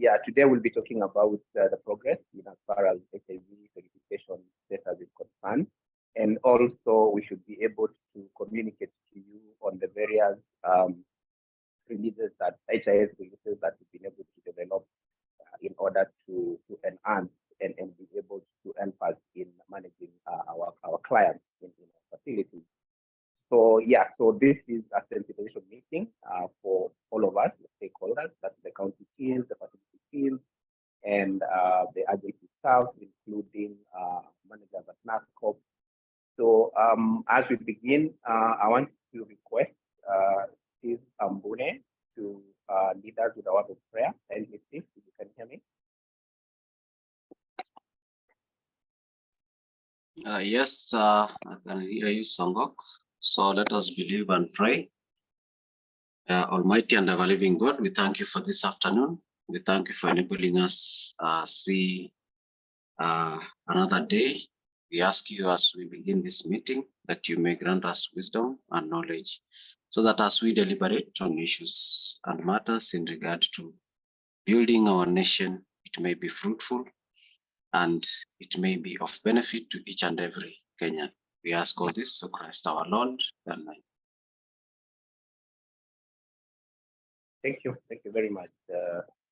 yeah, today we'll be talking about the progress in as far as HIV verification status is concerned. And also, we should be able to communicate to you on the various releases that HIS releases that we've been able to develop in order to enhance and be able to help us in managing our clients in our facilities. So yeah, so this is a sensitization meeting for all of us, the stakeholders, that's the county teams, the facility teams, and the agency staff, including managers at NASCOP. So as we begin, I want to request Steve Ambune to lead us with a word of prayer. And Steve, if you can hear me. Yes, I can hear you, Songok. So let us believe and pray. Almighty and ever living God, we thank you for this afternoon. We thank you for enabling us see another day. We ask you as we begin this meeting that you may grant us wisdom and knowledge so that as we deliberate on issues and matters in regard to building our nation, it may be fruitful and it may be of benefit to each and every Kenyan. We ask all this through Christ our Lord. Amen. Thank you very much,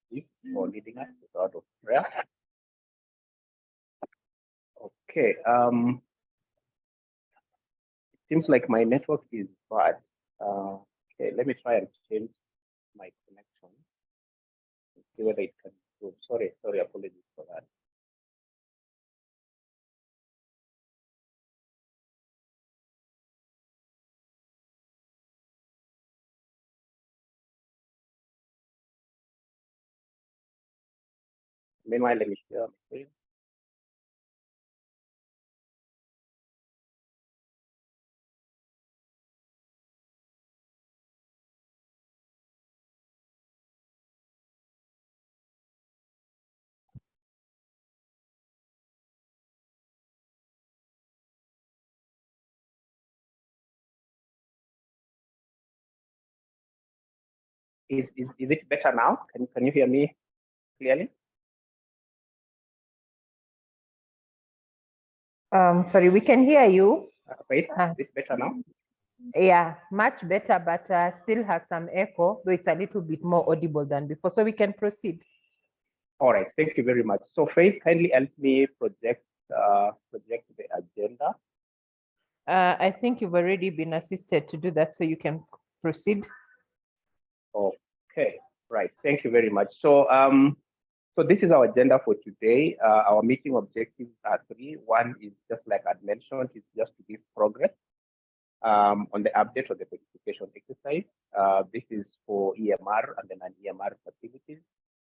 Steve, for leading us with a word of prayer. Okay, it seems like my network is bad. Okay, let me try and change my connection. See whether it can improve. Sorry, apologies for that. Meanwhile, let me share my screen. Is it better now? Can you hear me clearly? Sorry, we can hear you. Wait, is it better now? Yeah, much better, but still has some echo, though it's a little bit more audible than before. So we can proceed. All right, thank you very much. So Faith, kindly help me project the agenda. I think you've already been assisted to do that, so you can proceed. Okay, right. Thank you very much. So so this is our agenda for today. Our meeting objectives are three. One is just like I mentioned, is just to give progress on the update of the verification exercise. This is for EMR and the non-EMR facilities.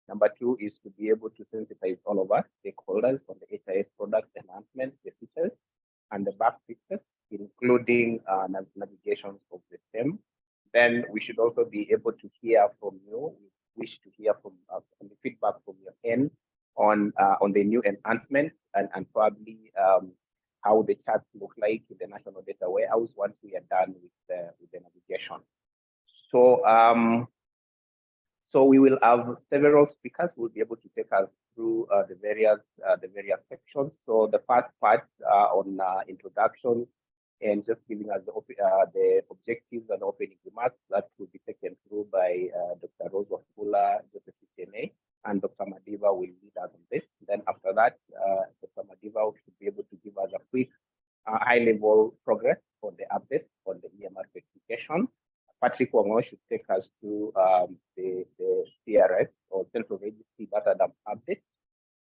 Number two is to be able to sensitize all of us, stakeholders, on the HIS product enhancements, the features, and the back fixes, including navigations of the STEM. Then we should also be able to hear from you. We wish to hear from the feedback from your end on the new enhancements and probably how the charts look like in the national data warehouse once we are done with the navigation. So so we will have several speakers who will be able to take us through the various sections. So the first part on introduction and just giving us the objectives and opening remarks that will be taken through by Dr. Rose Wafula, Joseph Itene, and Dr. Madiva will lead us on this. Then after that, Dr. Madiva should be able to give us a quick high-level progress on the updates on the EMR verification. Patrick Wongo should take us through the CRS or Central Registry Data Dump update.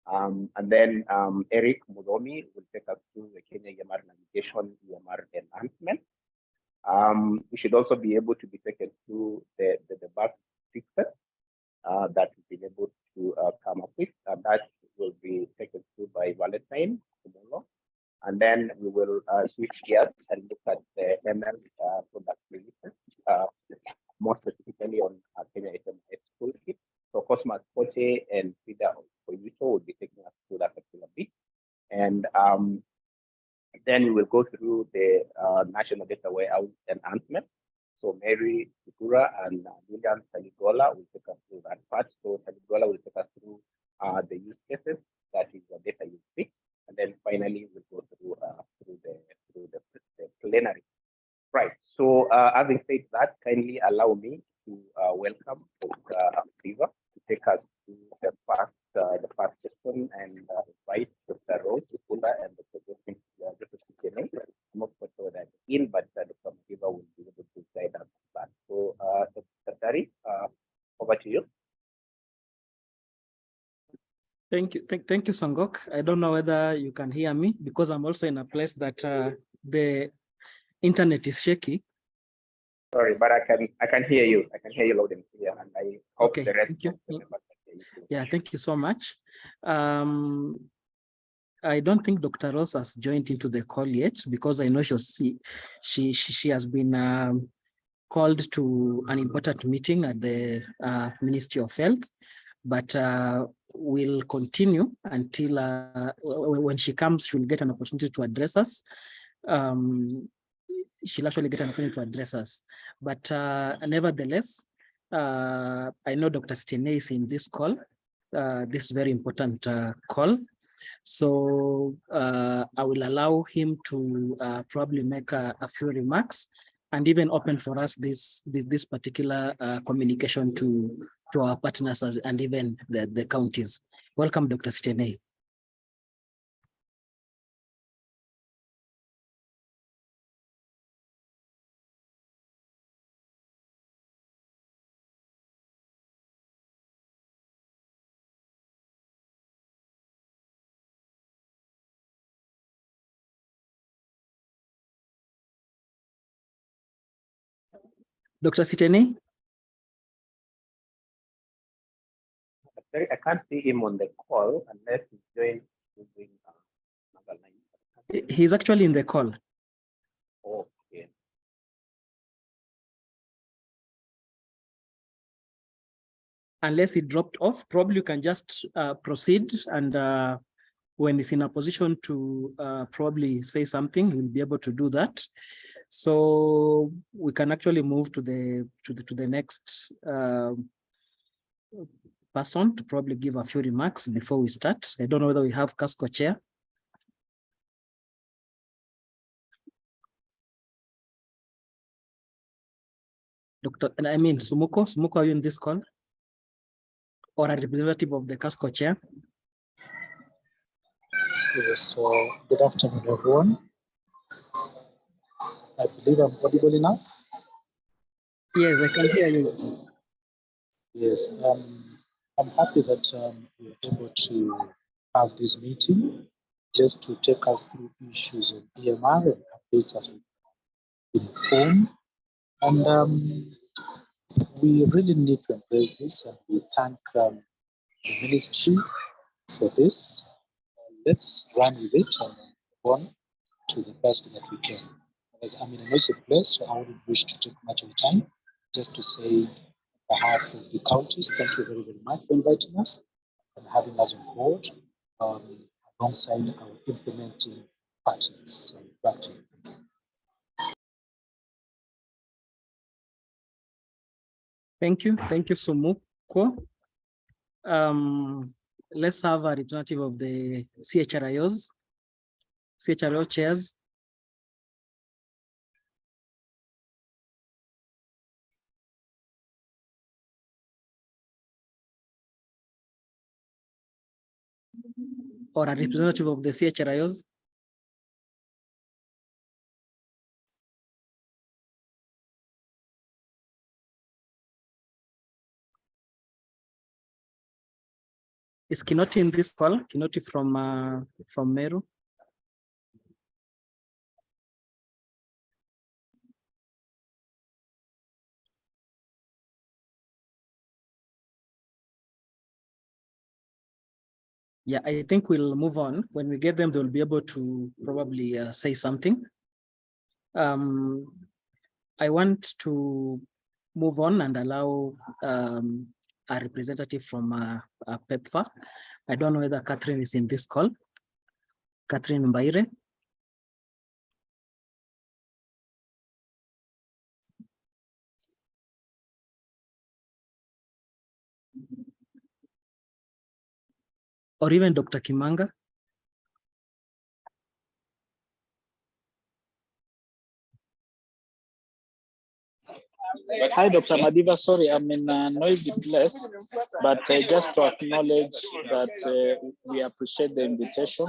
And then Eric Mudomi will take us through the Kenya EMR navigation EMR enhancement. We should also be able to be taken through the bug fixes that we've been able to come up with, and that will be taken through by Valentine tomorrow. And then we will switch gears and look at the ML product releases, more specifically on Kenya SMS toolkit. So Cosmos Poche and Frida Oyuto will be taking us through that particular bit. And then we will go through the national data warehouse enhancement. So Mary Sikura and William Saligola will take us through that part. So Saligola will take us through having said that, kindly allow me to welcome Dr. Riva to take us through the first session and invite Dr. Rose Ukula and Dr. Josephine Sitene. I'm not quite sure that in, but Dr. Riva will be able to guide us on that. So, Dr. Tari, over to you. Thank you, thank you, Songok. I don't know whether you can hear me because I'm also in a place that the internet is shaky. Sorry, but I can hear you. I can hear you loud and clear, and I hope Okay, the rest thank you. of the members can hear you too. Yeah, thank you so much. I don't think Dr. Ross has joined into the call yet because I know she has been called to an important meeting at the Ministry of Health, but we'll continue until when she comes, she'll get an opportunity to address us. She'll actually get an opportunity to address us. But nevertheless, I know Dr. Sitene is in this call, this very important call. So I will allow him to probably make a few remarks and even open for us this particular communication to our partners and even the counties. Welcome, Dr. Sitene. Dr. Sitene? I can't see him on the call unless he's joined using another line. He's actually in the call. Okay. Unless he dropped off, probably you can just proceed, and when he's in a position to probably say something, he'll be able to do that. So we can actually move to the next person to probably give a few remarks before we start. I don't know whether we have Casco Chair. Sumuko, are you in this call? Or a representative of the Casco Chair? Yes, good afternoon, everyone. I believe I'm audible enough. Yes, I can hear you. Yes, I'm happy that we're able to have this meeting just to take us through issues of EMR and updates as we've informed. And we really need to embrace this, and we thank the ministry for this. Let's run with it and go on to the best that we can. As I'm in a noisy place, so I wouldn't wish to take much of the time. Just to say, on behalf of the counties, thank you very, very much for inviting us and having us on board alongside our implementing partners. So back to you. Thank you. Thank you, Sumuko. Let's have a representative of the CHRIO chairs. Or a representative of the CHRIOs. Is Kinoti in this call? Kinoti from Meru. Yeah, I think we'll move on. When we get them, they'll be able to probably say something. I want to move on and allow a representative from PEPFAR. I don't know whether Catherine is in this call. Catherine Mbaire. Or even Dr. Kimanga. Hi, Dr. Madiva. Sorry, I'm in a noisy place, but just to acknowledge that we appreciate the invitation.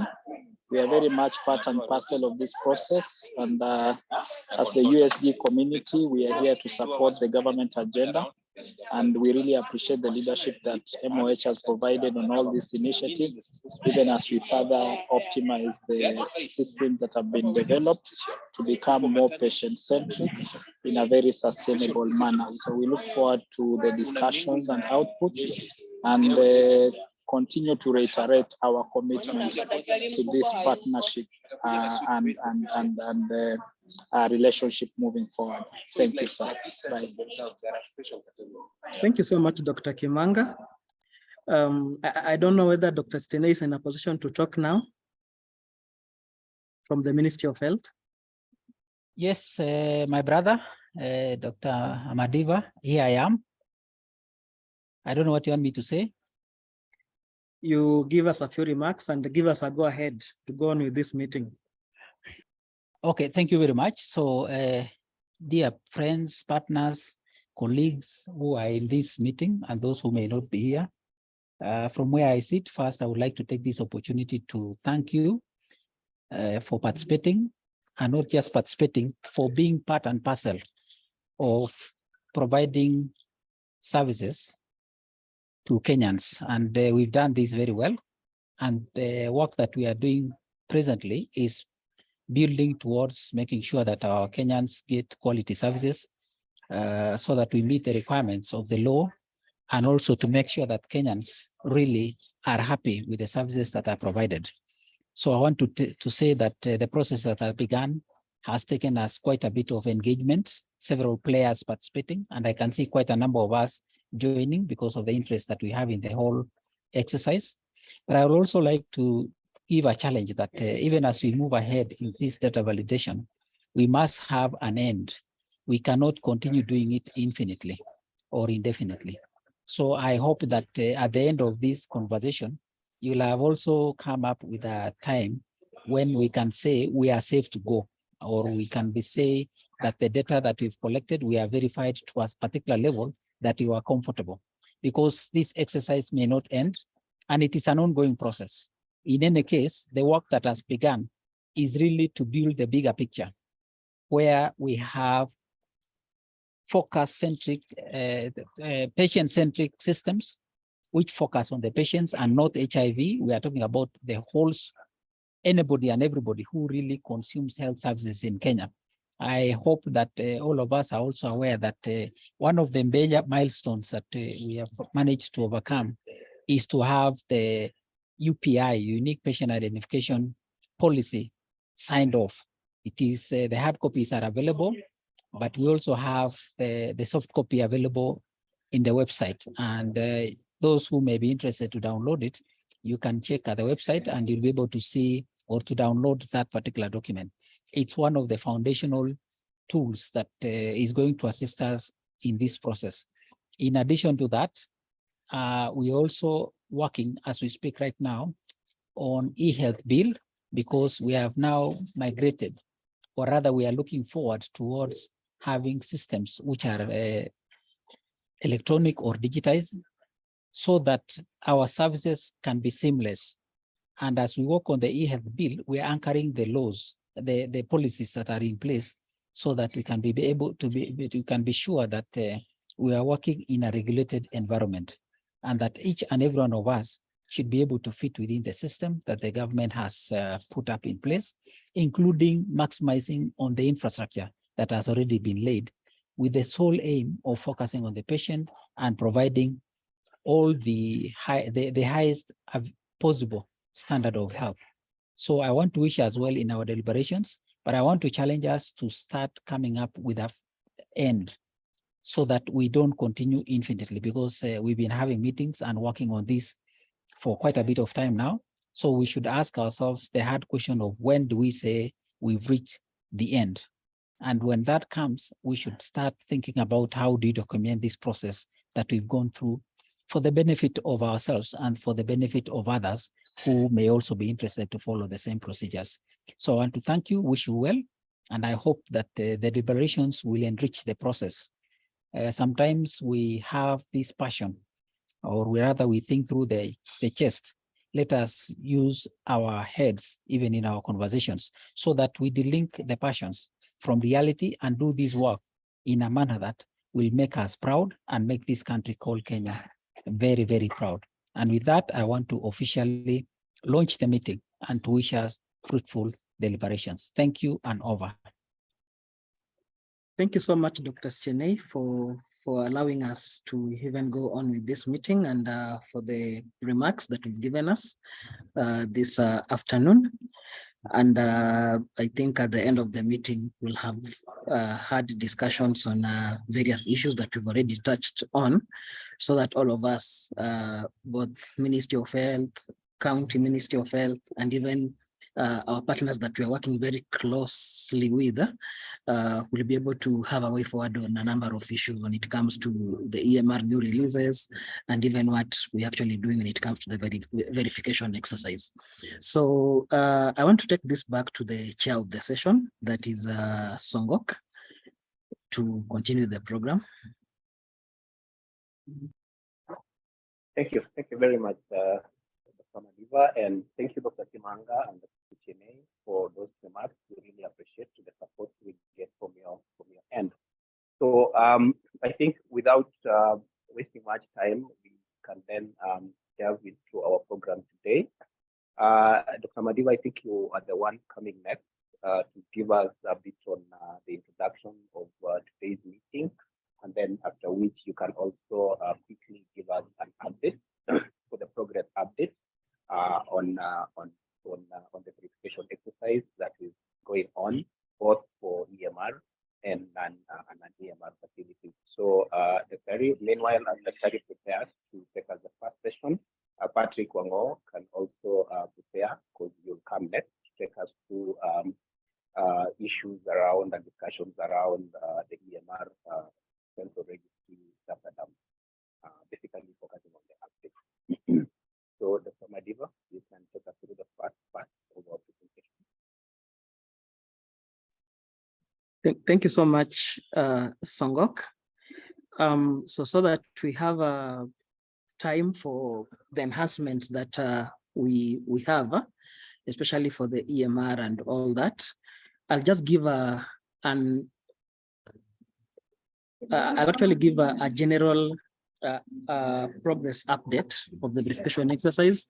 We are very much part and parcel of this process. And as the USG community, we are here to support the government agenda. And we really appreciate the leadership that MOH has provided on all these initiatives, even as we further optimize the systems that have been developed to become more patient-centric in a very sustainable manner. So we look forward to the discussions and outputs and continue to reiterate our commitment to this partnership and relationship moving forward. Thank you, sir. Bye. Thank you so much, Dr. Kimanga. I don't know whether Dr. Stene is in a position to talk now from the Ministry of Health. Yes, my brother, Dr. Madiva, here I am. I don't know what you want me to say. You give us a few remarks and give us a go ahead to go on with this meeting. Okay, thank you very much. So, dear friends, partners, colleagues who are in this meeting and those who may not be here, from where I sit, first, I would like to take this opportunity to thank you for participating, and not just participating, for being part and parcel of providing services to Kenyans. And we've done this very well. And the work that we are doing presently is building towards making sure that our Kenyans get quality services so that we meet the requirements of the law, and also to make sure that Kenyans really are happy with the services that are provided. So I want to say that the process that has begun has taken us quite a bit of engagement, several players participating, and I can see quite a number of us joining because of the interest that we have in the whole exercise. But I would also like to give a challenge that even as we move ahead in this data validation, we must have an end. We cannot continue doing it infinitely or indefinitely. So I hope that at the end of this conversation, you'll have also come up with a time when we can say we are safe to go, or we can be say that the data that we've collected, we are verified to a particular level that you are comfortable, because this exercise may not end and it is an ongoing process. In any case, the work that has begun is really to build the bigger picture where we have focus-centric, patient-centric systems which focus on the patients and not HIV. We are talking about the whole, anybody and everybody who really consumes health services in Kenya. I hope that all of us are also aware that one of the major milestones that we have managed to overcome is to have the UPI, Unique Patient Identification Policy, signed off. It is, the hard copies are available, but we also have the soft copy available in the website. And those who may be interested to download it, you can check at the website and you'll be able to see or to download that particular document. It's one of the foundational tools that is going to assist us in this process. In addition to that, we're also working as we speak right now on e-health bill, because we have now migrated, or rather we are looking forward towards having systems which are electronic or digitized, so that our services can be seamless. And as we work on the e-health bill, we are anchoring the laws, the policies that are in place, so that we can be able to we can be sure that we are working in a regulated environment, and that each and every one of us should be able to fit within the system that the government has put up in place, including maximizing on the infrastructure that has already been laid, with the sole aim of focusing on the patient and providing all the highest possible standard of health. So I want to wish as well in our deliberations, but I want to challenge us to start coming up with an end, so that we don't continue infinitely, because we've been having meetings and working on this for quite a bit of time now. So we should ask ourselves the hard question of, when do we say we've reached the end? And when that comes, we should start thinking about how do we document this process that we've gone through, for the benefit of ourselves and for the benefit of others who may also be interested to follow the same procedures. So I want to thank you, wish you well, and I hope that the deliberations will enrich the process sometimes we have this passion, or rather we think through the chest. Let us use our heads even in our conversations so that we delink the passions from reality and do this work in a manner that will make us proud and make this country called Kenya very, very proud. And with that, I want to officially launch the meeting and to wish us fruitful deliberations. Thank you, and over. Thank you so much, Dr. Cheney, for allowing us to even go on with this meeting, and for the remarks that you've given us this afternoon. And I think at the end of the meeting, we'll have had discussions on various issues that we've already touched on, so that all of us, both Ministry of Health, County Ministry of Health, and even our partners that we are working very closely with, will be able to have a way forward on a number of issues when it comes to the EMR new releases, and even what we're actually doing when it comes to the verification exercise. So I want to take this back to the chair of the session, that is Songok, to continue the program. Thank you very much, Dr. Madiba, and thank you, Dr. Kimanga and Dr. Cheney, for those remarks. We really appreciate the support we get from your end. So I think without wasting much time, we can then delve into our program today. Dr. Madiba, I think you are the one coming next to give us a bit on the introduction of today's meeting, and then after which you can also quickly give us an update for the progress update on the verification exercise that is going on, both for EMR and non-EMR facilities. So meanwhile, as the study prepares to take us the first session, Patrick Wango can also prepare, because you'll come next to take us through issues around and discussions around the EMR central registry data dump, basically focusing on the update. So, Dr. Madiba, you can take us through the first part of our presentation. Thank you so much, Songok. So that we have time for the enhancements that we have, especially for the EMR and all that, I'll just give I'll actually give a general progress update of the verification exercise.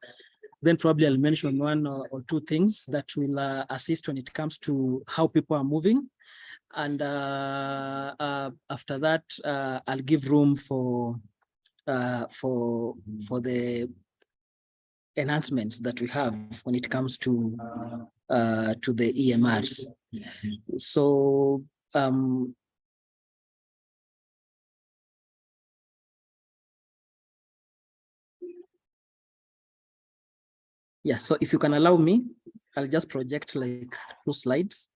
Then probably I'll mention one or two things that will assist when it comes to how people are moving. And after that, I'll give room for the enhancements that we have when it comes to the EMRs. So yeah, so if you can allow me, I'll just project like 2 slides.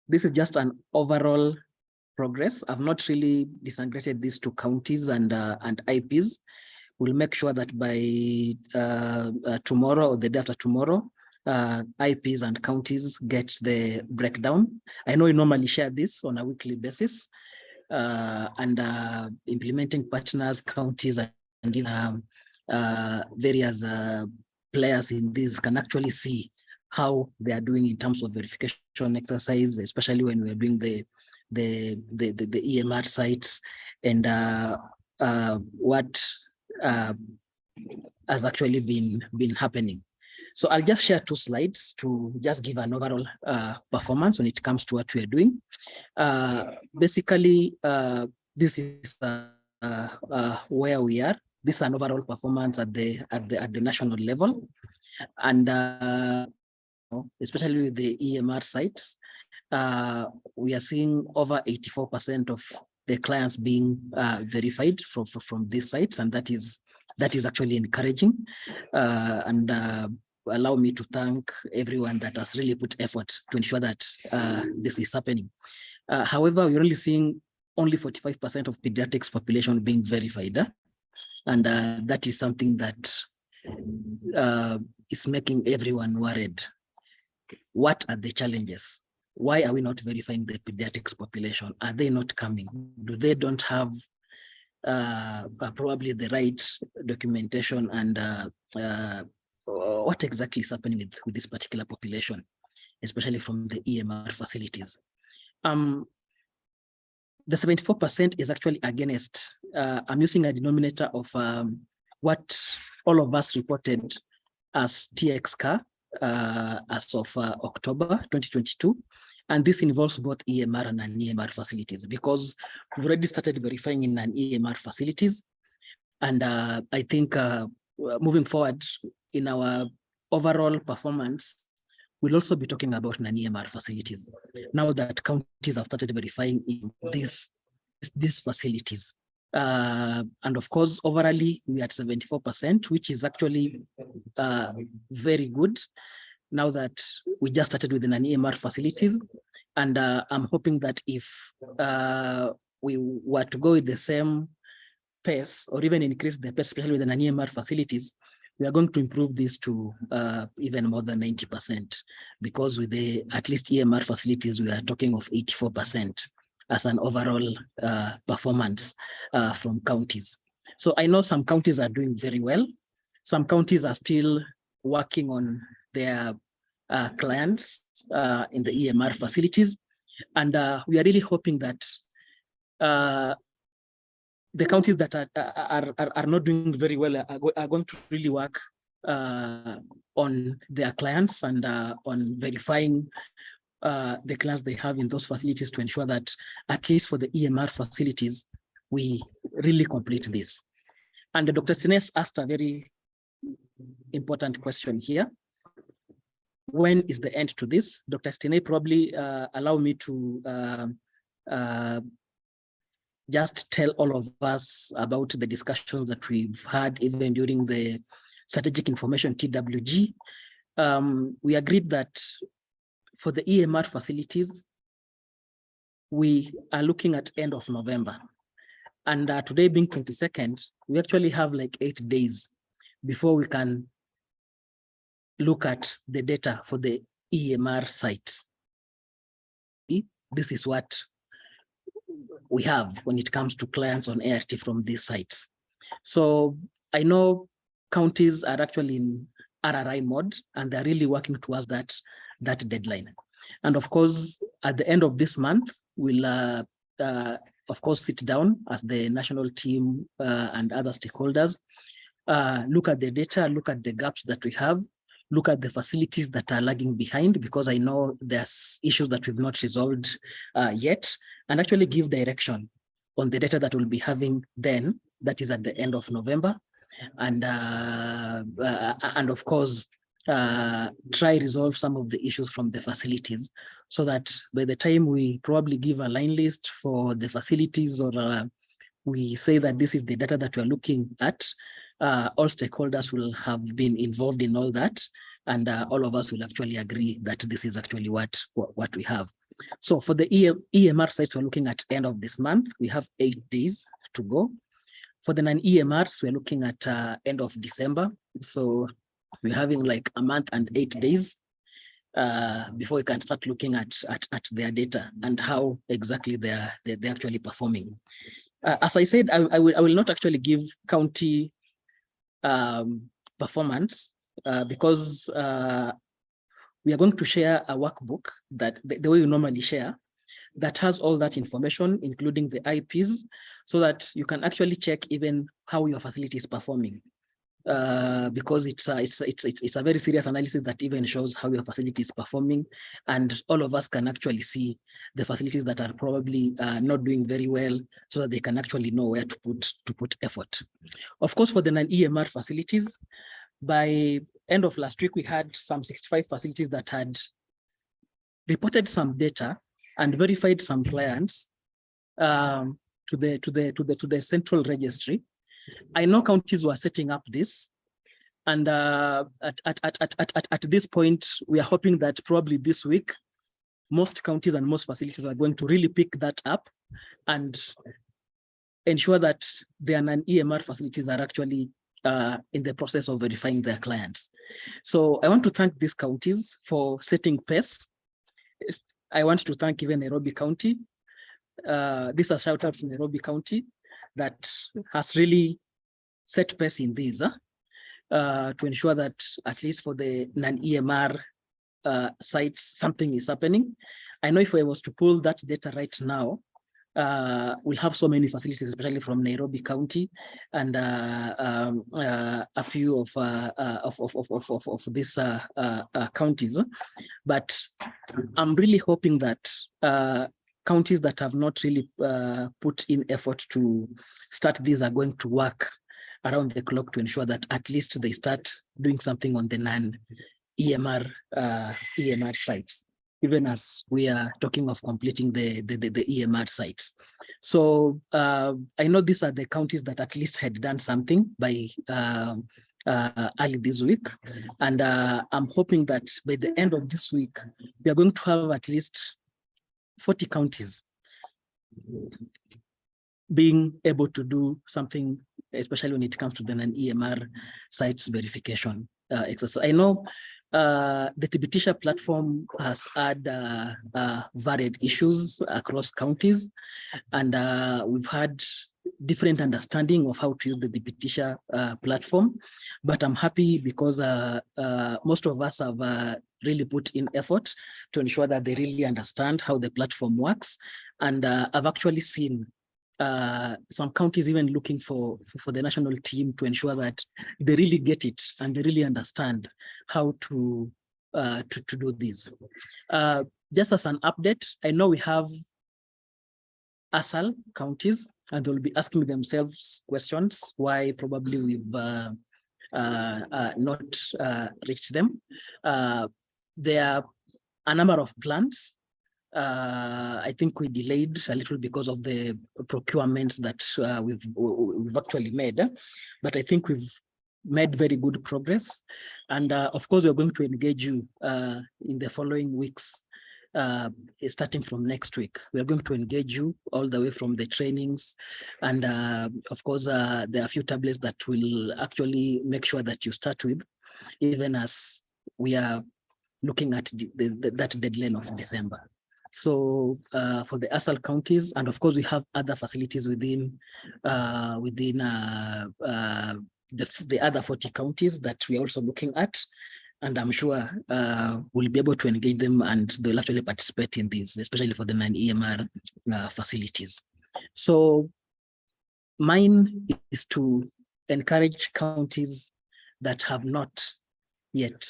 This is just an overall progress. I've not really disaggregated these to counties and IPs. We'll make sure that by tomorrow or the day after tomorrow, IPs and counties get the breakdown. I know we normally share this on a weekly basis, and implementing partners, counties, and various players in this can actually see how they are doing in terms of verification exercise, especially when we're doing the EMR sites, and what has actually been happening. So I'll just share 2 slides to just give an overall performance when it comes to what we are doing. Basically, this is where we are. This is an overall performance at the national level, and especially with the EMR sites, we are seeing over 84% of the clients being verified from these sites, and that is actually encouraging. And allow me to thank everyone that has really put effort to ensure that this is happening. However, we're only seeing only 45% of pediatrics population being verified, and that is something that is making everyone worried. What are the challenges? why are we not verifying the pediatrics population? Are they not coming? Do they don't have probably the right documentation, and what exactly is happening with this particular population, especially from the EMR facilities? The 74% is actually against, I'm using a denominator of what all of us reported as TXCAR as of October 2022. And this involves both EMR and non-EMR facilities, because we've already started verifying in non-EMR facilities. And I think moving forward in our overall performance, we'll also be talking about non-EMR facilities, now that counties have started verifying in these facilities. And of course, overall, we are at 74%, which is actually very good, now that we just started with the non-EMR facilities. And I'm hoping that if we were to go with the same pace, or even increase the pace, especially with the non-EMR facilities, we are going to improve this to even more than 90%, because with the at least EMR facilities, we are talking of 84% as an overall performance from counties. So I know some counties are doing very well. Some counties are still working on their clients in the EMR facilities. And we are really hoping that the counties that are not doing very well are going to really work on their clients and on verifying the clients they have in those facilities, to ensure that at least for the EMR facilities, we really complete this. And Dr. Sines asked a very important question here. When is the end to this? Dr. Stine probably allow me to just tell all of us about the discussions that we've had even during the Strategic Information TWG. We agreed that for the EMR facilities, we are looking at end of November. And today being 22nd, we actually have like 8 days before we can look at the data for the EMR sites. This is what we have when it comes to clients on ART from these sites. So I know counties are actually in RRI mode, and they're really working towards that deadline. And of course, at the end of this month, we'll of course sit down as the national team and other stakeholders, look at the data, look at the gaps that we have, look at the facilities that are lagging behind, because I know there's issues that we've not resolved yet, and actually give direction on the data that we'll be having then, that is at the end of November. And of course, try resolve some of the issues from the facilities, so that by the time we probably give a line list for the facilities, or we say that this is the data that we're looking at, all stakeholders will have been involved in all that, and all of us will actually agree that this is actually what we have. So for the EMR sites, we're looking at end of this month. We have 8 days to go. For the non-EMRs, we're looking at end of December. So we're having like a month and 8 days before we can start looking at their data and how exactly they're actually performing. As I said, I will not actually give county performance because we are going to share a workbook that the way you normally share, that has all that information, including the IPs, so that you can actually check even how your facility is performing. Because it's a very serious analysis that even shows how your facility is performing, and all of us can actually see the facilities that are probably not doing very well, so that they can actually know where to put effort. Of course, for the non-EMR facilities, by end of last week, we had some 65 facilities that had reported some data and verified some clients to the central registry. I know counties were setting up this, and at this point, we are hoping that probably this week, most counties and most facilities are going to really pick that up and ensure that their non-EMR facilities are actually in the process of verifying their clients. So I want to thank these counties for setting pace. I want to thank even Nairobi County. This is a shout out to Nairobi County that has really set pace in this to ensure that at least for the non-EMR sites, something is happening. I know if I was to pull that data right now, we'll have so many facilities, especially from Nairobi County and a few of these counties. But I'm really hoping that counties that have not really put in effort to start these are going to work around the clock to ensure that at least they start doing something on the non-EMR EMR sites, even as we are talking of completing the EMR sites. So I know these are the counties that at least had done something by early this week. And I'm hoping that by the end of this week, we are going to have at least 40 counties being able to do something, especially when it comes to the non-EMR sites verification exercise. I know the TBTisha platform has had varied issues across counties, and we've had different understanding of how to use the TBTisha platform. But I'm happy because most of us have really put in effort to ensure that they really understand how the platform works. And I've actually seen some counties even looking for the national team to ensure that they really get it and they really understand how to do this. Just as an update, I know we have ASAL counties, and they'll be asking themselves questions why probably we've not reached them. There are a number of plans. I think we delayed a little because of the procurements that we've actually made, but I think we've made very good progress. And of course, we're going to engage you in the following weeks, starting from next week. We're going to engage you all the way from the trainings. And of course, there are a few tablets that will actually make sure that you start with, even as we are looking at that deadline of December. So for the ASAL counties, and of course we have other facilities within the other 40 counties that we're also looking at, and I'm sure we'll be able to engage them and they'll actually participate in these, especially for the non-EMR facilities. So mine is to encourage counties that have not yet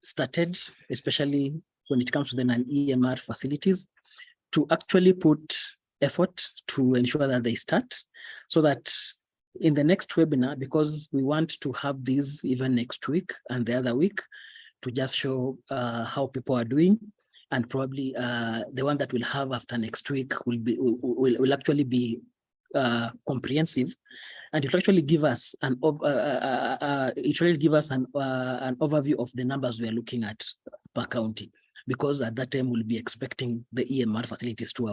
started, especially when it comes to the non-EMR facilities, to actually put effort to ensure that they start, so that in the next webinar, because we want to have these even next week and the other week, to just show how people are doing, and probably the one that we'll have after next week will actually be comprehensive, and it will actually give us an overview of the numbers we are looking at per county, because at that time we'll be expecting the EMR facilities to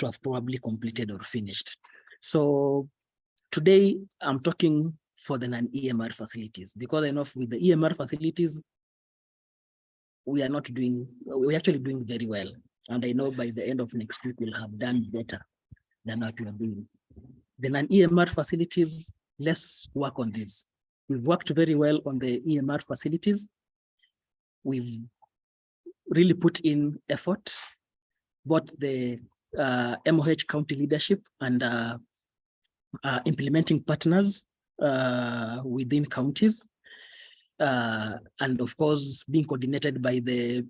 have probably completed or finished. So today I'm talking for the non-EMR facilities, because I know with the EMR facilities we're actually doing very well, and I know by the end of next week we'll have done better than what we are doing. The non-EMR facilities, let's work on this. We've worked very well on the EMR facilities. We've really put in effort, both the MOH county leadership and implementing partners within counties, and of course being coordinated by the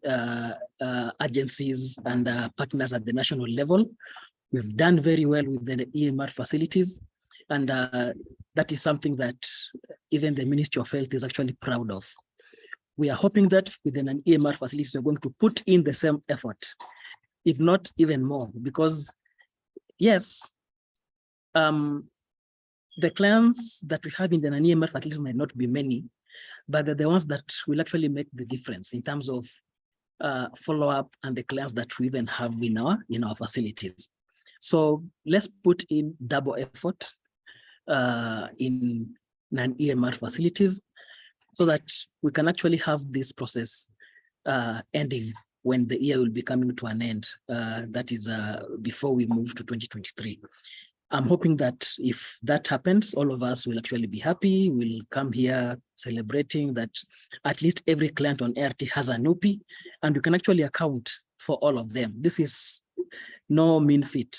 agencies and partners at the national level. We've done very well with the EMR facilities, and that is something that even the Ministry of Health is actually proud of. We are hoping that within an EMR facility, we're going to put in the same effort, if not even more, because yes, the clients that we have in the EMR facility might not be many, but they're the ones that will actually make the difference in terms of follow-up and the clients that we even have in our facilities. So let's put in double effort in non-EMR facilities, so that we can actually have this process ending when the year will be coming to an end. That is before we move to 2023. I'm hoping that if that happens, all of us will actually be happy. We'll come here celebrating that at least every client on ART has an OP, and you can actually account for all of them. This is no mean feat.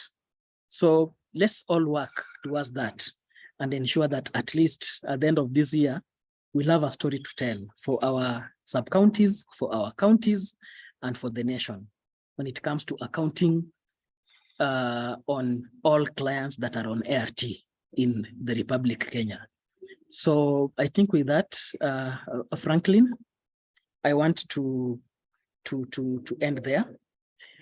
So let's all work towards that and ensure that at least at the end of this year, we'll have a story to tell for our sub-counties, for our counties, and for the nation when it comes to accounting on all clients that are on ART in the Republic Kenya. So I think with that, Franklin, I want to end there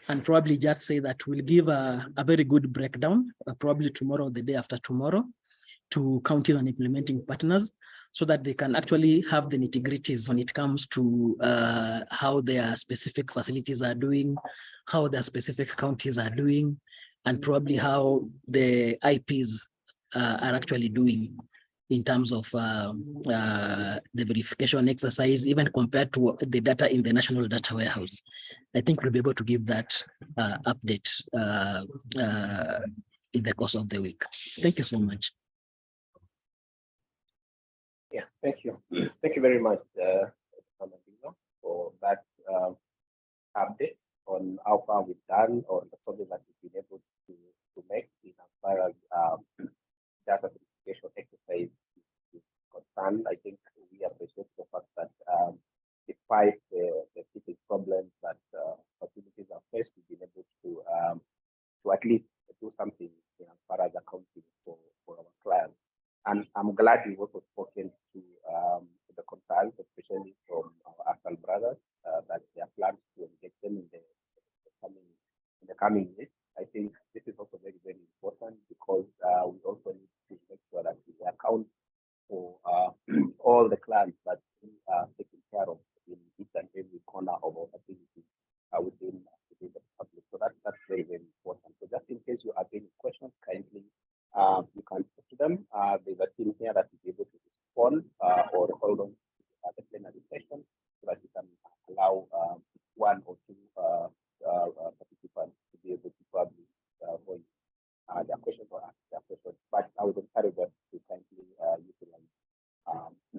and probably just say that we'll give a very good breakdown, probably tomorrow or the day after tomorrow, to counties and implementing partners, so that they can actually have the nitty-gritties when it comes to how their specific facilities are doing, how their specific counties are doing, and probably how the IPs are actually doing in terms of the verification exercise, even compared to the data in the national data warehouse. I think we'll be able to give that update in the course of the week. Thank you so much. Yeah, thank you. Thank you very much, for that update on how far we've done or the progress that we've been able to make in as far as data verification exercise is concerned. I think we appreciate the fact that despite the specific problems that facilities are faced, we've been able to at least do something as far as accounting for our clients. And I'm glad we've also spoken to the consultants, especially from our AFL brothers, that there are plans to engage them in the coming weeks. I think this is also very, very important because we also need to make sure that we account for all the clients that we are taking care of in each and every corner of our facilities within the public. So that's very, very important. So just in case you have any questions, kindly you can talk to them. There's a team here that will be able to respond or hold on to the plenary session so that you can allow one or two participants to be able to probably voice their questions or ask their questions. But I would encourage us to kindly utilize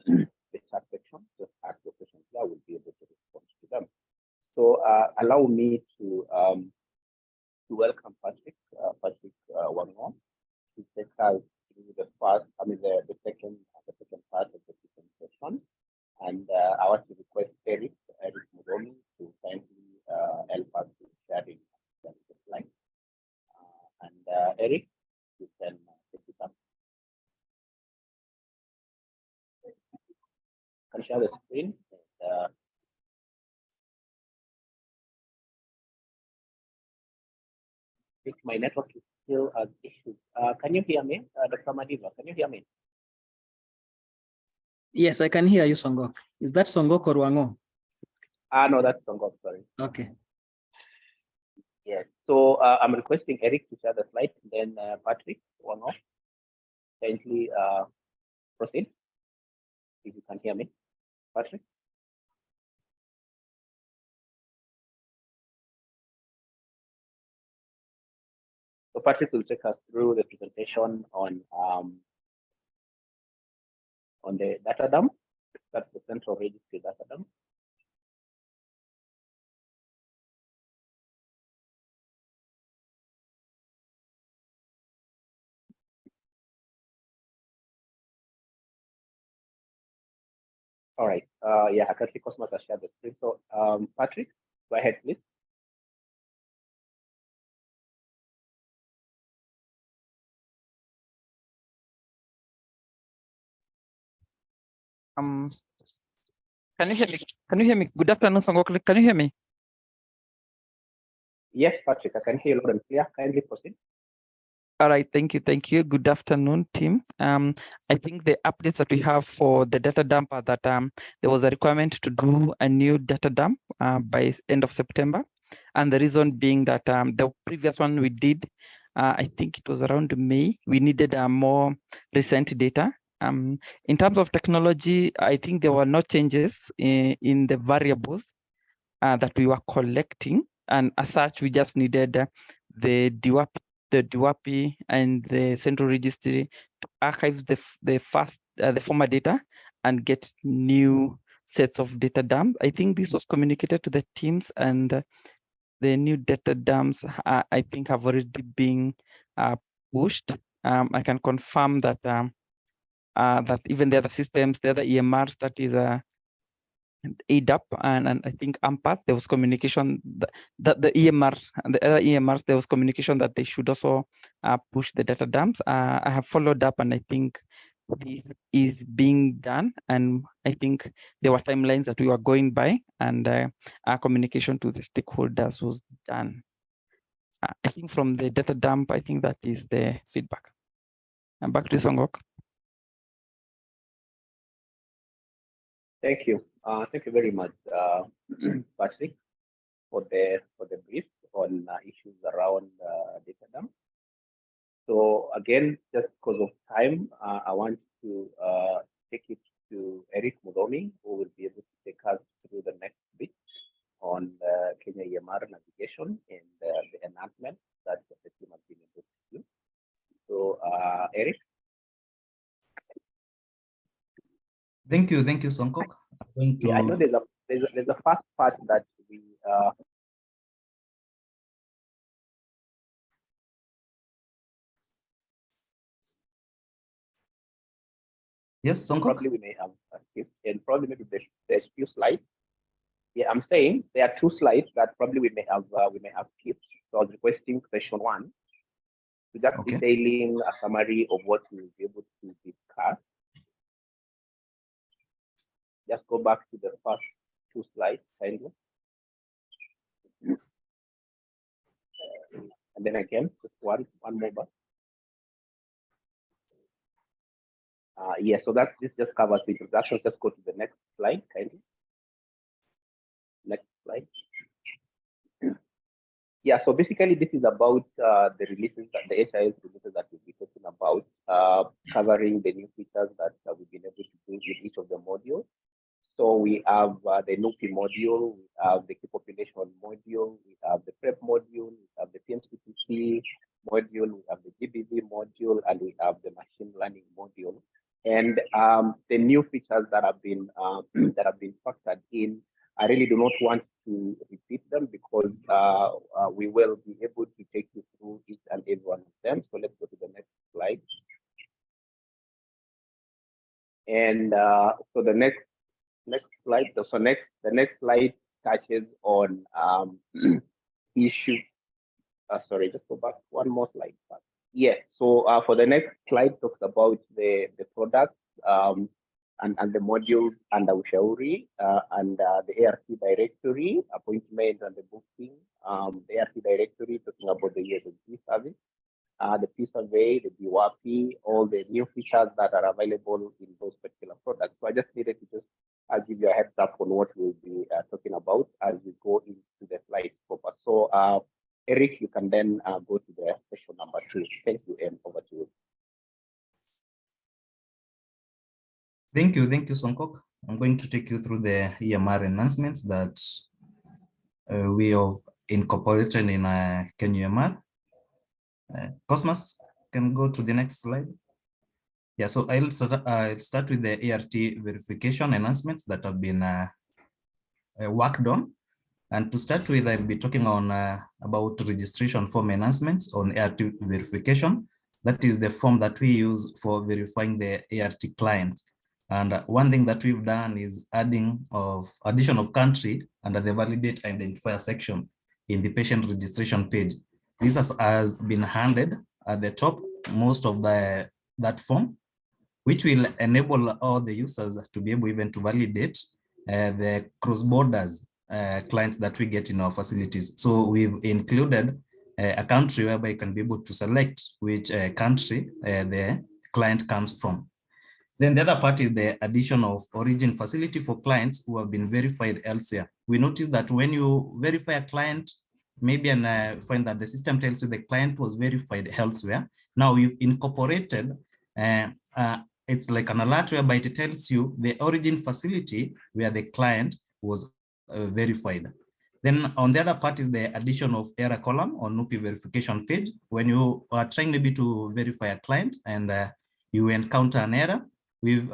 the chat section. Just ask your questions there. We'll be able to respond to them. So allow me to welcome Patrick Wango to take us through the first, the second part of the presentation. And I want to request Eric Mudomi to kindly help us with sharing the slide. And Eric, you can take it up. Can share the screen. And, if my network is still an issue. Can you hear me, Dr. Madiva? Can you hear me? Yes, I can hear you, Songok. Is that Songok or Wango? No, that's Songok, sorry. Okay. Yes, so I'm requesting Eric to share the slide, then Patrick Wango, kindly proceed, if you can hear me. Patrick? So Patrick will take us through the presentation on the data dump. That's the central registry data dump. All right. Yeah, I can see Cosmos has shared the screen. So Patrick, go ahead, please. Can you hear me? Can you hear me? Good afternoon, Songok. Can you hear me? Yes, Patrick, I can hear you loud and clear. Kindly proceed. All right, thank you. Thank you. Good afternoon, team. I think the updates that we have for the data dump are that there was a requirement to do a new data dump by end of September. And the reason being that the previous one we did, I think it was around May, we needed more recent data. In terms of technology, I think there were no changes in the variables. that we were collecting, and as such, we just needed the DWAPI and the central registry to archive the former data and get new sets of data dump. I think this was communicated to the teams, and the new data dumps I think have already been pushed. I can confirm that that even the other systems, the other EMRs, that is ADAP and I think AMPATH, there was communication that the EMR and the other EMRs, there was communication that they should also push the data dumps. I have followed up, and I think this is being done, and I think there were timelines that we were going by, and our communication to the stakeholders was done. I think from the data dump, I think that is the feedback. And back to Songok. Thank you. Thank you very much, Patrick, for the brief on issues around data dump. So again, just because of time, I want to take it to Eric Muromi, who will be able to take us through the next bit on Kenya EMR navigation and the enhancement that the team has been able to do. So Eric. Thank you, Songok. Yeah, I know there's a first part that we yes, Songok. Probably we may have skipped, and probably maybe there's few slides. Yeah, I'm saying there are 2 slides that probably we may have skipped. So I was requesting session 1 to just detailing a summary of what we will be able to discuss. Just go back to the first 2 slides, kindly. And then again, just one more back. Yeah, so this just covers the introduction. Just go to the next slide, kindly. Next slide. Yeah, so basically this is about the releases, the HIS releases that we'll be talking about, covering the new features that we've been able to do with each of the modules. So we have the NUPI module, we have the key population module, we have the PrEP module, we have the PMCTC module, we have the GBV module, and we have the machine learning module. And the new features that have been factored in, I really do not want to repeat them because we will be able to take you through each and every one of them. So let's go to the next slide. And so the next slide. So the next slide touches on issue. Sorry, just go back one more slide. Yes. So for the next slide talks about the products and the modules under Ushauri and the ARC directory, appointment and the booking, the ARC directory talking about the USSD service, the P survey, the DWAPI, all the new features that are available in those particular products. So I just needed to just give you a heads up on what we'll be talking about as we go into the slides proper. So Eric, you can then go to the session number 2. Thank you, and over to you. Thank you, Songok. I'm going to take you through the EMR enhancements that we have incorporated in Kenya EMR. Cosmas, can go to the next slide. Yeah, so I'll start with the ART verification enhancements that have been worked on. And to start with, I'll be talking on about registration form enhancements on ART verification. That is the form that we use for verifying the ART clients. And one thing that we've done is addition of country under the validate identifier section in the patient registration page. This has been handed at the top most of that form, which will enable all the users to be able even to validate the cross borders clients that we get in our facilities. So we've included a country whereby you can be able to select which country the client comes from. Then the other part is the addition of origin facility for clients who have been verified elsewhere. We notice that when you verify a client, maybe and find that the system tells you the client was verified elsewhere. Now we've incorporated, it's like an alert whereby it tells you the origin facility where the client was verified. Then on the other part is the addition of error column on NUPI verification page. When you are trying maybe to verify a client and you encounter an error, we've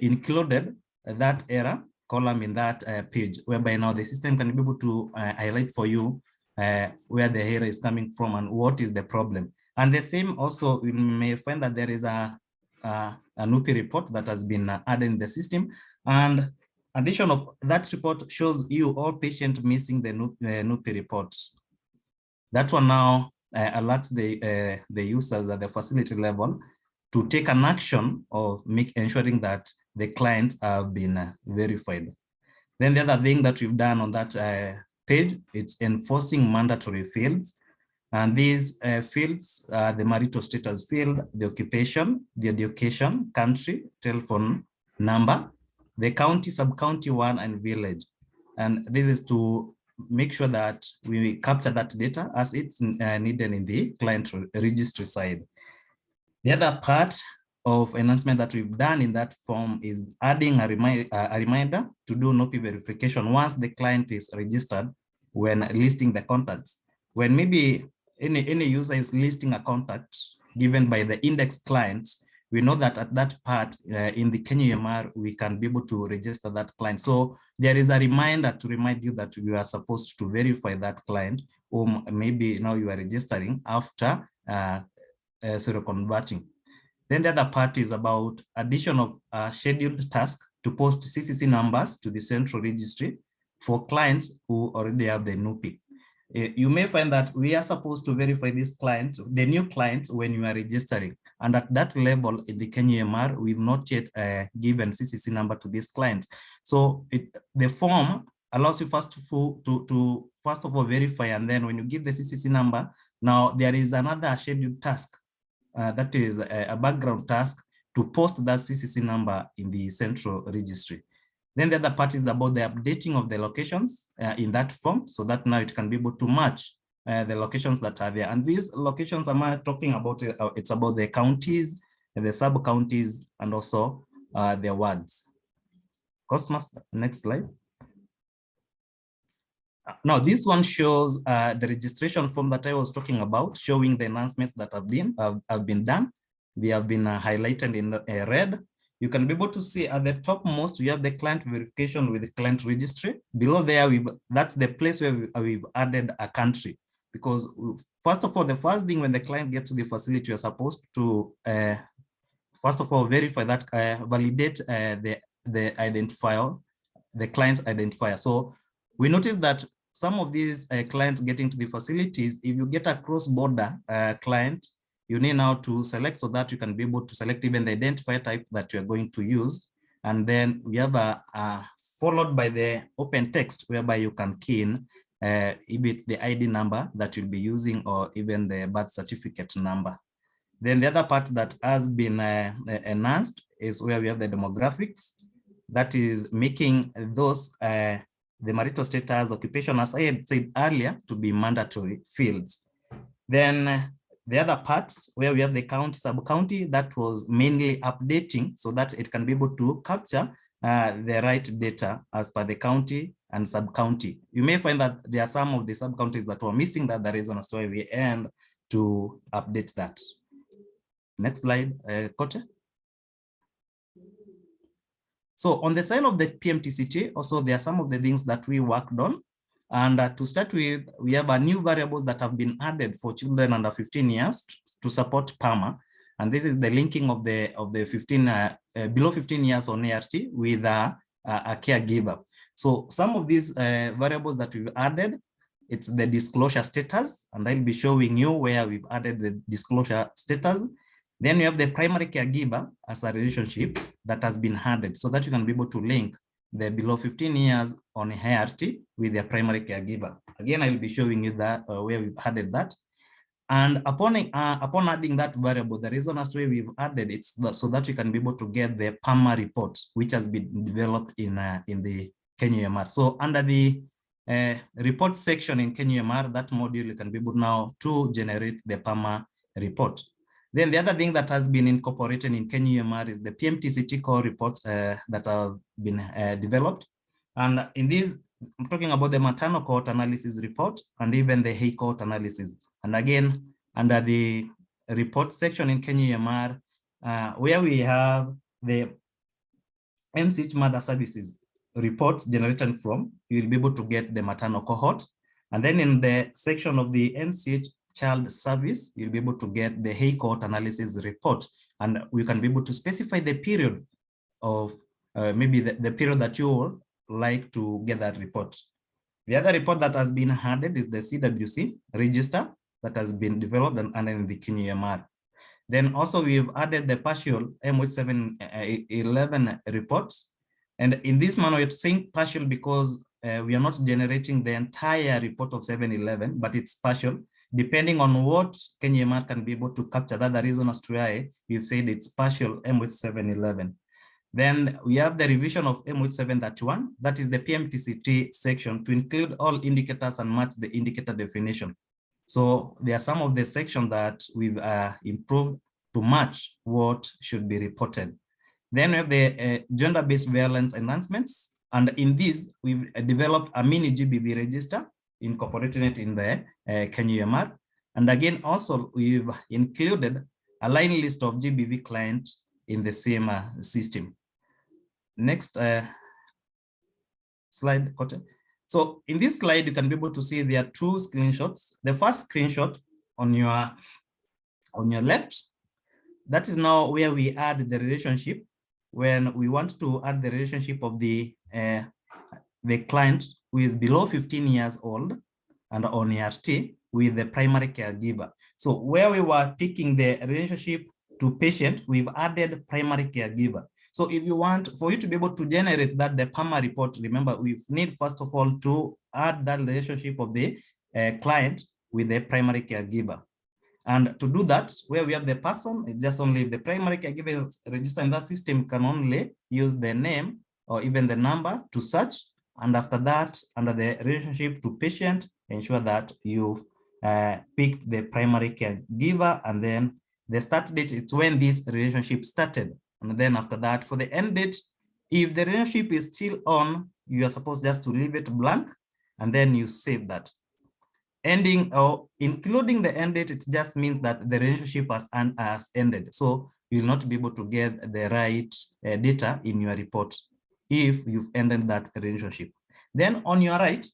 included that error column in that page, whereby now the system can be able to highlight for you where the error is coming from and what is the problem. And the same also, we may find that there is a NUPI report that has been added in the system, and addition of that report shows you all patients missing the NUPI reports. That one now alerts the users at the facility level to take an action of ensuring that the clients have been verified. Then the other thing that we've done on that page, it's enforcing mandatory fields. And these fields are the marital status field, the occupation, the education, country, telephone number, the county, sub-county one, and village. And this is to make sure that we capture that data as it's needed in the client registry side. The other part of enhancement that we've done in that form is adding a reminder to do NUPI verification once the client is registered when listing the contacts. When maybe any user is listing a contact given by the index clients, we know that at that part in the Kenya EMR, we can be able to register that client. So there is a reminder to remind you that you are supposed to verify that client, or maybe now you are registering after serial converting. Then the other part is about addition of a scheduled task to post CCC numbers to the central registry for clients who already have the NUPI. You may find that we are supposed to verify this client, the new clients, when you are registering. And at that level in the Kenya EMR, we've not yet given CCC number to these clients. So the form allows you first of all verify, and then when you give the CCC number, now there is another scheduled task that is a background task to post that CCC number in the central registry. Then the other part is about the updating of the locations in that form, so that now it can be able to match the locations that are there. And these locations I'm talking about, it's about the counties, the sub-counties, and also the wards. Cosmos, next slide. Now, this one shows the registration form that I was talking about, showing the enhancements that have been done. They have been highlighted in red. You can be able to see at the topmost, we have the client verification with the client registry. Below there, that's the place where we've added a country. Because first of all, the first thing when the client gets to the facility, you're supposed to, first of all, verify that, validate the identifier, the client's identifier. So we noticed that some of these clients getting to the facilities, if you get a cross-border client, you need now to select so that you can be able to select even the identifier type that you're going to use. And then we have followed by the open text, whereby you can key in either the ID number that you'll be using or even the birth certificate number. Then the other part that has been enhanced is where we have the demographics. That is making those, the marital status, occupation, as I had said earlier, to be mandatory fields. Then the other parts where we have the county, sub-county, that was mainly updating so that it can be able to capture the right data as per the county and sub-county. You may find that there are some of the sub-counties that were missing that, the reason as to why we end to update that. Next slide, Kote. So on the side of the PMTCT, also there are some of the things that we worked on. And to start with, we have a new variables that have been added for children under 15 years to support PAMA. And this is the linking of the 15 below 15 years on ART with a caregiver. So some of these variables that we've added, it's the disclosure status, and I'll be showing you where we've added the disclosure status. Then we have the primary caregiver as a relationship that has been added so that you can be able to link the below 15 years on ART with their primary caregiver. Again, I'll be showing you that where we've added that. And upon adding that variable, the reason as to why we've added it so that you can be able to get the PAMA report, which has been developed in the Kenya EMR. So under the report section in Kenya EMR, that module you can be able now to generate the PAMA report. Then the other thing that has been incorporated in Kenya EMR is the PMTCT core reports that have been developed. And in these I'm talking about the maternal cohort analysis report and even the hay cohort analysis. And again, under the report section in Kenya EMR, where we have the MCH Mother Services reports generated from, you will be able to get the maternal cohort. And then in the section of the MCH Child Service, you'll be able to get the hay cohort analysis report. And we can be able to specify the period of maybe the period that you would like to get that report. The other report that has been added is the CWC register that has been developed and in the Kenya EMR. Then also we've added the partial MH711 reports. And in this manner, it's saying partial because we are not generating the entire report of 711, but it's partial, depending on what Kenya EMR can be able to capture. That's the reason as to why we've said it's partial MH711. Then we have the revision of MH731, that is the PMTCT section, to include all indicators and match the indicator definition. So there are some of the sections that we've improved to match what should be reported. Then we have the gender-based violence enhancements. And in this, we've developed a mini GBV register, incorporating it in the Kenya EMR. And again, also, we've included a line list of GBV clients in the same system. Next slide, Kote. So in this slide, you can be able to see there are two screenshots. The first screenshot on your left, that is now where we add the relationship when we want to add the relationship of the client who is below 15 years old and on ERT with the primary caregiver. So where we were picking the relationship to patient, we've added primary caregiver. So if you want, for you to be able to generate that, the PAMA report, remember, we need first of all to add that relationship of the client with the primary caregiver. And to do that, where we have the person, it's just only the primary caregiver is registered in that system can only use the name or even the number to search. And after that, under the relationship to patient, ensure that you've picked the primary caregiver, and then the start date is when this relationship started. And then after that, for the end date, if the relationship is still on, you are supposed just to leave it blank, and then you save that. Ending or including the end date, it just means that the relationship has ended. So you'll not be able to get the right data in your report if you've ended that relationship. Then on your right,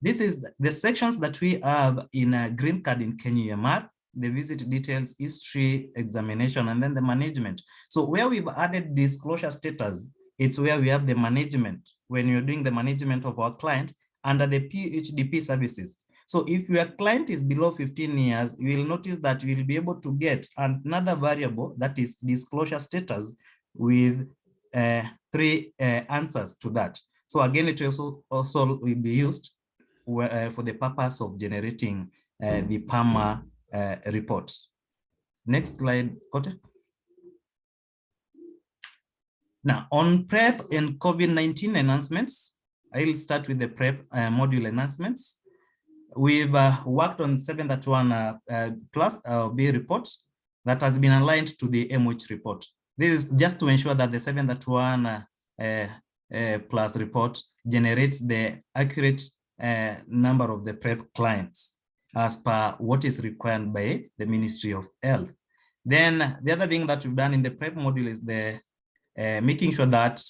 this is the sections that we have in a green card in Kenya EMR. The visit details, history, examination, and then the management. So where we've added disclosure status, it's where we have the management, when you're doing the management of our client under the PHDP services. So if your client is below 15 years, you will notice that you will be able to get another variable that is disclosure status with 3 answers to that. So again, it also will be used for the purpose of generating the PAMA reports. Next slide, Kote. Now, on PrEP and COVID-19 enhancements, I'll start with the PrEP module enhancements. We've worked on 7.1 plus B report that has been aligned to the MH report. This is just to ensure that the 7.1 plus report generates the accurate number of the PrEP clients as per what is required by the Ministry of Health. Then the other thing that we've done in the PrEP module is the making sure that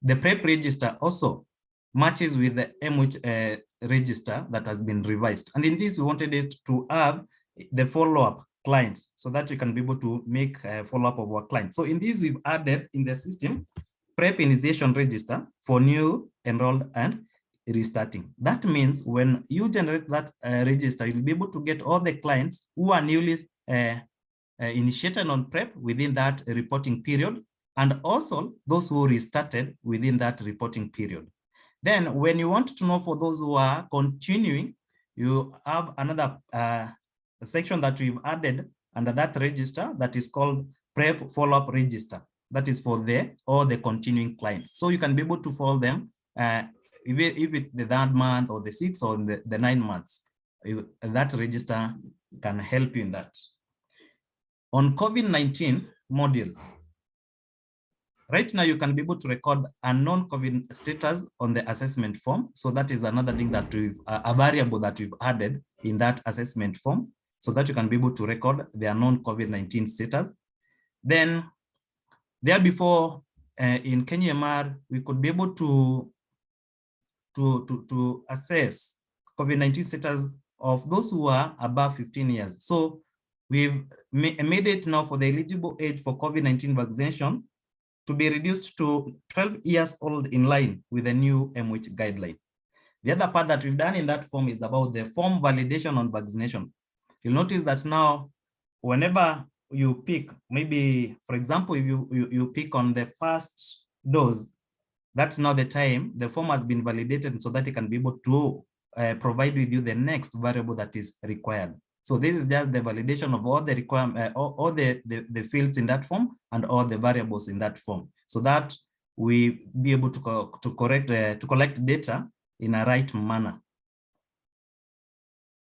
the PrEP register also matches with the MH register that has been revised. And in this, we wanted it to have the follow-up clients so that we can be able to make a follow-up of our clients. So in this, we've added in the system PrEP initiation register for new, enrolled, and restarting. That means when you generate that register, you'll be able to get all the clients who are newly initiated on PrEP within that reporting period, and also those who restarted within that reporting period. Then when you want to know for those who are continuing, you have another section that we've added under that register that is called PrEP follow-up register. That is for all the continuing clients. So you can be able to follow them if it's the 3rd month or the 6th or the 9 months. That register can help you in that. On COVID-19 module, Right now, you can be able to record a non-COVID status on the assessment form. So that is another thing that we've, a variable that we've added in that assessment form, so that you can be able to record their non-COVID-19 status. Then there before in KenyaMR, we could be able to assess COVID-19 status of those who are above 15 years. So we've made it now for the eligible age for COVID-19 vaccination to be reduced to 12 years old in line with the new MWH guideline. The other part that we've done in that form is about the form validation on vaccination. You'll notice that now, whenever you pick, maybe, for example, if you pick on the first dose, that's now the time the form has been validated so that it can be able to provide with you the next variable that is required. So this is just the validation of all the requirement, all the fields in that form and all the variables in that form, so that we be able to collect data in a right manner.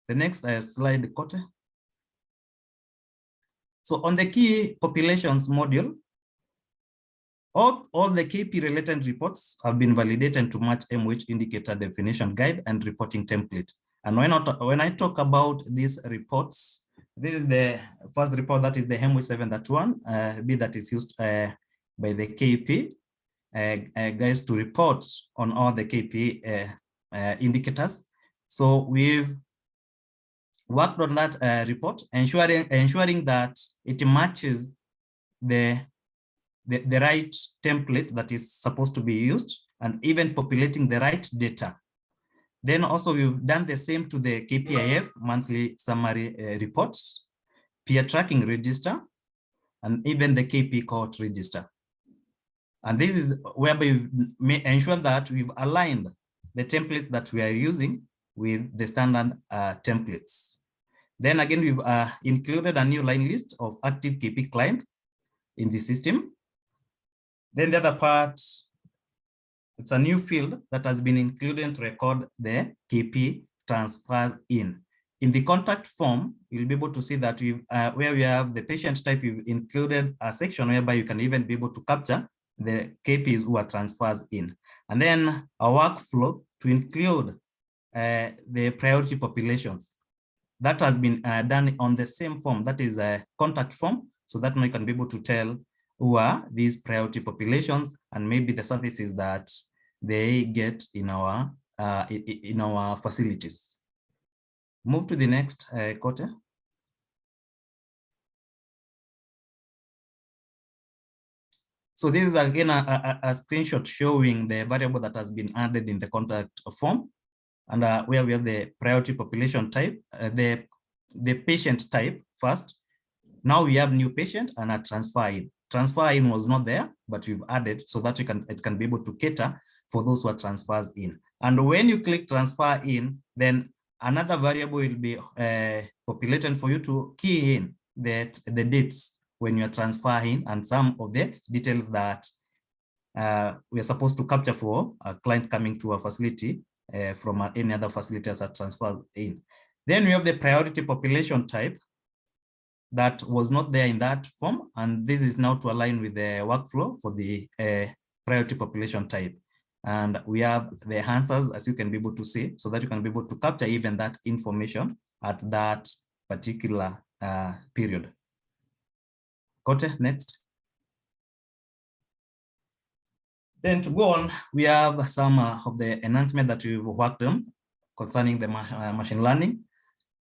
The next slide, Kote. So on the key populations module, all the KP related reports have been validated to match MWH indicator definition guide and reporting template. And when I talk about these reports, this is the first report, that is the MWH 7.1, that is used by the KP guys to report on all the KP indicators. So we've worked on that report, ensuring that it matches the right template that is supposed to be used, and even populating the right data. Then also we've done the same to the KPIF monthly summary reports, peer tracking register, and even the KP cohort register. And this is whereby we ensure that we've aligned the template that we are using with the standard templates. Then again, we've included a new line list of active KP client in the system. Then the other part, it's a new field that has been included to record the KP transfers in. In the contact form, you'll be able to see that we've, where we have the patient type, we've included a section whereby you can even be able to capture the KPs who are transfers in. And then a workflow to include the priority populations. That has been done on the same form, that is a contact form, so that we can be able to tell who are these priority populations and maybe the services that they get in our facilities. Move to the next quarter. So this is again a screenshot showing the variable that has been added in the contact form, and where we have the priority population type, the patient type first. Now we have new patient and a transfer in. Transfer in was not there, but we've added so that it can be able to cater for those who are transfers in. And when you click transfer in, then another variable will be populated for you to key in the dates when you're transferring and some of the details that we're supposed to capture for a client coming to a facility from any other facility as a transfer in. Then we have the priority population type that was not there in that form, and this is now to align with the workflow for the priority population type. And we have the answers, as you can be able to see, so that you can be able to capture even that information at that particular period. Kote, next. Then to go on, we have some of the enhancement that we've worked on concerning the machine learning.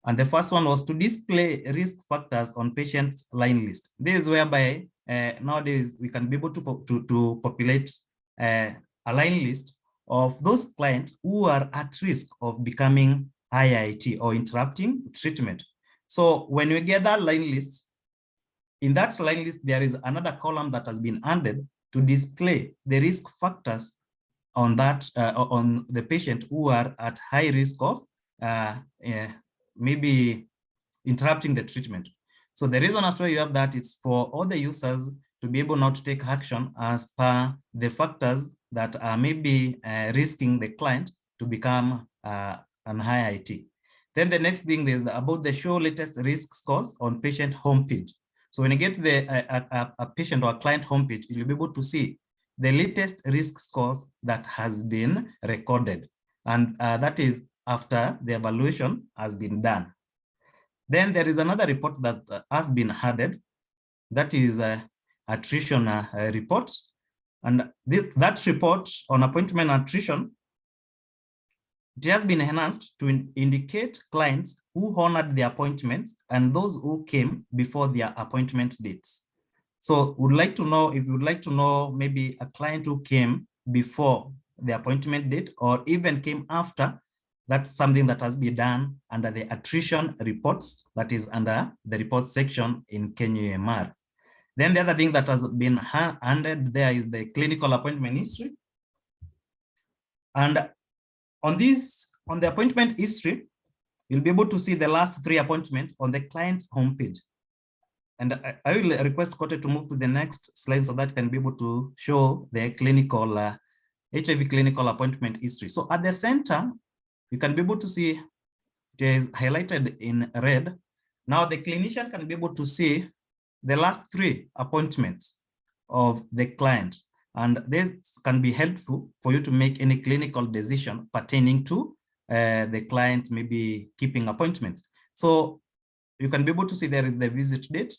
And the first one was to display risk factors on patients' line list. This is whereby nowadays we can be able to populate a line list of those clients who are at risk of becoming IIT or interrupting treatment. So when we get that line list, in that line list, there is another column that has been added to display the risk factors on that on the patient who are at high risk of maybe interrupting the treatment. So the reason as to why you have that is for all the users to be able now to take action as per the factors that are maybe risking the client to become an IIT. Then the next thing is about the show latest risk scores on patient homepage. So when you get a patient or a client homepage, you'll be able to see the latest risk scores that has been recorded. And that is after the evaluation has been done. Then there is another report that has been added. That is attrition report. And that report on appointment attrition, it has been enhanced to indicate clients who honored their appointments and those who came before their appointment dates. So would like to know if you would like to know maybe a client who came before the appointment date or even came after, that's something that has been done under the attrition reports, that is under the reports section in Kenya UMR. Then the other thing that has been handed there is the clinical appointment history. And on the appointment history, you'll be able to see the last 3 appointments on the client's homepage. And I will request Kote to move to the next slide so that can be able to show the clinical HIV clinical appointment history. So at the center, you can be able to see it is highlighted in red. Now the clinician can be able to see the last 3 appointments of the client. And this can be helpful for you to make any clinical decision pertaining to the client maybe keeping appointments. So you can be able to see there is the visit date.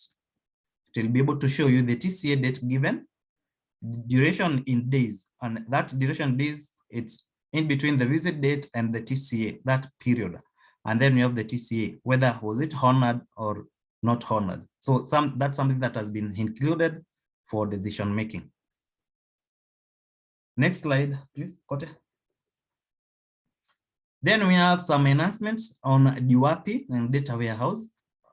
It will be able to show you the TCA date given, duration in days, and that duration days, it's in between the visit date and the TCA, that period. And then you have the TCA, whether was it honored or not honored. So that's something that has been included for decision making. Next slide, please, Kote. Then we have some enhancements on DWAPI and data warehouse.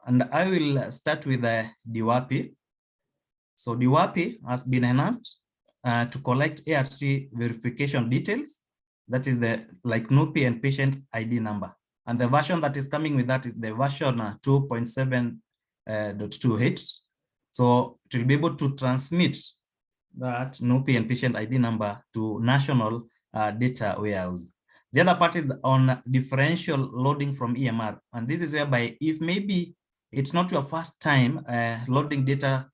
And I will start with the DWAPI. So DWAPI has been enhanced to collect ART verification details. That is the like NUPI and patient ID number. And the version that is coming with that is the version 2.7.28. So it will be able to transmit that NUPI and patient ID number to national data warehouse. The other part is on differential loading from EMR. And this is whereby if maybe it's not your first time loading data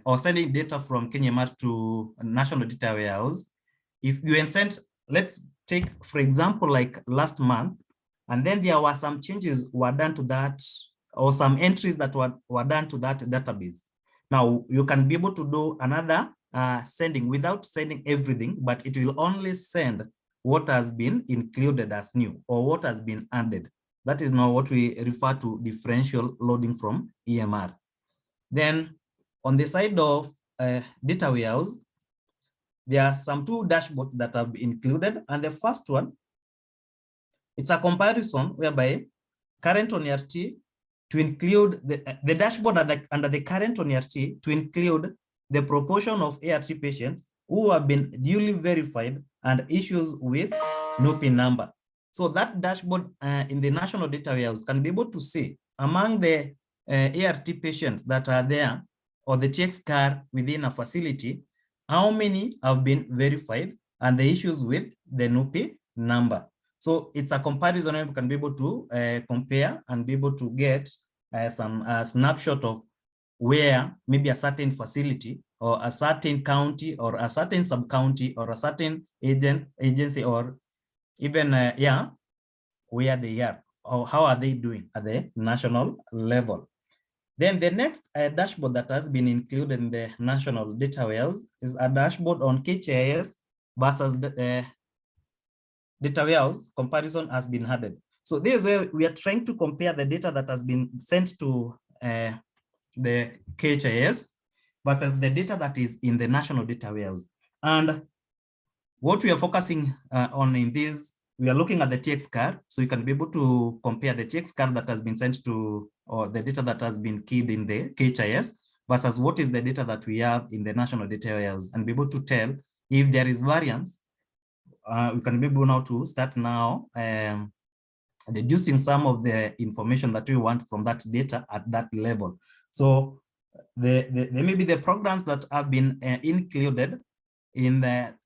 or sending data from Kenya EMR to a national data warehouse, if you sent, let's take, for example, like last month, and then there were some changes were done to that, or some entries that were done to that database. Now, you can be able to do another sending without sending everything, but it will only send what has been included as new or what has been added. That is now what we refer to differential loading from EMR. Then on the side of data warehouse, there are some 2 dashboards that have been included. And the first one, it's a comparison whereby current on ERT to include the dashboard under the current on ERT to include the proportion of ART patients who have been duly verified and issues with NUPI number. So that dashboard in the national data warehouse can be able to see among the ART patients that are there or the TX car within a facility, how many have been verified and the issues with the NUPI number. So it's a comparison where we can be able to compare and be able to get some snapshot of where maybe a certain facility or a certain county or a certain sub-county or a certain agency or even, where they are or how are they doing at the national level. Then the next dashboard that has been included in the national data warehouse is a dashboard on KHIS versus data warehouse comparison has been added. So this is where we are trying to compare the data that has been sent to the KHIS versus the data that is in the national data warehouse. And what we are focusing on in this, we are looking at the TX card, so you can be able to compare the TX card that has been sent to, or the data that has been keyed in the KHIS versus what is the data that we have in the national data warehouse, and be able to tell if there is variance. We can be able now to start now reducing some of the information that we want from that data at that level. So there may be the programs that have been included in that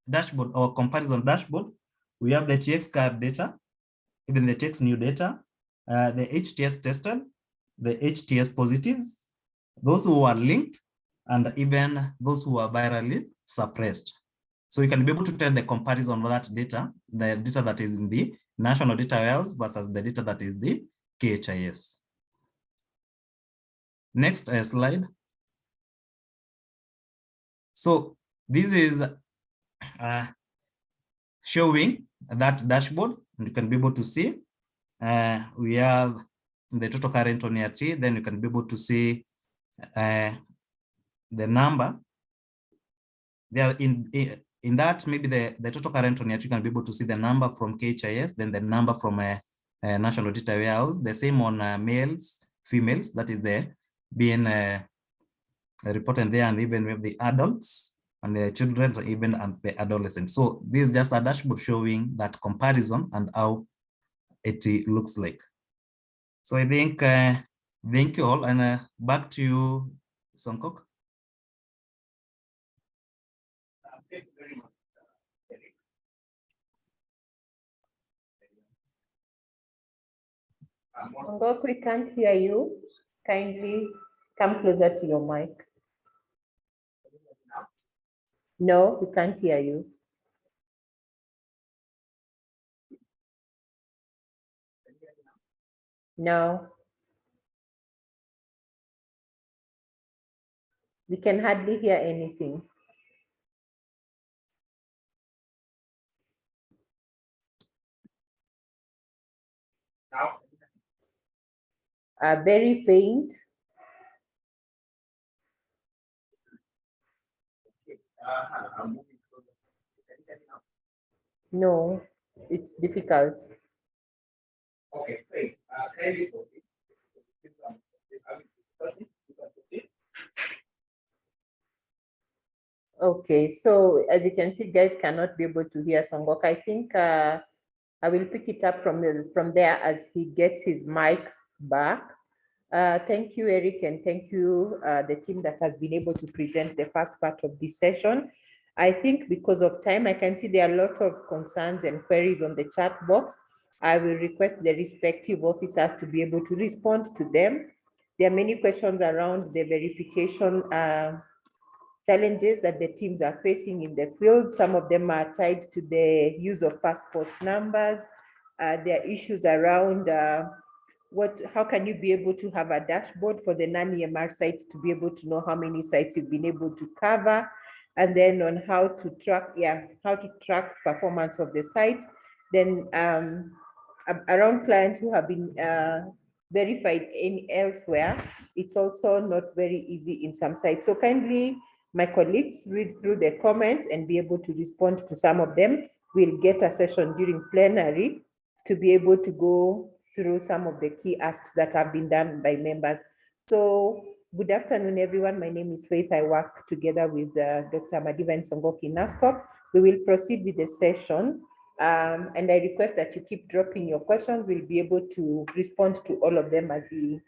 dashboard or comparison dashboard. We have the TX card data, even the TX new data, the HTS tested, the HTS positives, those who are linked, and even those who are virally suppressed. So you can be able to tell the comparison of that data, the data that is in the national data warehouse versus the data that is the KHIS. Next slide. So this is showing that dashboard, and you can be able to see we have the total current on ERT, then you can be able to see the number there in that, maybe the total current on ERT, you can be able to see the number from KHIS, then the number from a national data warehouse, the same on males, females, that is there being reported there, and even with the adults and the children, or even the adolescents. So this is just a dashboard showing that comparison and how it looks like. So I think, thank you all, and back to you, Songkok. Thank you very much, Eric. Ngok, we can't hear you. Kindly come closer to your mic. No, we can't hear you. No. We can hardly hear anything. Now, Very faint. I'm moving closer. No, it's difficult. Okay, great. Kindly proceed. Okay, so as you can see, guys cannot be able to hear Songok. I think I will pick it up from there as he gets his mic back. Thank you, Eric, and thank you, the team that has been able to present the first part of this session. I think because of time, I can see there are a lot of concerns and queries on the chat box. I will request the respective officers to be able to respond to them. There are many questions around the verification challenges that the teams are facing in the field. Some of them are tied to the use of passport numbers. There are issues around how can you be able to have a dashboard for the non-EMR sites to be able to know how many sites you've been able to cover, and then on how to track performance of the sites. Then around clients who have been verified elsewhere, it's also not very easy in some sites. So kindly, my colleagues, read through the comments and be able to respond to some of them. We'll get a session during plenary to be able to go through some of the key asks that have been done by members. So good afternoon, everyone. My name is Faith. I work together with Dr. Madiva and Songok in NASCOP. We will proceed with the session. And I request that you keep dropping your questions. We'll be able to respond to all of them at the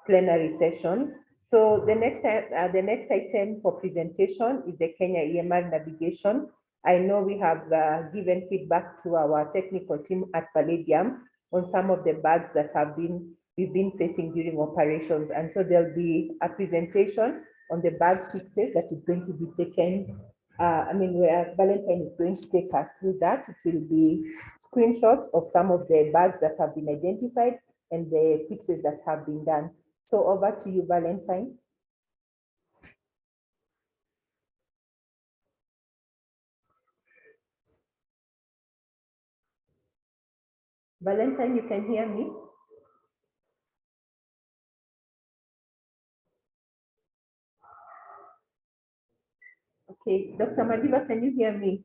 plenary session. So the next item for presentation is the Kenya EMR navigation. I know we have given feedback to our technical team at Palladium on some of the bugs that we've been facing during operations. And so there'll be a presentation on the bug fixes that is going to be taken. Where Valentine is going to take us through that. It will be screenshots of some of the bugs that have been identified and the fixes that have been done. So over to you, Valentine. Valentine, you can hear me? Okay, Dr. Madiva, can you hear me?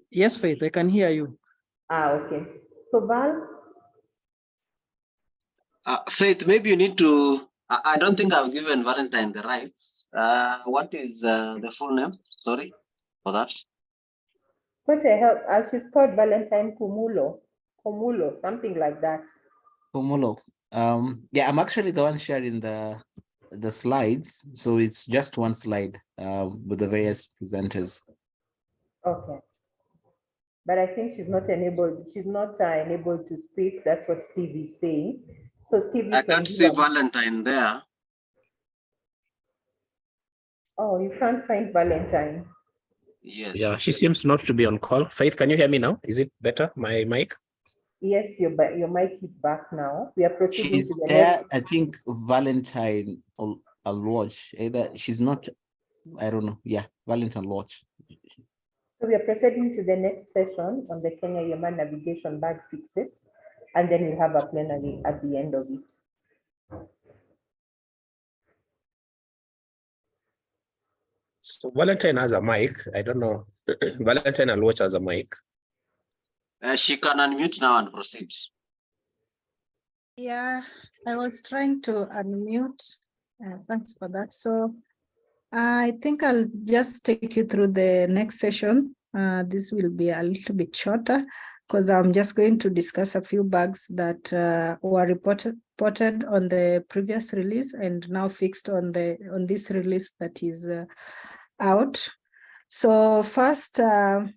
Yes, Faith, I can hear you. Okay. So Val? Faith, maybe you need to, I don't think I've given Valentine the rights. What is the full name? Sorry for that. What I help, she's called Valentine Kumulo, something like that. Kumulo. Yeah, I'm actually the one sharing the slides. So it's just one slide with the various presenters. Okay. but I think she's not enabled. She's not enabled to speak. That's what Steve is saying. So Steve, I can't see Valentine there. Oh, you can't find Valentine. Yes. Yeah, she seems not to be on call. Faith, can you hear me now? Is it better, my mic? Yes, your mic is back now. We are proceeding She's to the there, next. I think Valentine or I'll watch. Either she's not, I don't know. Yeah, Valentine watch. So we are proceeding to the next session on the Kenya EMR navigation bug fixes, and then we have a plenary at the end of it. So Valentine has a mic. I don't know. Valentine and watch has a mic. She can unmute now and proceed. Yeah, I was trying to unmute. Thanks for that. So I think I'll just take you through the next session. This will be a little bit shorter because I'm just going to discuss a few bugs that were reported on the previous release and now fixed on this release that is out. So first, there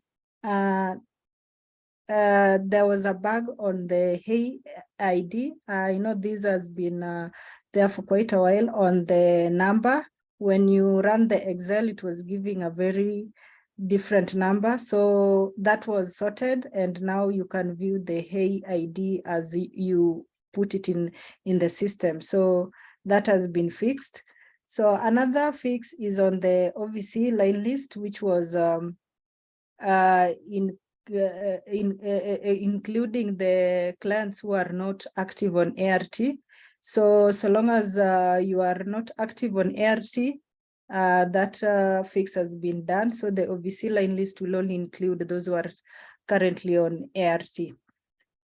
was a bug on the Hey ID. I know this has been there for quite a while on the number. When you run the Excel, it was giving a very different number. So that was sorted, and now you can view the Hey ID as you put it in the system. So that has been fixed. So another fix is on the OVC line list, which was including the clients who are not active on ART. So long as you are not active on ART, that fix has been done. So the OVC line list will only include those who are currently on ART.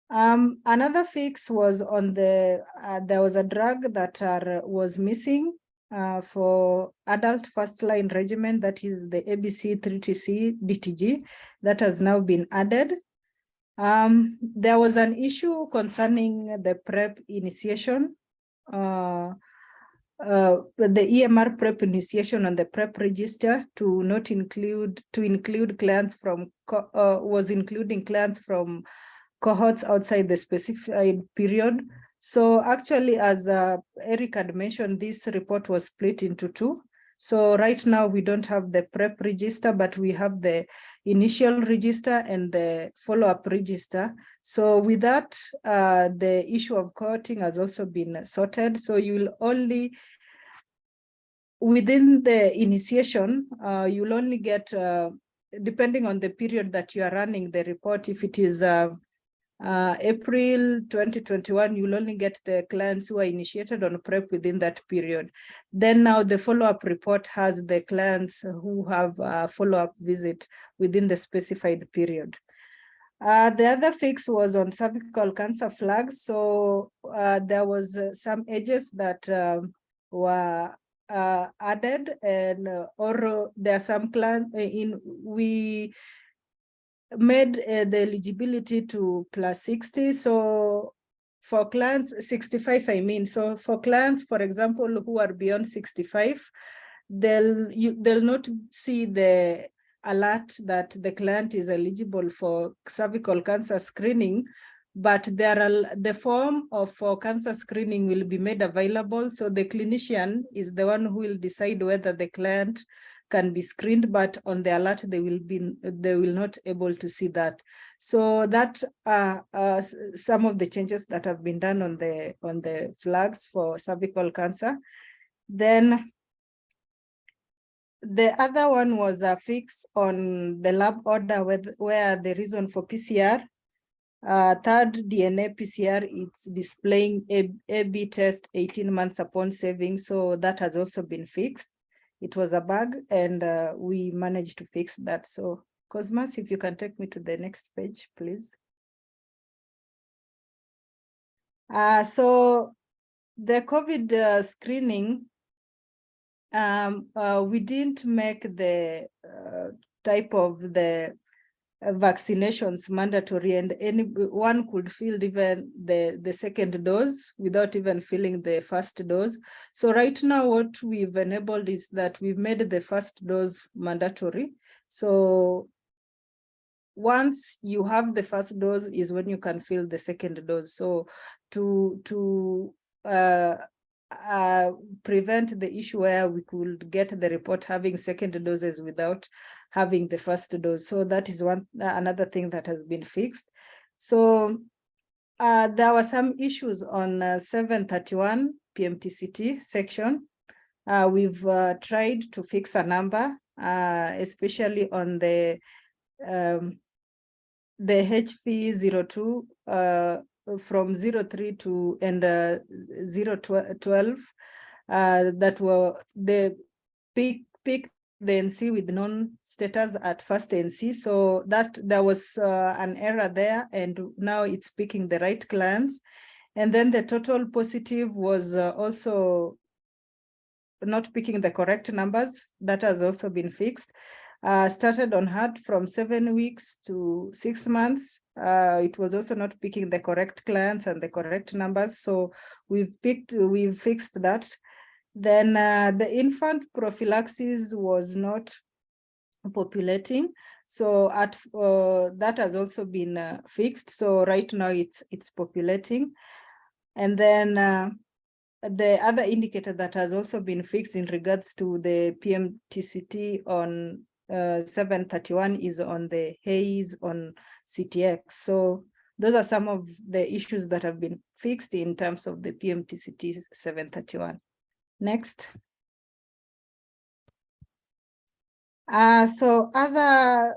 Another fix was on the, there was a drug that was missing for adult first line regimen, that is the ABC 3TC DTG, that has now been added. There was an issue concerning the PrEP initiation, the EMR PrEP initiation on the PrEP register to not include, to include clients from, was including clients from cohorts outside the specified period. So actually, as Eric had mentioned, this report was split into two. So right now we don't have the PrEP register, but we have the initial register and the follow-up register. So with that, the issue of cohorting has also been sorted. So you will only, within the initiation, you'll only get, depending on the period that you are running the report, if it is April 2021, you'll only get the clients who are initiated on PrEP within that period. Then now the follow-up report has the clients who have a follow-up visit within the specified period. The other fix was on cervical cancer flags. So there was some edges that were added, and or there are some clients we made the eligibility to +60. So for clients 65, I mean, so for clients, for example, who are beyond 65, they'll not see the alert that the client is eligible for cervical cancer screening, but there are the form for cancer screening will be made available. So the clinician is the one who will decide whether the client can be screened, but on the alert they will not able to see that. So that some of the changes that have been done on the flags for cervical cancer. Then the other one was a fix on the lab order where the reason for PCR, third DNA PCR, it's displaying AB test 18 months upon saving. So that has also been fixed. It was a bug, and we managed to fix that. So Cosmas, if you can take me to the next page, please. So the COVID screening, we didn't make the type of the vaccinations mandatory, and anyone could fill even the second dose without even filling the first dose. So right now what we've enabled is that we've made the first dose mandatory. So once you have the first dose is when you can fill the second dose. So to prevent the issue where we could get the report having second doses without having the first dose. So that is another thing that has been fixed. So there were some issues on 731 PMTCT section. We've tried to fix a number, especially on the HV02 from 03 to and 012 that were the pick the NC with non-status at first NC. So that there was an error there, and now it's picking the right clients. And then the total positive was also not picking the correct numbers. That has also been fixed. Started on HEART from 7 weeks to 6 months. It was also not picking the correct clients and the correct numbers. So we've fixed that. Then the infant prophylaxis was not populating. So that has also been fixed. So right now it's populating. And then the other indicator that has also been fixed in regards to the PMTCT on 731 is on the haze on CTX. So those are some of the issues that have been fixed in terms of the PMTCT 731. Next. So other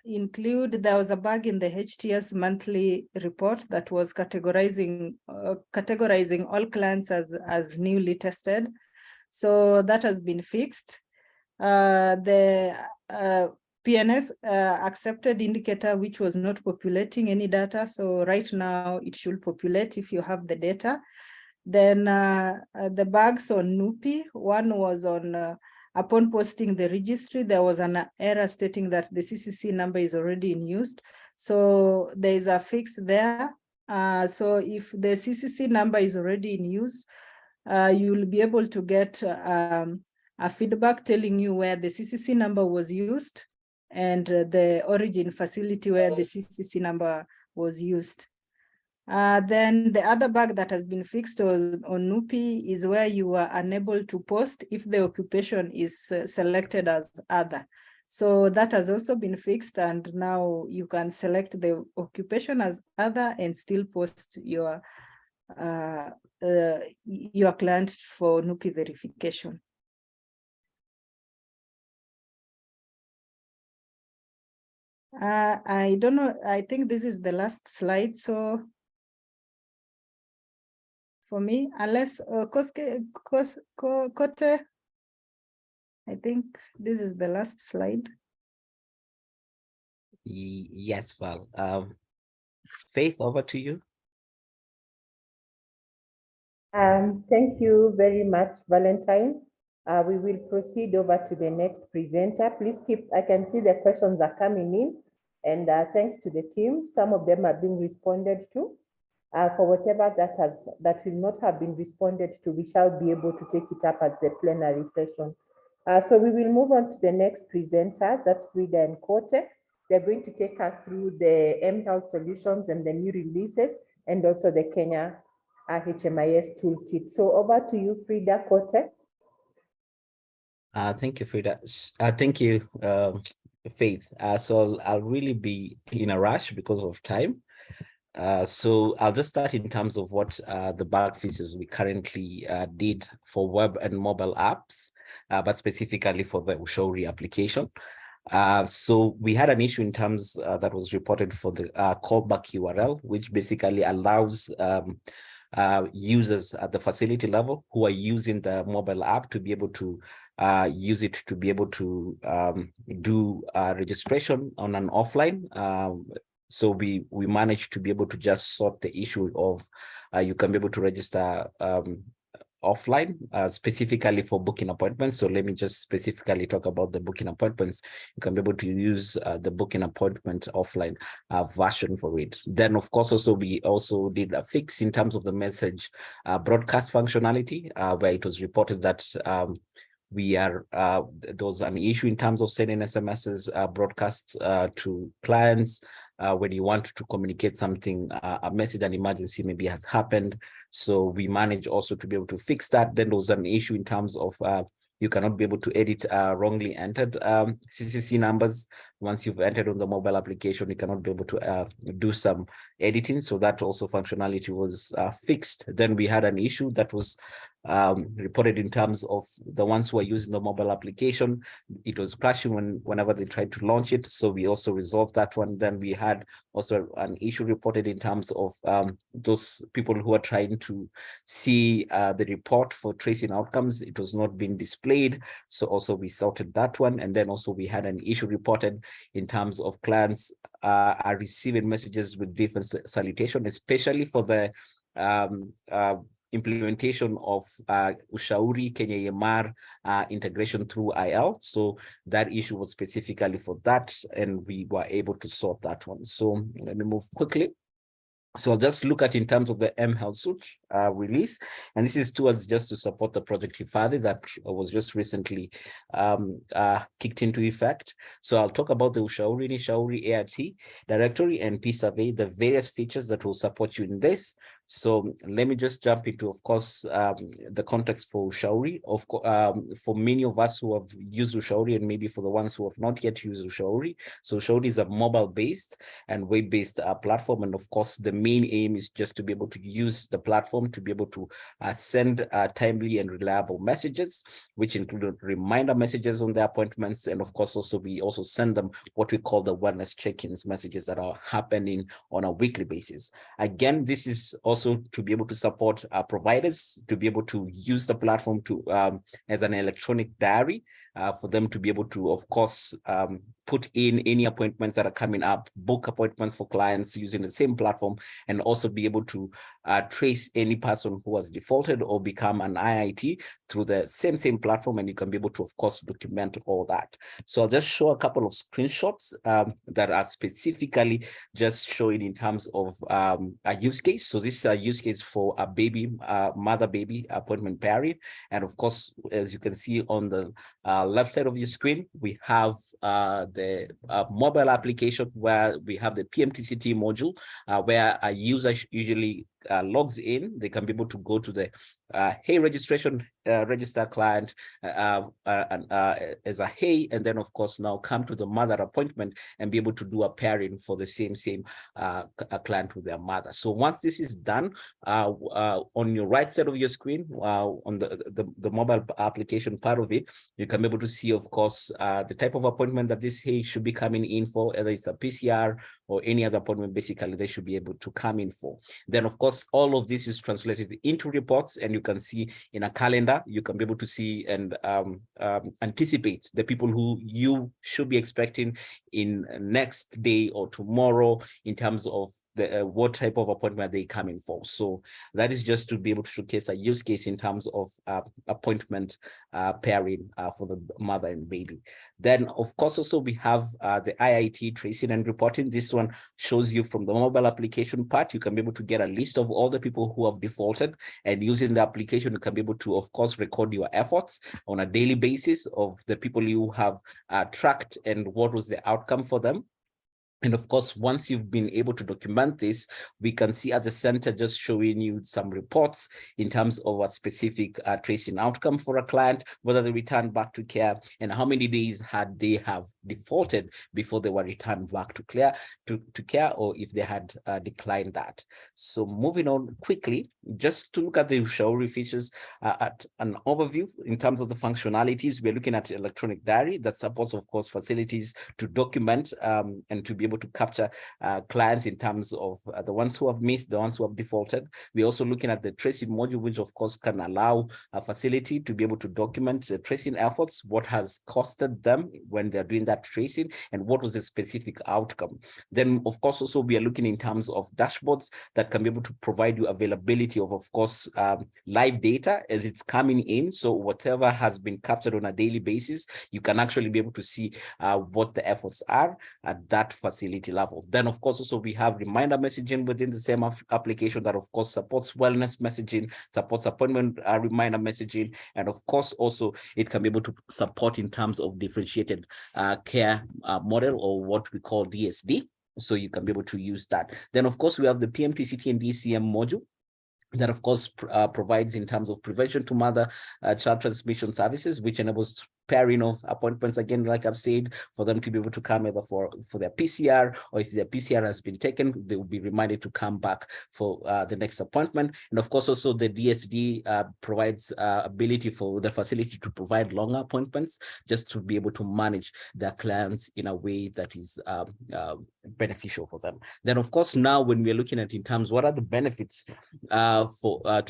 include, there was a bug in the HTS monthly report that was categorizing all clients as newly tested. So that has been fixed. The PNS accepted indicator, which was not populating any data. So right now it should populate if you have the data. Then the bugs on NUPI, one was on upon posting the registry, there was an error stating that the CCC number is already in use. So there is a fix there. So if the CCC number is already in use, you will be able to get a feedback telling you where the CCC number was used and the origin facility where the CCC number was used. Then the other bug that has been fixed on NUPI is where you are unable to post if the occupation is selected as other. So that has also been fixed, and now you can select the occupation as other and still post your client for NUPI verification. I don't know, I think this is the last slide. So for me, unless Kote, I think this is the last slide. Yes, Val. Faith, over to you. Thank you very much, Valentine. We will proceed over to the next presenter. Please keep, I can see the questions are coming in, and thanks to the team, some of them are being responded to. For whatever that will not have been responded to, we shall be able to take it up at the plenary session. So we will move on to the next presenter, that's Frida and Kote. They're going to take us through the mHealth solutions and the new releases, and also the Kenya HMIS toolkit. So over to you, Frida, Kote. Thank you, Frida. Thank you, Faith. So I'll really be in a rush because of time. So I'll just start in terms of what the bug fixes we currently did for web and mobile apps, but specifically for the Ushauri application. So we had an issue in terms that was reported for the callback URL, which basically allows users at the facility level who are using the mobile app to be able to use it to be able to do registration on an offline. So we managed to be able to just sort the issue of you can be able to register offline, specifically for booking appointments. So let me just specifically talk about the booking appointments. You can be able to use the booking appointment offline version for it. Then, of course, also we also did a fix in terms of the message broadcast functionality, where it was reported that there was an issue in terms of sending SMSs broadcasts to clients when you want to communicate something, a message, an emergency maybe has happened. So we managed also to be able to fix that. Then there was an issue in terms of you cannot be able to edit wrongly entered CCC numbers. Once you've entered on the mobile application, you cannot be able to do some editing. So that also functionality was fixed. Then we had an issue that was reported in terms of the ones who are using the mobile application. It was crashing whenever they tried to launch it. So we also resolved that one. Then we had also an issue reported in terms of those people who are trying to see the report for tracing outcomes. It was not being displayed. So also we sorted that one. And then also we had an issue reported in terms of clients are receiving messages with different salutation, especially for the implementation of Ushauri Kenya EMR integration through IL. So that issue was specifically for that, and we were able to sort that one. So let me move quickly. So I'll just look at in terms of the mHealth Suite release, and this is towards just to support the Project Hifadhi that was just recently kicked into effect. So I'll talk about the Ushauri ART directory and P-Survey, the various features that will support you in this. So let me just jump into, of course, the context for Ushauri. For many of us who have used Ushauri, and maybe for the ones who have not yet used Ushauri. So Ushauri is a mobile-based and web-based platform. And of course, the main aim is just to be able to use the platform to be able to send timely and reliable messages, which include reminder messages on the appointments. And of course, also we also send them what we call the wellness check-ins messages that are happening on a weekly basis. Again, this is also to be able to support providers to be able to use the platform to as an electronic diary for them to be able to, of course, put in any appointments that are coming up, book appointments for clients using the same platform, and also be able to trace any person who has defaulted or become an IIT through the same platform, and you can be able to, of course, document all that. So I'll just show a couple of screenshots that are specifically just showing in terms of a use case. So this is a use case for a baby, mother-baby appointment pairing. And of course, as you can see on the left side of your screen, we have the mobile application where we have the PMTCT module, where a user usually logs in. They can be able to go to the Hey registration, register client as a Hey, and then of course now come to the mother appointment and be able to do a pairing for the same client with their mother. So once this is done, on your right side of your screen, on the mobile application part of it, you can be able to see, of course, the type of appointment that this Hey should be coming in for, whether it's a PCR or any other appointment. Basically, they should be able to come in for. Then, of course, all of this is translated into reports, and you can see in a calendar, you can be able to see and anticipate the people who you should be expecting in next day or tomorrow in terms of what type of appointment they come in for. So that is just to be able to showcase a use case in terms of appointment pairing for the mother and baby. Then, of course, also we have the IIT tracing and reporting. This one shows you from the mobile application part, you can be able to get a list of all the people who have defaulted, and using the application, you can be able to, of course, record your efforts on a daily basis of the people you have tracked and what was the outcome for them. And of course, once you've been able to document this, we can see at the center just showing you some reports in terms of a specific tracing outcome for a client, whether they returned back to care and how many days had they have defaulted before they were returned back to care, or if they had declined that. So moving on quickly, just to look at the Ushauri features at an overview in terms of the functionalities, we're looking at electronic diary that supports, of course, facilities to document and to be able to capture clients in terms of the ones who have missed, the ones who have defaulted. We're also looking at the tracing module, which of course can allow a facility to be able to document the tracing efforts, what has costed them when they're doing that that tracing and what was the specific outcome. Then, of course, also we are looking in terms of dashboards that can be able to provide you availability of course, live data as it's coming in. So whatever has been captured on a daily basis, you can actually be able to see what the efforts are at that facility level. Then, of course, also we have reminder messaging within the same application that, of course, supports wellness messaging, supports appointment reminder messaging, and of course, also it can be able to support in terms of differentiated care model, or what we call DSD. So you can be able to use that. Then, of course, we have the PMTCT and DCM module that, of course, provides in terms of prevention to mother-child transmission services, which enables pairing of appointments, again, like I've said, for them to be able to come either for their PCR, or if their PCR has been taken, they will be reminded to come back for the next appointment. And of course, also the DSD provides ability for the facility to provide longer appointments, just to be able to manage their clients in a way that is beneficial for them. Then, of course, now when we're looking at in terms, what are the benefits to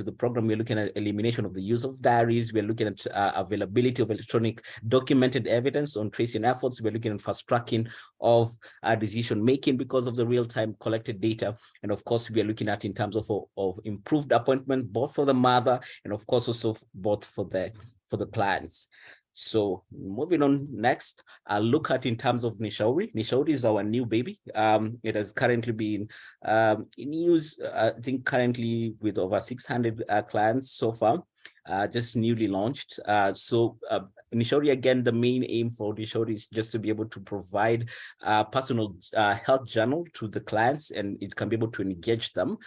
the program, we're looking at elimination of the use of diaries, we're looking at availability of electronic documented evidence on tracing efforts, we're looking at fast tracking of decision making because of the real-time collected data, and of course we are looking at in terms of improved appointment, both for the mother and of course also both for the clients. So moving on next, I'll look at in terms of Nishauri. Nishauri is our new baby. It has currently been in use, I think currently with over 600 clients so far, just newly launched. Nishauri, again, the main aim for Nishauri is just to be able to provide a personal health journal to the clients, and it can be able to engage them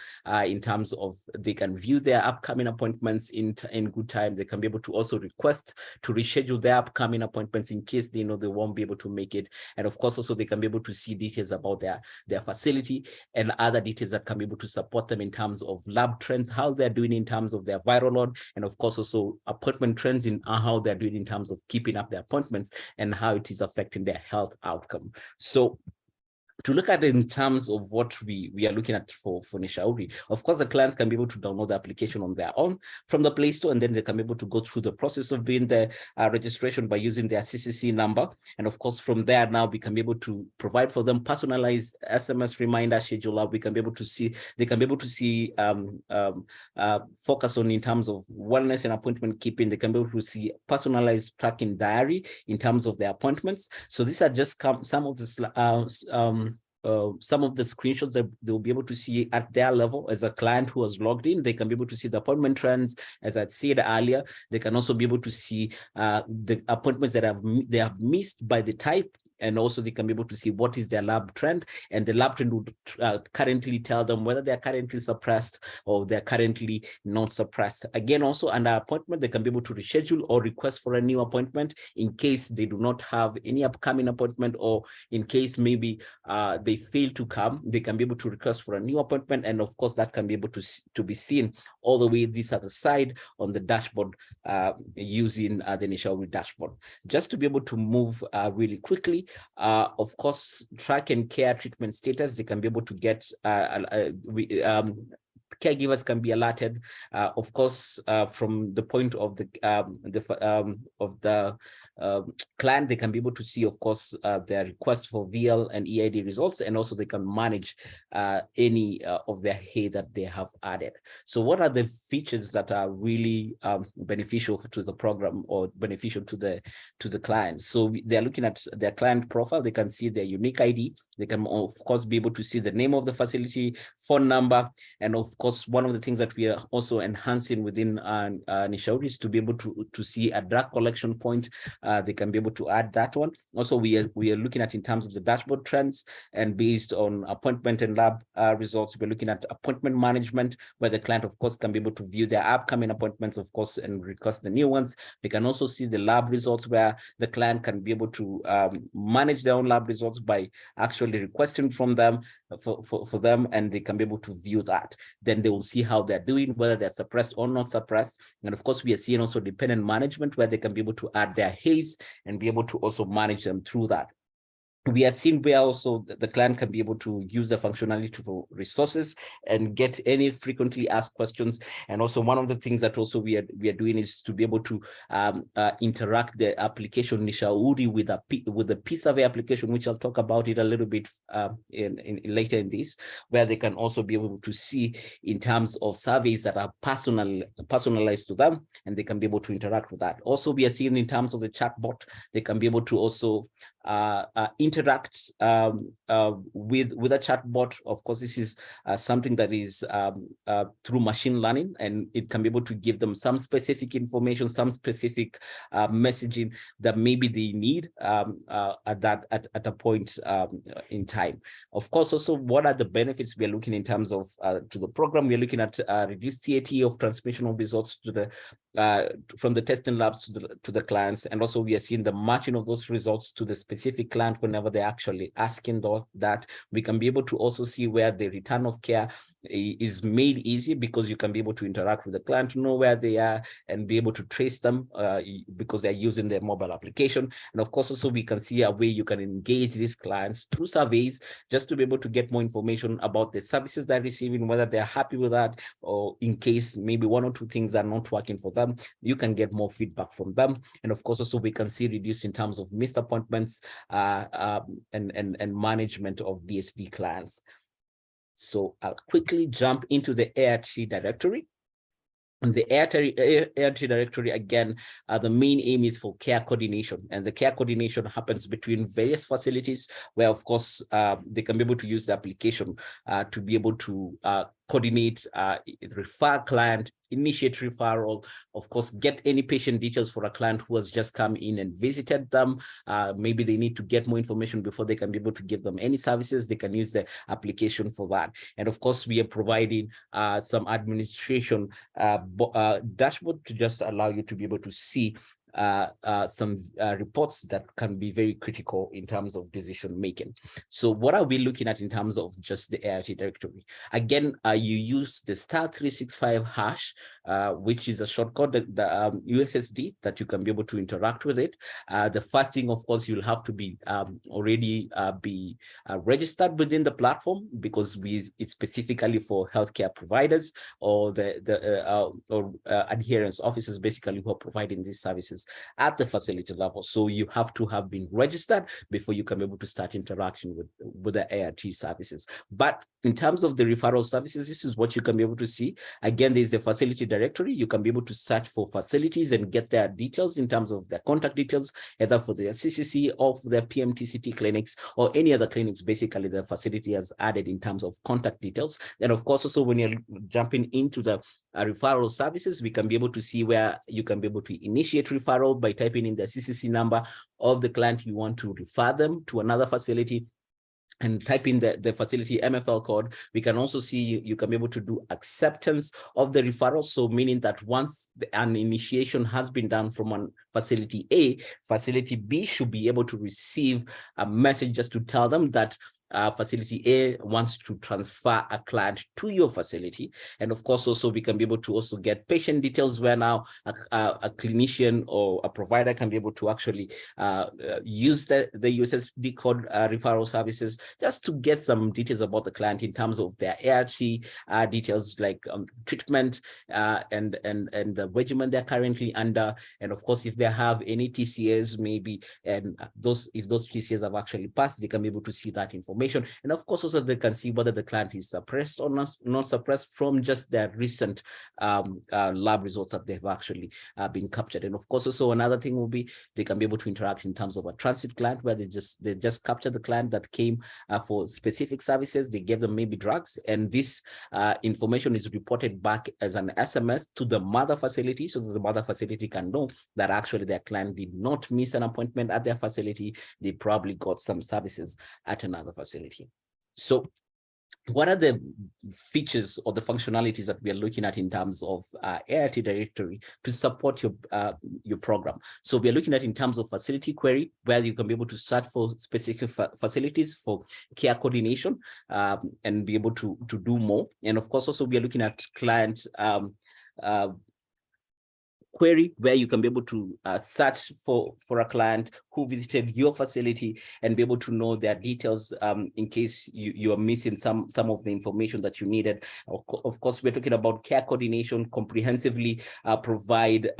in terms of they can view their upcoming appointments in good time. They can be able to also request to reschedule their upcoming appointments in case they know they won't be able to make it. And of course, also they can be able to see details about their facility and other details that can be able to support them in terms of lab trends, how they're doing in terms of their viral load, and of course also appointment trends in how they're doing in terms of keeping up their appointments and how it is affecting their health outcome. So to look at it in terms of what we are looking at for Nishauri, of course, the clients can be able to download the application on their own from the Play Store, and then they can be able to go through the process of doing the registration by using their CCC number. And of course, from there now we can be able to provide for them personalized SMS reminder scheduler. We can be able to see, they can be able to see focus on in terms of wellness and appointment keeping. They can be able to see personalized tracking diary in terms of their appointments. So these are just some of the screenshots that they'll be able to see at their level as a client who has logged in. They can be able to see the appointment trends, as I said earlier. They can also be able to see the appointments that they have missed by the type, and also they can be able to see what is their lab trend, and the lab trend would currently tell them whether they're currently suppressed or they're currently not suppressed. Again, also under appointment, they can be able to reschedule or request for a new appointment in case they do not have any upcoming appointment, or in case maybe they fail to come, they can be able to request for a new appointment. And of course, that can be able to be seen all the way this other side on the dashboard using the Nishauri dashboard. Just to be able to move really quickly, of course, track and care treatment status, they can be able to get caregivers can be alerted, of course, from the point of the client. They can be able to see, of course, their request for VL and EID results, and also they can manage any of their hay that they have added. So what are the features that are really beneficial to the program or beneficial to the client? So they're looking at their client profile. They can see their unique ID. They can, of course, be able to see the name of the facility, phone number, and of course, one of the things that we are also enhancing within Nishauri is to be able to see a drug collection point. They can be able to add that one. Also, we are looking at in terms of the dashboard trends, and based on appointment and lab results, we're looking at appointment management, where the client, of course, can be able to view their upcoming appointments, of course, and request the new ones. They can also see the lab results, where the client can be able to manage their own lab results by actually requesting from them for them, and they can be able to view that. Then they will see how they're doing, whether they're suppressed or not suppressed. And of course, we are seeing also dependent management, where they can be able to add their haze and be able to also manage them through that. we are seeing where also the client can be able to use the functionality for resources and get any frequently asked questions. And also one of the things that also we are doing is to be able to interact the application Nishauri with the P-survey application, which I'll talk about it a little bit later in this, where they can also be able to see in terms of surveys that are personalized to them, and they can be able to interact with that. Also, we are seeing in terms of the chatbot, they can be able to also interact with a chatbot. Of course, this is something that is through machine learning, and it can be able to give them some specific information, some specific messaging that maybe they need at a point in time. Of course, also what are the benefits we are looking in terms of to the program? We are looking at reduced TAT of transmission of results to the from the testing labs to the clients, and also we are seeing the matching of those results to the specific client whenever they're actually asking that. We can be able to also see where the return of care is made easy, because you can be able to interact with the client, know where they are, and be able to trace them because they're using their mobile application. And of course, also we can see a way you can engage these clients through surveys, just to be able to get more information about the services they're receiving, whether they're happy with that, or in case maybe one or two things are not working for them, you can get more feedback from them. And of course, also we can see reduce in terms of missed appointments and management of DSD clients. So I'll quickly jump into the ART directory. And the ART directory, again, the main aim is for care coordination, and the care coordination happens between various facilities, where of course they can be able to use the application to be able to coordinate, refer client, initiate referral, of course, get any patient details for a client who has just come in and visited them. Maybe they need to get more information before they can be able to give them any services. They can use the application for that. And of course, we are providing some administration dashboard to just allow you to be able to see some reports that can be very critical in terms of decision making. So what are we looking at in terms of just the ART directory? Again, you use the *365 hash, which is a shortcut, the USSD, that you can be able to interact with it. The first thing, of course, you'll have to be already be registered within the platform, because it's specifically for healthcare providers or adherence officers, basically, who are providing these services at the facility level. So you have to have been registered before you can be able to start interaction with the ART services. But in terms of the referral services, this is what you can be able to see. Again, there's a facility directory. You can be able to search for facilities and get their details in terms of their contact details, either for their CCC or for their PMTCT clinics or any other clinics. Basically, the facility has added in terms of contact details. And of course, also when you're jumping into the referral services, we can be able to see where you can be able to initiate referral by typing in the CCC number of the client you want to refer them to another facility, and type in the facility MFL code. We can also see you can be able to do acceptance of the referral. So meaning that once an initiation has been done from one facility A, facility B should be able to receive a message just to tell them that facility A wants to transfer a client to your facility. And of course, also we can be able to also get patient details, where now a clinician or a provider can be able to actually use the USSD code referral services, just to get some details about the client in terms of their ART details, like treatment and the regimen they're currently under. And of course, if they have any TCAs, maybe, and if those TCAs have actually passed, they can be able to see that information. And of course, also they can see whether the client is suppressed or not suppressed from just their recent lab results that they've actually been captured. And of course, also another thing will be they can be able to interact in terms of a transit client, where they just captured the client that came for specific services. They gave them maybe drugs, and this information is reported back as an SMS to the mother facility, so that the mother facility can know that actually their client did not miss an appointment at their facility. They probably got some services at another facility. So what are the features or the functionalities that we are looking at in terms of ART directory to support your program? So we are looking at in terms of facility query, where you can be able to search for specific facilities for care coordination and be able to do more. And of course, also we are looking at client query where you can be able to search for a client who visited your facility and be able to know their details in case you are missing some of the information that you needed. Of course, we're talking about care coordination, comprehensively provide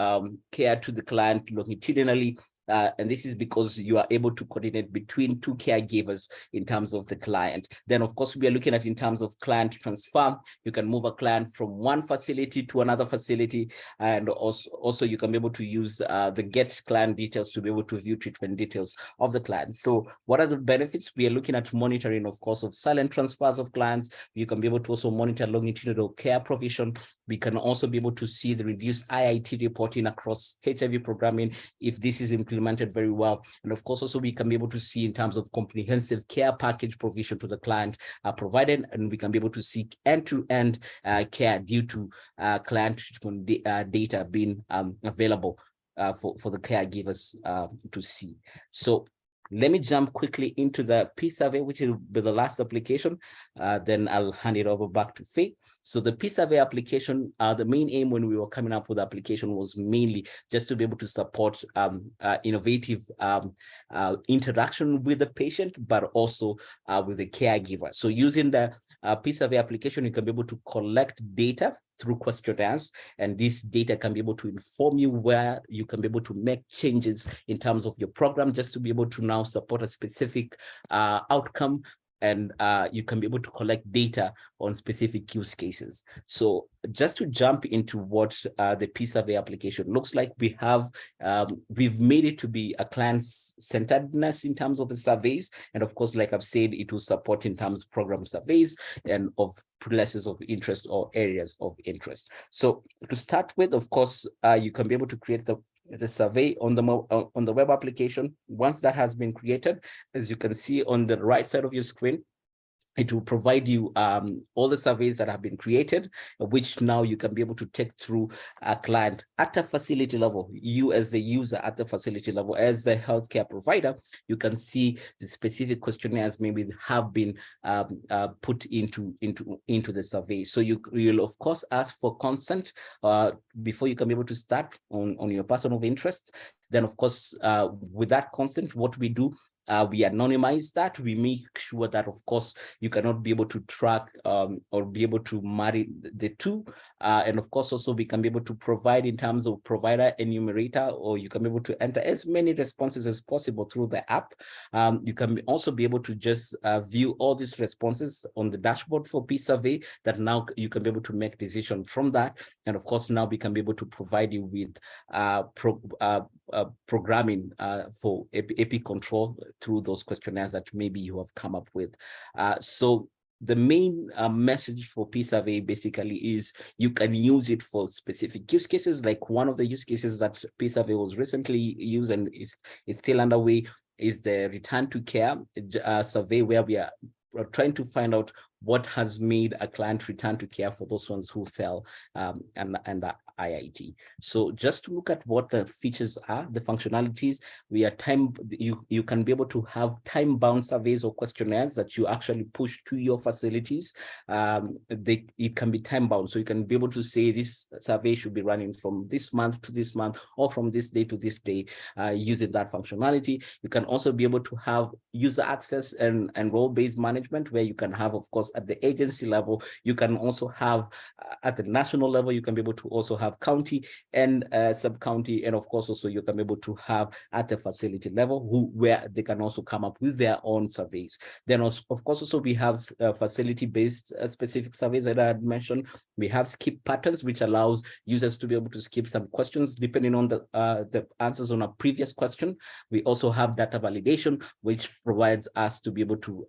care to the client longitudinally. And this is because you are able to coordinate between two caregivers in terms of the client. Then, of course, we are looking at in terms of client transfer. You can move a client from one facility to another facility. And also you can be able to use the get client details to be able to view treatment details of the client. So what are the benefits? We are looking at monitoring, of course, of silent transfers of clients. You can be able to also monitor longitudinal care provision. We can also be able to see the reduced IIT reporting across HIV programming if this is implemented very well. And of course, also we can be able to see in terms of comprehensive care package provision to the client provided, and we can be able to seek end-to-end care due to client treatment data being available for the caregivers to see. So let me jump quickly into the P-Survey, which will be the last application. Then I'll hand it over back to Faye. So the P-Survey application, the main aim when we were coming up with the application was mainly just to be able to support innovative interaction with the patient, but also with the caregiver. So using the P-Survey application, you can be able to collect data through questionnaires, and this data can be able to inform you where you can be able to make changes in terms of your program, just to be able to now support a specific outcome, and you can be able to collect data on specific use cases. So just to jump into what the P-Survey application looks like, we have, we've made it to be a client-centeredness in terms of the surveys. And of course, like I've said, it will support in terms of program surveys and of places of interest or areas of interest. So to start with, of course, you can be able to create the survey on the web application. Once that has been created, as you can see on the right side of your screen, it will provide you all the surveys that have been created, which now you can be able to take through a client at a facility level. You as the user at the facility level, as the healthcare provider, you can see the specific questionnaires maybe have been put into the survey. So you'll of course ask for consent before you can be able to start on your person of interest. Then of course, with that consent, what we do, we anonymize that. We make sure that, of course, you cannot be able to track or be able to marry the two. And of course, also we can be able to provide in terms of provider enumerator, or you can be able to enter as many responses as possible through the app. You can also be able to just view all these responses on the dashboard for P-Survey, that now you can be able to make decision from that. And of course, now we can be able to provide you with programming for AP control through those questionnaires that maybe you have come up with. So the main message for P-Survey basically is you can use it for specific use cases. Like one of the use cases that P-Survey was recently used and is still underway is the return to care survey, where we are trying to find out what has made a client return to care for those ones who fell and IIT. So just to look at what the features are, the functionalities, we are you can be able to have time-bound surveys or questionnaires that you actually push to your facilities. It can be time-bound, so you can be able to say this survey should be running from this month to this month, or from this day to this day, using that functionality. You can also be able to have user access and role-based management, where you can have, of course, at the agency level. You can also have at the national level, you can be able to also have county and sub-county, and of course also you can be able to have at the facility level where they can also come up with their own surveys. Then also, of course, also we have facility-based specific surveys that I had mentioned. We have skip patterns, which allows users to be able to skip some questions depending on the answers on a previous question. We also have data validation, which provides us to be able to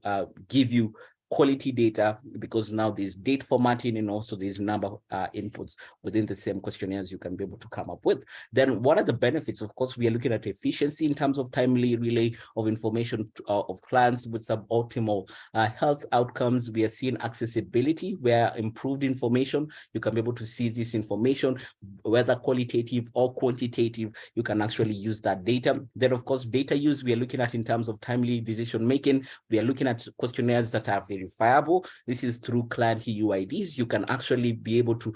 give you quality data, because now there's date formatting and also there's number inputs within the same questionnaires you can be able to come up with. Then what are the benefits? Of course, we are looking at efficiency in terms of timely relay of information of clients with suboptimal health outcomes. We are seeing accessibility, where improved information, you can be able to see this information, whether qualitative or quantitative, you can actually use that data. Then of course, data use, we are looking at in terms of timely decision making. We are looking at questionnaires that are very verifiable. This is through client UIDs. You can actually be able to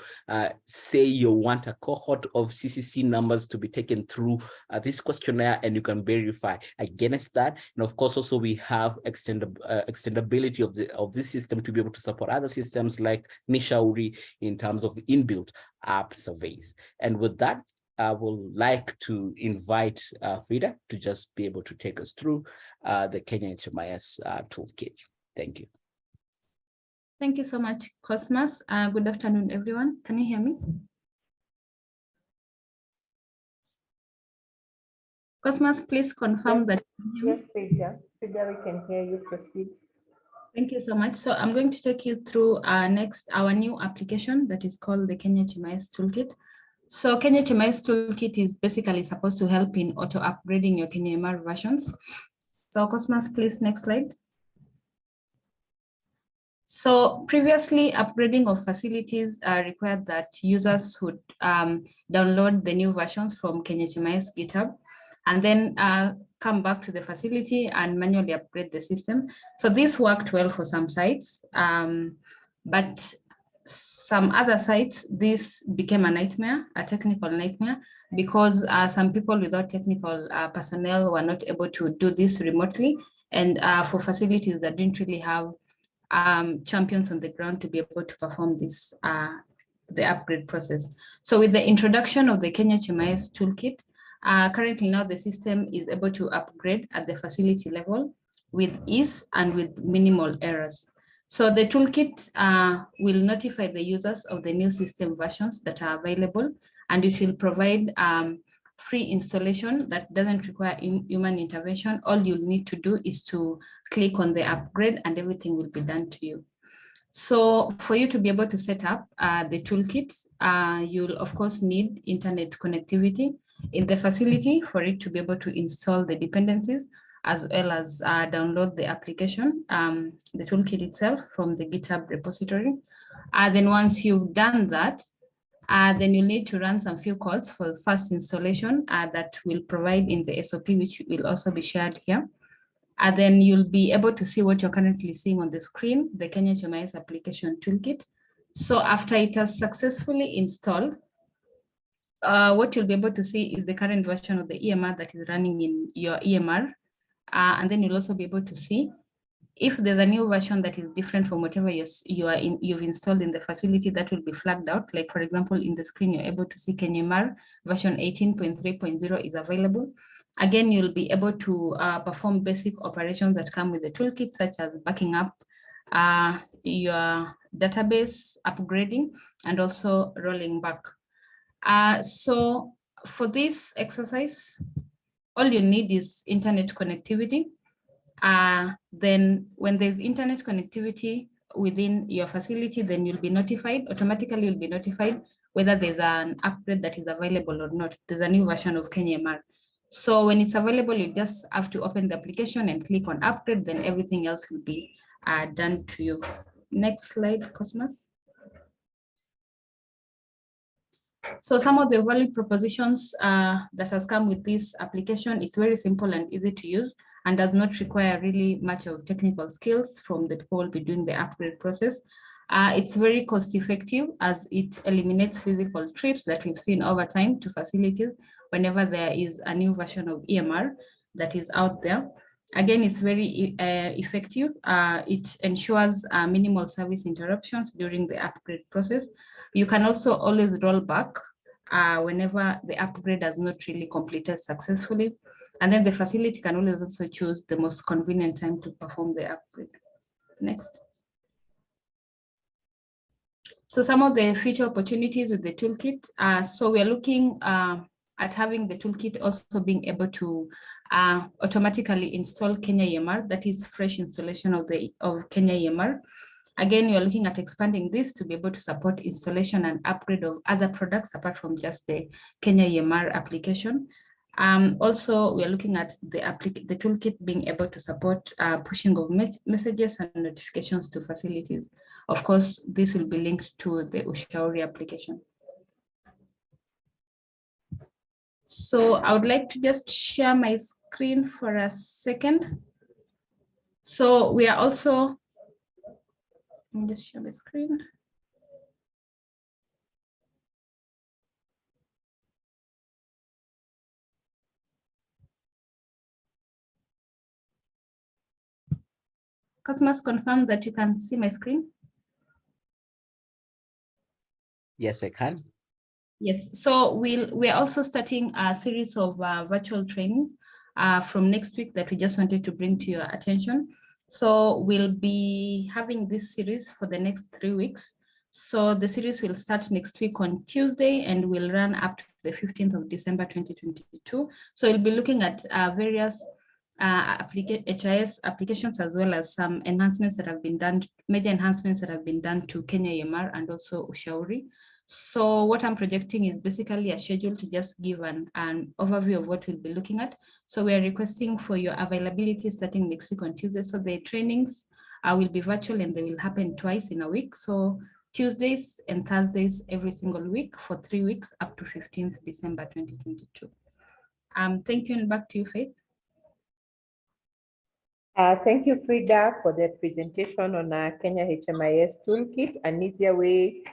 say you want a cohort of CCC numbers to be taken through this questionnaire, and you can verify against that. And of course, also we have extendability of this system to be able to support other systems like Nishauri in terms of inbuilt app surveys. And with that, I would like to invite Frida to just be able to take us through the Kenya HMIS toolkit. Thank you. Thank you so much, Cosmas. Good afternoon, everyone. Can you hear me? Cosmas, please confirm that. Yes, Frida. Frida, we can hear you. Proceed. Thank you so much. So I'm going to take you through our new application that is called the Kenya HMIS Toolkit. So Kenya HMIS Toolkit is basically supposed to help in auto upgrading your Kenya MR versions. So Cosmas, please, next slide. So previously, upgrading of facilities required that users would download the new versions from Kenya HMIS GitHub and then come back to the facility and manually upgrade the system. So this worked well for some sites, but some other sites, this became a nightmare, a technical nightmare, because some people without technical personnel were not able to do this remotely. And for facilities that didn't really have champions on the ground to be able to perform this, the upgrade process. So with the introduction of the Kenya HMIS Toolkit, currently now the system is able to upgrade at the facility level with ease and with minimal errors. So the toolkit will notify the users of the new system versions that are available, and it will provide free installation that doesn't require human intervention. All you'll need to do is to click on the upgrade and everything will be done to you. So for you to be able to set up the toolkit, you'll of course need internet connectivity in the facility for it to be able to install the dependencies, as well as download the application, the toolkit itself from the GitHub repository. Then once you've done that, then you'll need to run some few codes for the first installation that will provide in the SOP, which will also be shared here. And then you'll be able to see what you're currently seeing on the screen, the Kenya HMIS application toolkit. So after it has successfully installed, what you'll be able to see is the current version of the EMR that is running in your EMR. And then you'll also be able to see if there's a new version that is different from whatever you've installed in the facility, that will be flagged out. Like for example, in the screen, you're able to see Kenya MR version 18.3.0 is available. Again, you'll be able to perform basic operations that come with the toolkit, such as backing up your database, upgrading, and also rolling back. So for this exercise, all you need is internet connectivity. Then when there's internet connectivity within your facility, then you'll be notified, automatically you'll be notified whether there's an upgrade that is available or not. There's a new version of Kenya MR. So when it's available, you just have to open the application and click on upgrade, then everything else will be done to you. Next slide, Cosmas. So some of the value propositions that has come with this application, it's very simple and easy to use and does not require really much of technical skills from the people who will be doing the upgrade process. It's very cost effective as it eliminates physical trips that we've seen over time to facilities whenever there is a new version of EMR that is out there. Again, it's very effective. It ensures minimal service interruptions during the upgrade process. You can also always roll back whenever the upgrade has not really completed successfully. And then the facility can always also choose the most convenient time to perform the upgrade. Next. So some of the feature opportunities with the toolkit. So we are looking at having the toolkit also being able to automatically install Kenya EMR, that is fresh installation of Kenya EMR. Again, you're looking at expanding this to be able to support installation and upgrade of other products apart from just the Kenya EMR application. Also, we are looking at the toolkit being able to support pushing of messages and notifications to facilities. Of course, this will be linked to the Ushauri application. So I would like to just share my screen for a second. So we are also Let me just share my screen. Cosmas, confirm that you can see my screen. Yes, I can. Yes, so we're also starting a series of virtual trainings from next week that we just wanted to bring to your attention. So we'll be having this series for the next 3 weeks. So the series will start next week on Tuesday and will run up to the 15th of December 2022. So we'll be looking at various HIS applications, as well as some enhancements that have been done, major enhancements that have been done to Kenya EMR and also Ushauri. So what I'm projecting is basically a schedule to just give an overview of what we'll be looking at. So we are requesting for your availability starting next week on Tuesday. So the trainings will be virtual and they will happen twice in a week. So Tuesdays and Thursdays every single week for 3 weeks up to 15th December 2022. Thank you, and back to you, Faith. Thank you, Frida, for the presentation on Kenya HMIS Toolkit, an easier way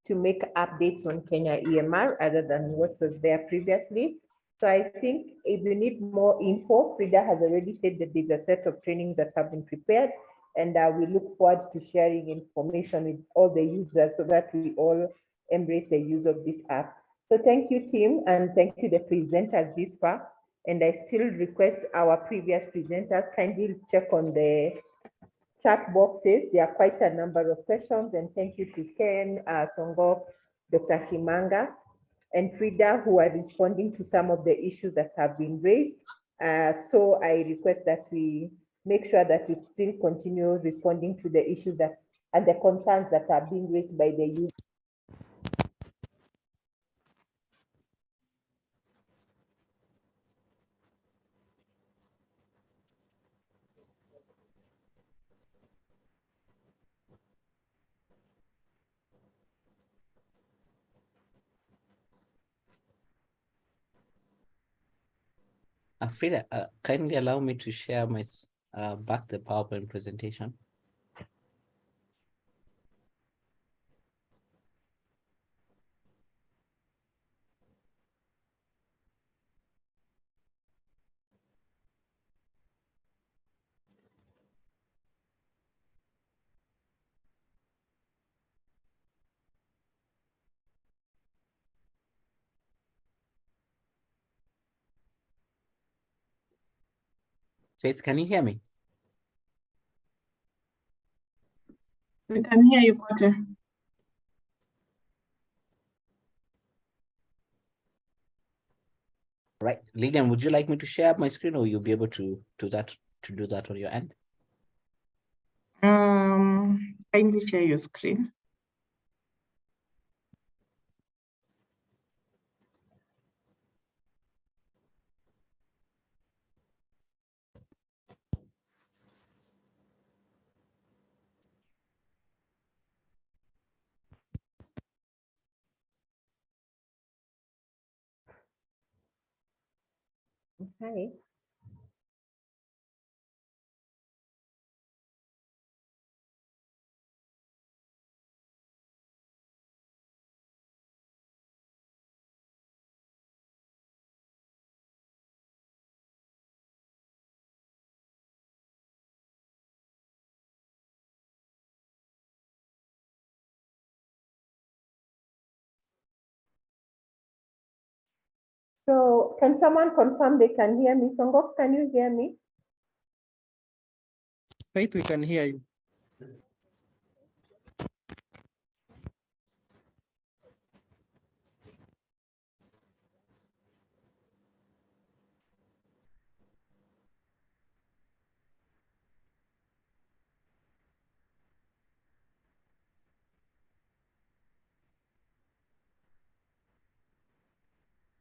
to make updates on Kenya EMR other than what was there previously. So I think if you need more info, Frida has already said that there's a set of trainings that have been prepared, and we look forward to sharing information with all the users so that we all embrace the use of this app. So thank you, team, and thank you, the presenters this far. And I still request our previous presenters kindly check on the chat boxes. There are quite a number of questions, and thank you to Ken, Songo, Dr. Kimanga, and Frida, who are responding to some of the issues that have been raised. So I request that we make sure that we still continue responding to the issues that and the concerns that are being raised by the youth. Frida, kindly allow me to share my back the PowerPoint presentation. Faith, can you hear me? We can hear you, Kote. Right, Lilian, would you like me to share my screen, or you'll be able to do that on your end? Kindly share your screen. Okay. So can someone confirm they can hear me? Songo, can you hear me? Faith, we can hear you.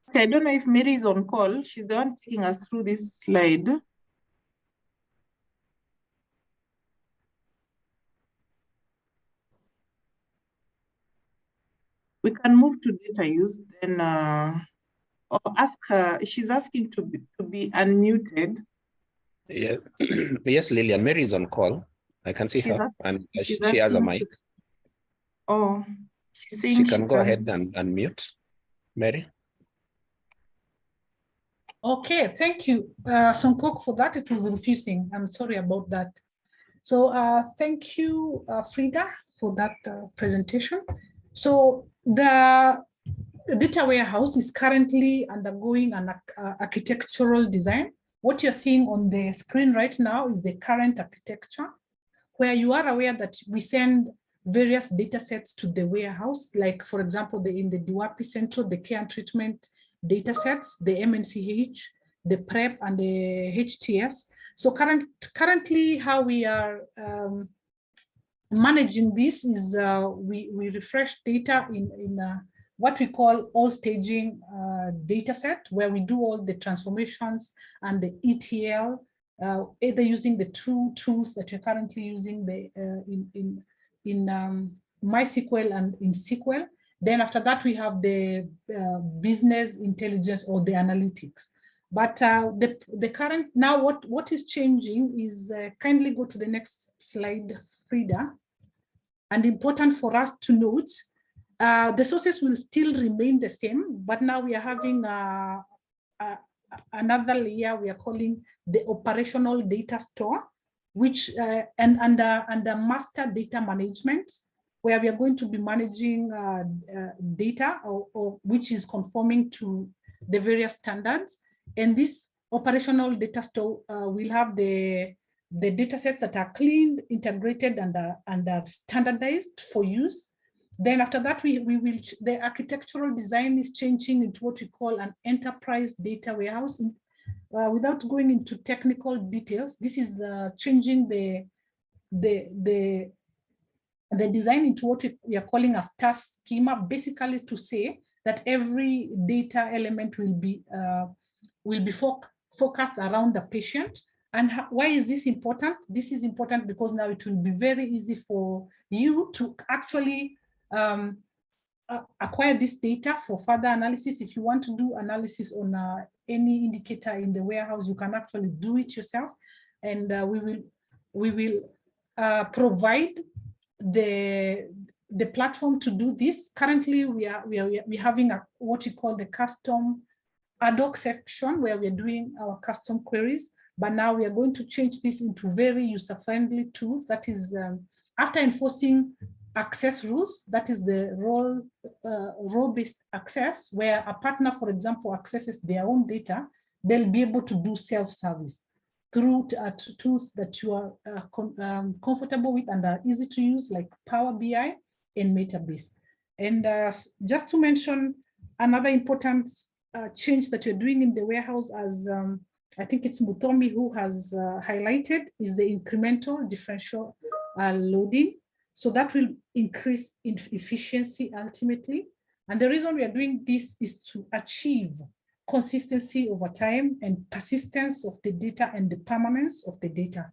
Okay, I don't know if Mary is on call. She's the one taking us through this slide. We can move to data use, then or ask her. She's asking to be unmuted. Yeah. Yes, Lillian, Mary is on call. I can see her, and she's she has a asking mic. Oh, she's saying She can go ahead and unmute. Mary. Okay, thank you, Songkok, for that. It was refusing. I'm sorry about that. So thank you, Frida, for that presentation. So the data warehouse is currently undergoing an architectural design. What you're seeing on the screen right now is the current architecture, where you are aware that we send various data sets to the warehouse, like, for example, in the DWAPI Central, the care and treatment data sets, the MNCH, the PrEP, and the HTS. So currently, how we are managing this is we refresh data in what we call all staging data set, where we do all the transformations and the ETL, either using the two tools that you're currently using in MySQL and in SQL. Then after that, we have the business intelligence or the analytics. But the current, now what is changing is, kindly go to the next slide, Frida. And important for us to note, the sources will still remain the same, but now we are having another layer we are calling the operational data store, which and under master data management, where we are going to be managing data or which is conforming to the various standards. And this operational data store will have the data sets that are cleaned, integrated, and are standardized for use. Then after that, the architectural design is changing into what we call an enterprise data warehouse. Without going into technical details, this is changing the design into what we are calling a star schema, basically to say that every data element will be focused around the patient. And why is this important? This is important because now it will be very easy for you to actually acquire this data for further analysis. If you want to do analysis on any indicator in the warehouse, you can actually do it yourself. And we will provide the platform to do this. Currently, we're having what we call the custom ad hoc section, where we're doing our custom queries. But now we are going to change this into very user-friendly tools. That is, after enforcing access rules, that is the role-based access, where a partner, for example, accesses their own data, they'll be able to do self-service through tools that you are comfortable with and are easy to use, like Power BI and Metabase. And just to mention another important change that you're doing in the warehouse, as I think it's Mutomi who has highlighted, is the incremental differential loading. So that will increase efficiency ultimately. And the reason we are doing this is to achieve consistency over time and persistence of the data and the permanence of the data.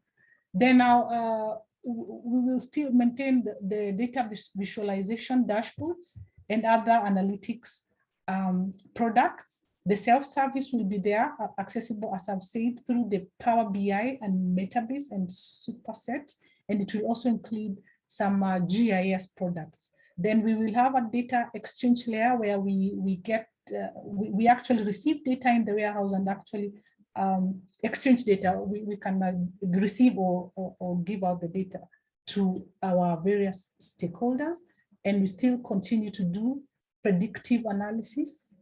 Then now we will still maintain the data visualization dashboards and other analytics products. The self-service will be there, accessible, as I've said, through the Power BI and Metabase and Superset, and it will also include some GIS products. Then we will have a data exchange layer where we actually receive data in the warehouse and actually exchange data. We can receive or give out the data to our various stakeholders, and we still continue to do predictive analysis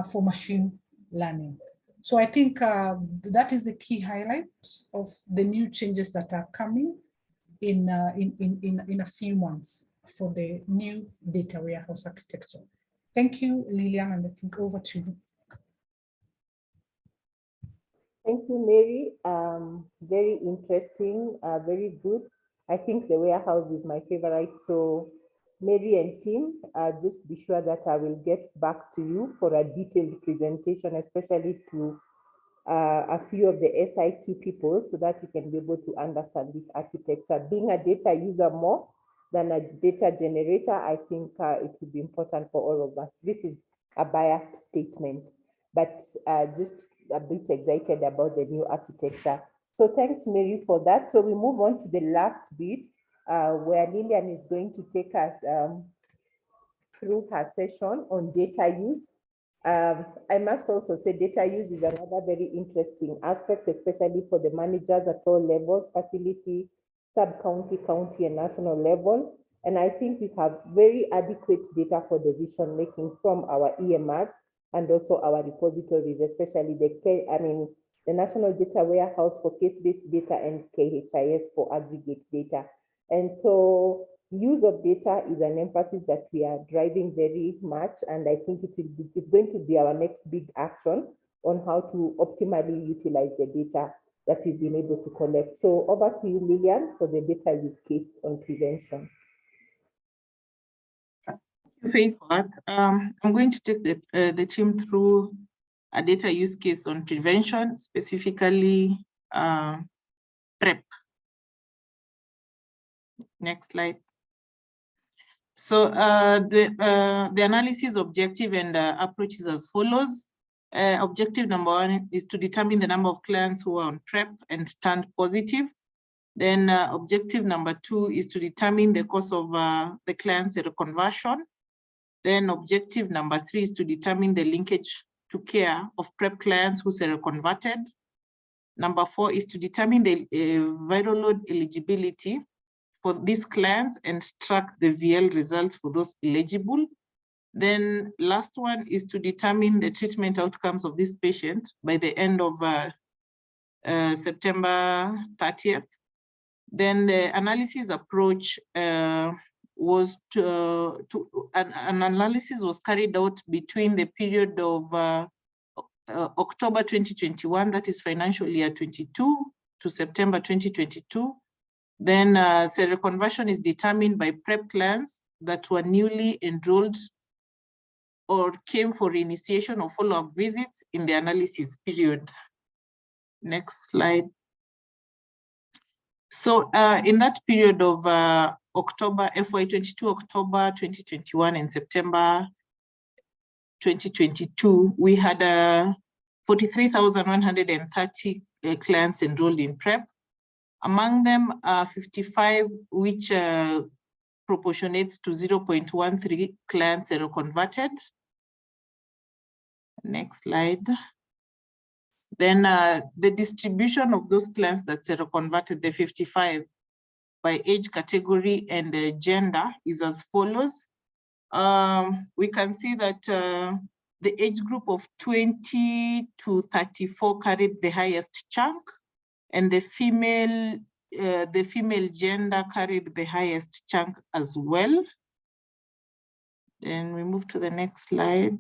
for machine learning. So I think that is the key highlight of the new changes that are coming in a few months for the new data warehouse architecture. Thank you, Lilian, and I think over to you. Thank you, Mary. Very interesting, very good. I think the warehouse is my favorite. So Mary and team, just be sure that I will get back to you for a detailed presentation, especially to a few of the SIT people, so that you can be able to understand this architecture. Being a data user more than a data generator, I think it would be important for all of us. This is a biased statement, but just a bit excited about the new architecture. So So thanks, Mary, for that. So we move on to the last bit where Lillian is going to take us through her session on data use. I must also say data use is another very interesting aspect, especially for the managers at all levels, facility, sub-county, county, and national level. And I think we have very adequate data for decision making from our EMRs and also our repositories, especially the National Data Warehouse for case-based data and KHIS for aggregate data. And so use of data is an emphasis that we are driving very much, and I think it's going to be our next big action on how to optimally utilize the data that we've been able to collect. So over to you, Lillian, for the data use case on prevention. Faith, I'm going to take the team through a data use case on prevention, specifically PrEP. Next slide. So the analysis objective and approach is as follows. Objective number one is to determine the number of clients who are on PrEP and turned positive. Then objective number two is to determine the cause of the client seroconversion. Then objective number three is to determine the linkage to care of PrEP clients who seroconverted. Number four is to determine the viral load eligibility for these clients and track the VL results for those eligible. Then last one is to determine the treatment outcomes of this patient by the end of September 30th. Then the analysis approach was an analysis was carried out between the period of October 2021, that is financial year 22, to September 2022. Then seroconversion is determined by PrEP clients that were newly enrolled or came for initiation or follow-up visits in the analysis period. Next slide. So in that period of October FY22, October 2021, and September 2022, we had 43,130 clients enrolled in PrEP. Among them, 55, which proportionates to 0.13 clients seroconverted. Next slide. Then the distribution of those clients that seroconverted, the 55, by age category and gender is as follows. We can see that the age group of 20 to 34 carried the highest chunk, and the female gender carried the highest chunk as well. Then we move to the next slide.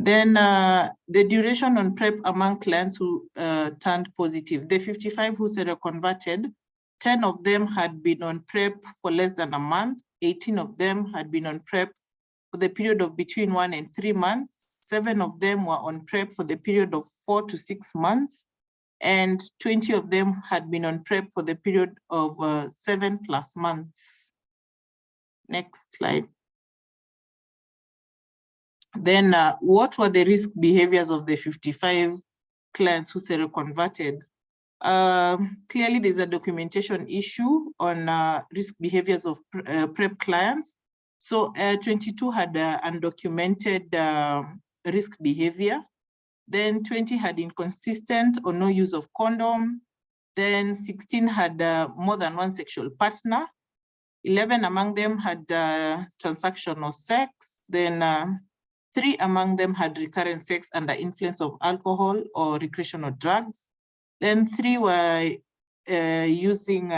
Then the duration on PrEP among clients who turned positive. The 55 who seroconverted, 10 of them had been on PrEP for less than a month. 18 of them had been on PrEP for the period of between 1 and 3 months. 7 of them were on PrEP for the period of 4 to 6 months. And 20 of them had been on PrEP for the period of 7+ months. Next slide. Then what were the risk behaviors of the 55 clients who seroconverted? Clearly, there's a documentation issue on risk behaviors of PrEP clients. So 22 had undocumented risk behavior. Then 20 had inconsistent or no use of condom. Then 16 had more than one sexual partner. 11 among them had transactional sex. Then 3 among them had recurrent sex under influence of alcohol or recreational drugs. Then 3 were using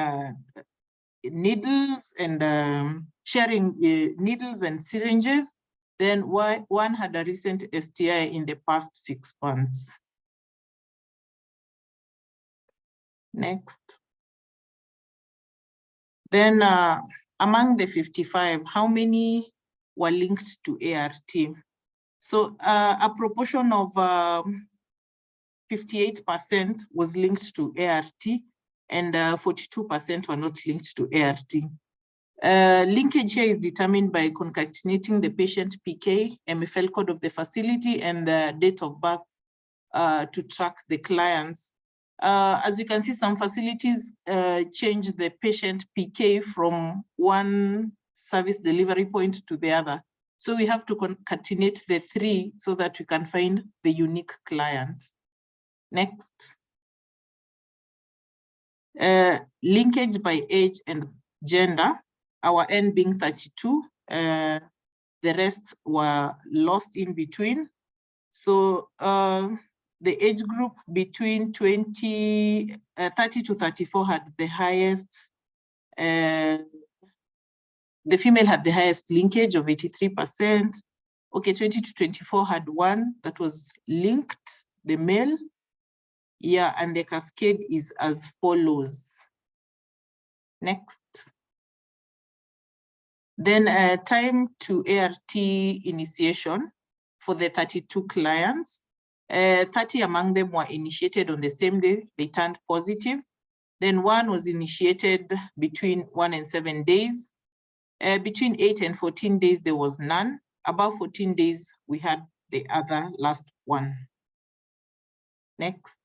needles and sharing needles and syringes. Then 1 had a recent STI in the past 6 months. Next. Then among the 55, how many were linked to ART? So a proportion of 58% was linked to ART, and 42% were not linked to ART. Linkage here is determined by concatenating the patient PK, MFL code of the facility, and the date of birth to track the clients. As you can see, some facilities change the patient PK from one service delivery point to the other. So we have to concatenate the three so that we can find the unique client. Next. Linkage by age and gender, our N being 32, the rest were lost in between. So the age group between 30 to 34 had the highest, the female had the highest linkage of 83%. Okay, 20 to 24 had one that was linked, the male. Yeah, and the cascade is as follows. Next. Then time to ART initiation for the 32 clients. 30 among them were initiated on the same day, they turned positive. Then one was initiated between 1 and 7 days. Between 8 and 14 days, there was none. Above 14 days, we had the other last one. Next.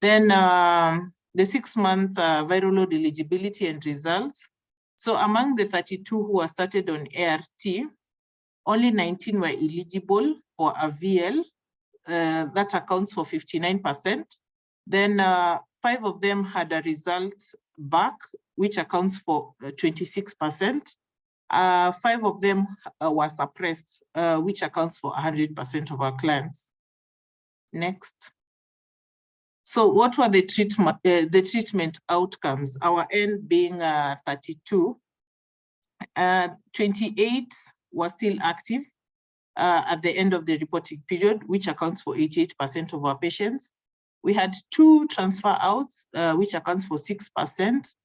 Then the 6-month viral load eligibility and results. So among the 32 who were started on ART, only 19 were eligible for a VL. That accounts for 59%. Then 5 of them had a result back, which accounts for 26%. 5 of them were suppressed, which accounts for 100% of our clients. Next. So what were the treatment outcomes? Our N being 32, 28 were still active at the end of the reporting period, which accounts for 88% of our patients. We had 2 transfer outs, which accounts for 6%.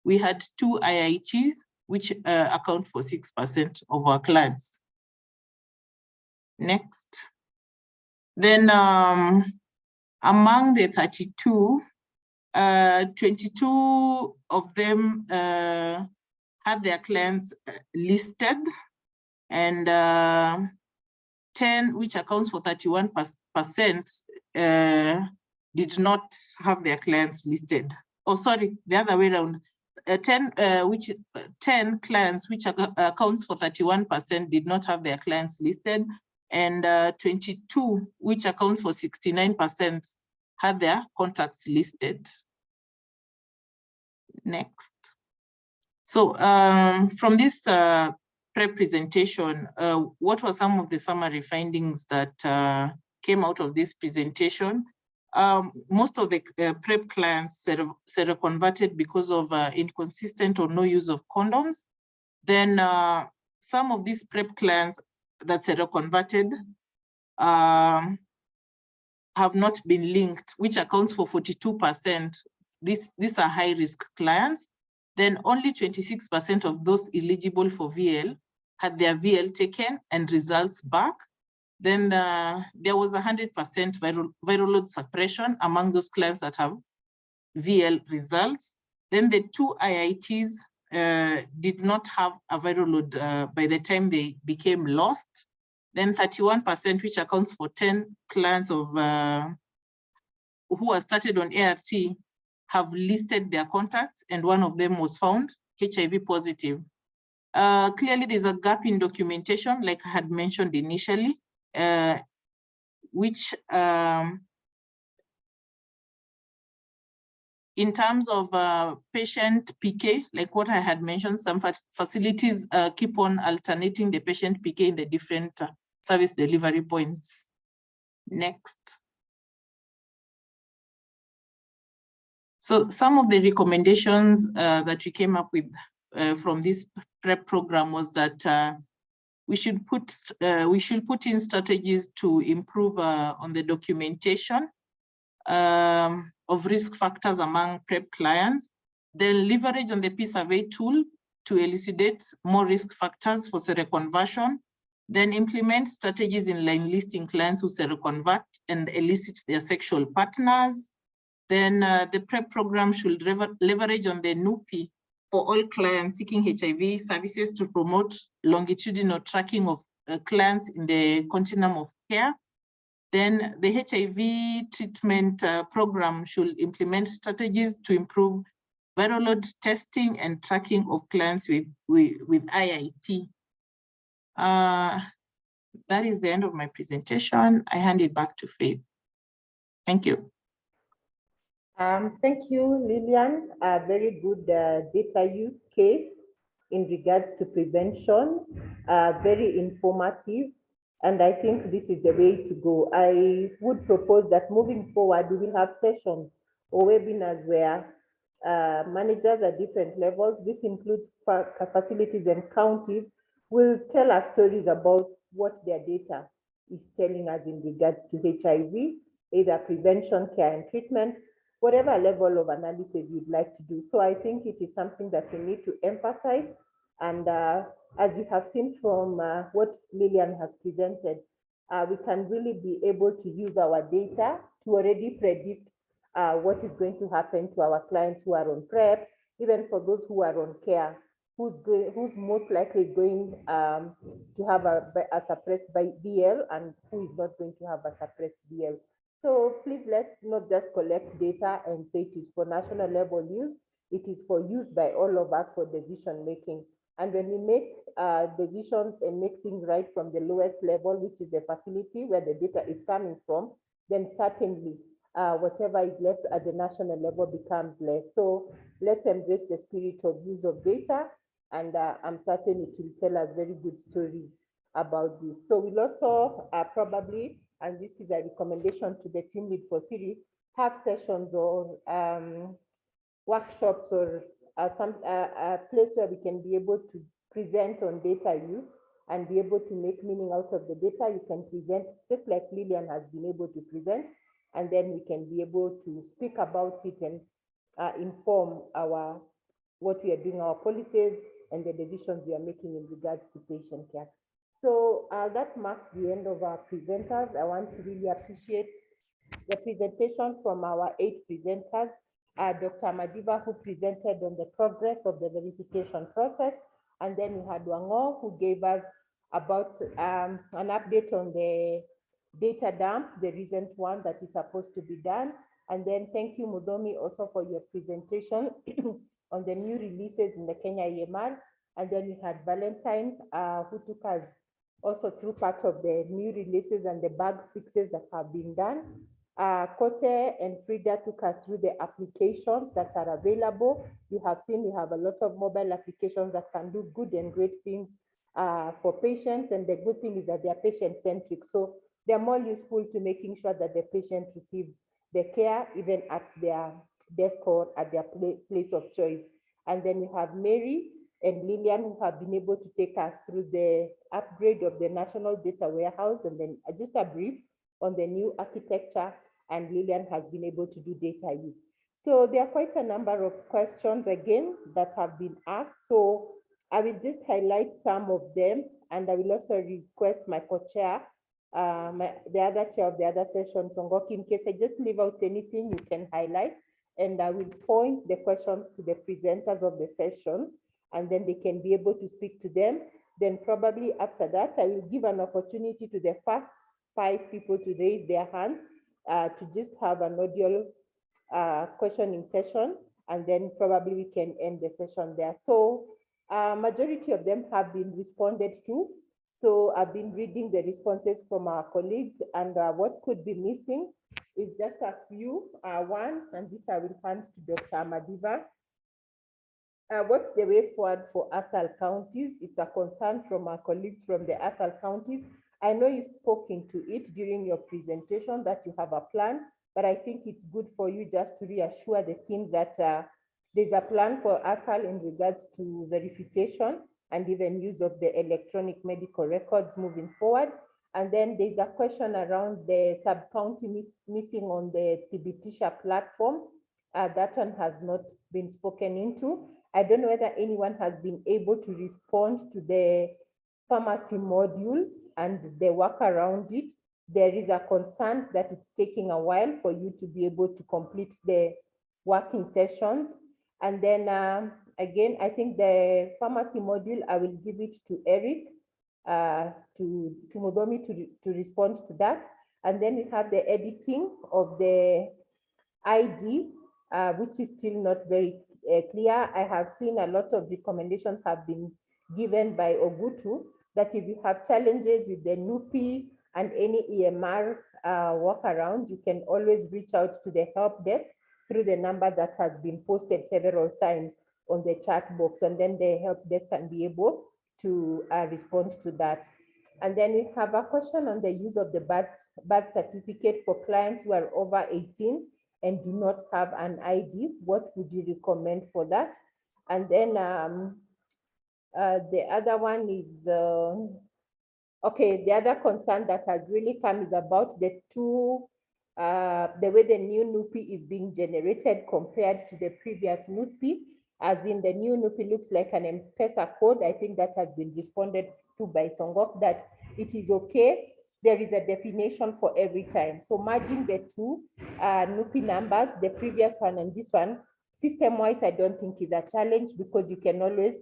We had 2 IITs, which account for 6% of our clients. Next. Then among the 32, 22 of them had their clients listed, and 10, which accounts for 31%, did not have their clients listed. Oh, sorry, the other way around. 10 clients, which accounts for 31%, did not have their clients listed, and 22, which accounts for 69%, had their contacts listed. Next. So from this prep presentation, what were some of the summary findings that came out of this presentation? Most of the prep clients seroconverted because of inconsistent or no use of condoms. Then some of these prep clients that seroconverted have not been linked, which accounts for 42%. These are high-risk clients. Then only 26% of those eligible for VL had their VL taken and results back. Then there was 100% viral load suppression among those clients that have VL results. Then the 2 IITs did not have a viral load by the time they became lost. Then 31%, which accounts for 10 clients of who are started on ART, have listed their contacts, and one of them was found HIV positive. Clearly, there's a gap in documentation, like I had mentioned initially, which in terms of patient PK, like what I had mentioned, some facilities keep on alternating the patient PK in the different service delivery points. Next. So some of the recommendations that we came up with from this prep program was that we should put in strategies to improve on the documentation of risk factors among prep clients, then leverage on the P-survey tool to elucidate more risk factors for seroconversion, then implement strategies in line listing clients who seroconvert and elicit their sexual partners. Then the prep program should leverage on the NUPI for all clients seeking HIV services to promote longitudinal tracking of clients in the continuum of care. Then the HIV treatment program should implement strategies to improve viral load testing and tracking of clients with IIT. That is the end of my presentation. I hand it back to Faith. Thank you. Thank you, Lillian. A very good data use case in regards to prevention, very informative. And I think this is the way to go. I would propose that moving forward, we will have sessions or webinars where managers at different levels, this includes facilities and counties, will tell us stories about what their data is telling us in regards to HIV, either prevention, care, and treatment, whatever level of analysis you'd like to do. So I think it is something that we need to emphasize. And as you have seen from what Lillian has presented, we can really be able to use our data to already predict what is going to happen to our clients who are on PrEP, even for those who are on care, who's most likely going to have a suppressed BL and who is not going to have a suppressed BL. So please let's not just collect data and say it is for national level use, it is for use by all of us for decision making. And when we make decisions and make things right from the lowest level, which is the facility where the data is coming from, then certainly whatever is left at the national level becomes less. So let's embrace the spirit of use of data, and I'm certain it will tell us very good stories about this. So we'll also probably, and this is a recommendation to the team lead for series, have sessions or workshops or some place where we can be able to present on data use and be able to make meaning out of the data. You can present just like Lillian has been able to present, and then we can be able to speak about it and inform what we are doing, our policies and the decisions we are making in regards to patient care. So that marks the end of our presenters. I want to really appreciate the presentation from our 8 presenters. Dr. Madiva, who presented on the progress of the verification process. And then we had Wango, who gave us about an update on the data dump, the recent one that is supposed to be done. And then thank you, Mudomi, also for your presentation on the new releases in the Kenya EMR. And then we had Valentine, who took us also through part of the new releases and the bug fixes that have been done. Kote and Frida took us through the applications that are available. You have seen we have a lot of mobile applications that can do good and great things for patients. And the good thing is that they are patient-centric. So they're more useful to making sure that the patient receives the care even at their desk or at their place of choice. And then we have Mary and Lillian, who have been able to take us through the upgrade of the national data warehouse, and then just a brief on the new architecture, and Lillian has been able to do data use. So there are quite a number of questions again that have been asked. So I will just highlight some of them, and I will also request my co-chair, the other chair of the other session, Songoki, in case I just leave out anything you can highlight, and I will point the questions to the presenters of the session, and then they can be able to speak to them. Then probably after that, I will give an opportunity to the first 5 people to raise their hands to just have an audio questioning session, and then probably we can end the session there. So majority of them have been responded to. So I've been reading the responses from our colleagues, and what could be missing is just a few. One, and this I will hand to Dr. Madiva. What's the way forward for ASAL counties? It's a concern from our colleagues from the ASAL counties. I know you spoke into it during your presentation that you have a plan, but I think it's good for you just to reassure the team that there's a plan for ASAL in regards to verification and even use of the electronic medical records moving forward. And then there's a question around the sub-county missing on the Thibitisha platform. That one has not been spoken into. I don't know whether anyone has been able to respond to the pharmacy module and the work around it. There is a concern that it's taking a while for you to be able to complete the working sessions. And then again, I think the pharmacy module, I will give it to Eric, to Mudomi to respond to that. And then we have the editing of the ID, which is still not very clear. I have seen a lot of recommendations have been given by Ogutu that if you have challenges with the NUPI and any EMR workaround, you can always reach out to the help desk through the number that has been posted several times on the chat box, and then the help desk can be able to respond to that. And then we have a question on the use of the birth certificate for clients who are over 18 and do not have an ID. What would you recommend for that? And then the other one is, okay, the other concern that has really come is about the way the new NUPI is being generated compared to the previous NUPI. As in, the new NUPI looks like an M-Pesa code. I think that has been responded to by Songok, that it is okay. There is a definition for every time. So merging the two NUPI numbers, the previous one and this one, system-wise, I don't think is a challenge, because you can always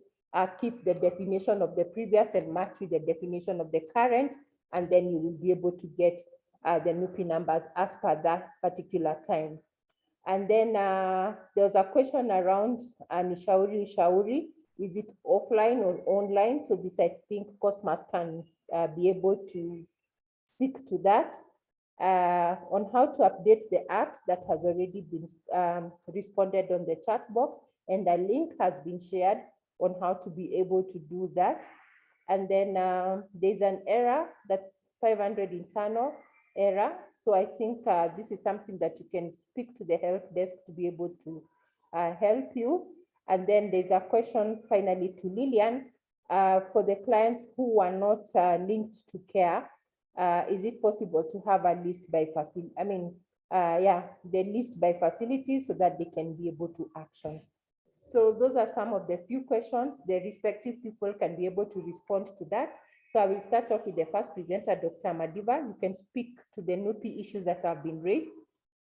keep the definition of the previous and match with the definition of the current, and then you will be able to get the NUPI numbers as per that particular time. And then there was a question around Nishauri. Is it offline or online? So this, I think Cosmas can be able to speak to that. On how to update the apps, that has already been responded on the chat box, and a link has been shared on how to be able to do that. And then there's an error that's 500 internal error. So I think this is something that you can speak to the help desk to be able to help you. And then there's a question finally to Lillian, for the clients who are not linked to care, is it possible to have a list by facility? I mean, the list by facilities so that they can be able to action. So those are some of the few questions. The respective people can be able to respond to that. So I will start off with the first presenter, Dr. Madiba. You can speak to the NUPI issues that have been raised.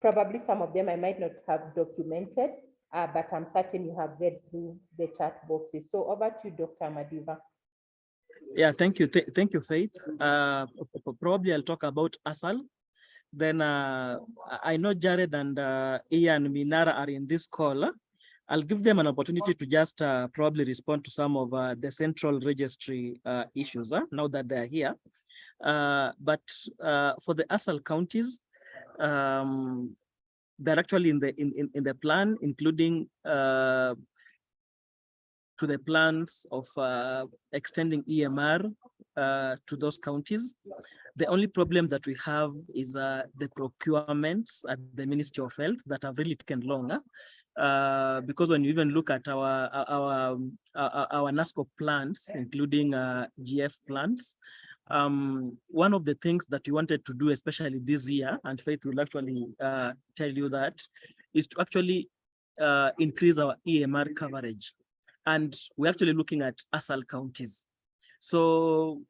Probably some of them I might not have documented, but I'm certain you have read through the chat boxes. So over to you, Dr. Madiba. Yeah, thank you. Thank you, Faith. Probably I'll talk about ASAL. Then I know Jared and Ian Minara are in this call. I'll give them an opportunity to just probably respond to some of the central registry issues now that they're here. But for the ASAL counties, they're actually in the plan, including to the plans of extending EMR to those counties. The only problem that we have is the procurements at the Ministry of Health that have really taken longer. Because when you even look at our NASCOP plans, including GF plans, one of the things that we wanted to do, especially this year, and Faith will actually tell you that, is to actually increase our EMR coverage. And we're actually looking at ASAL counties. So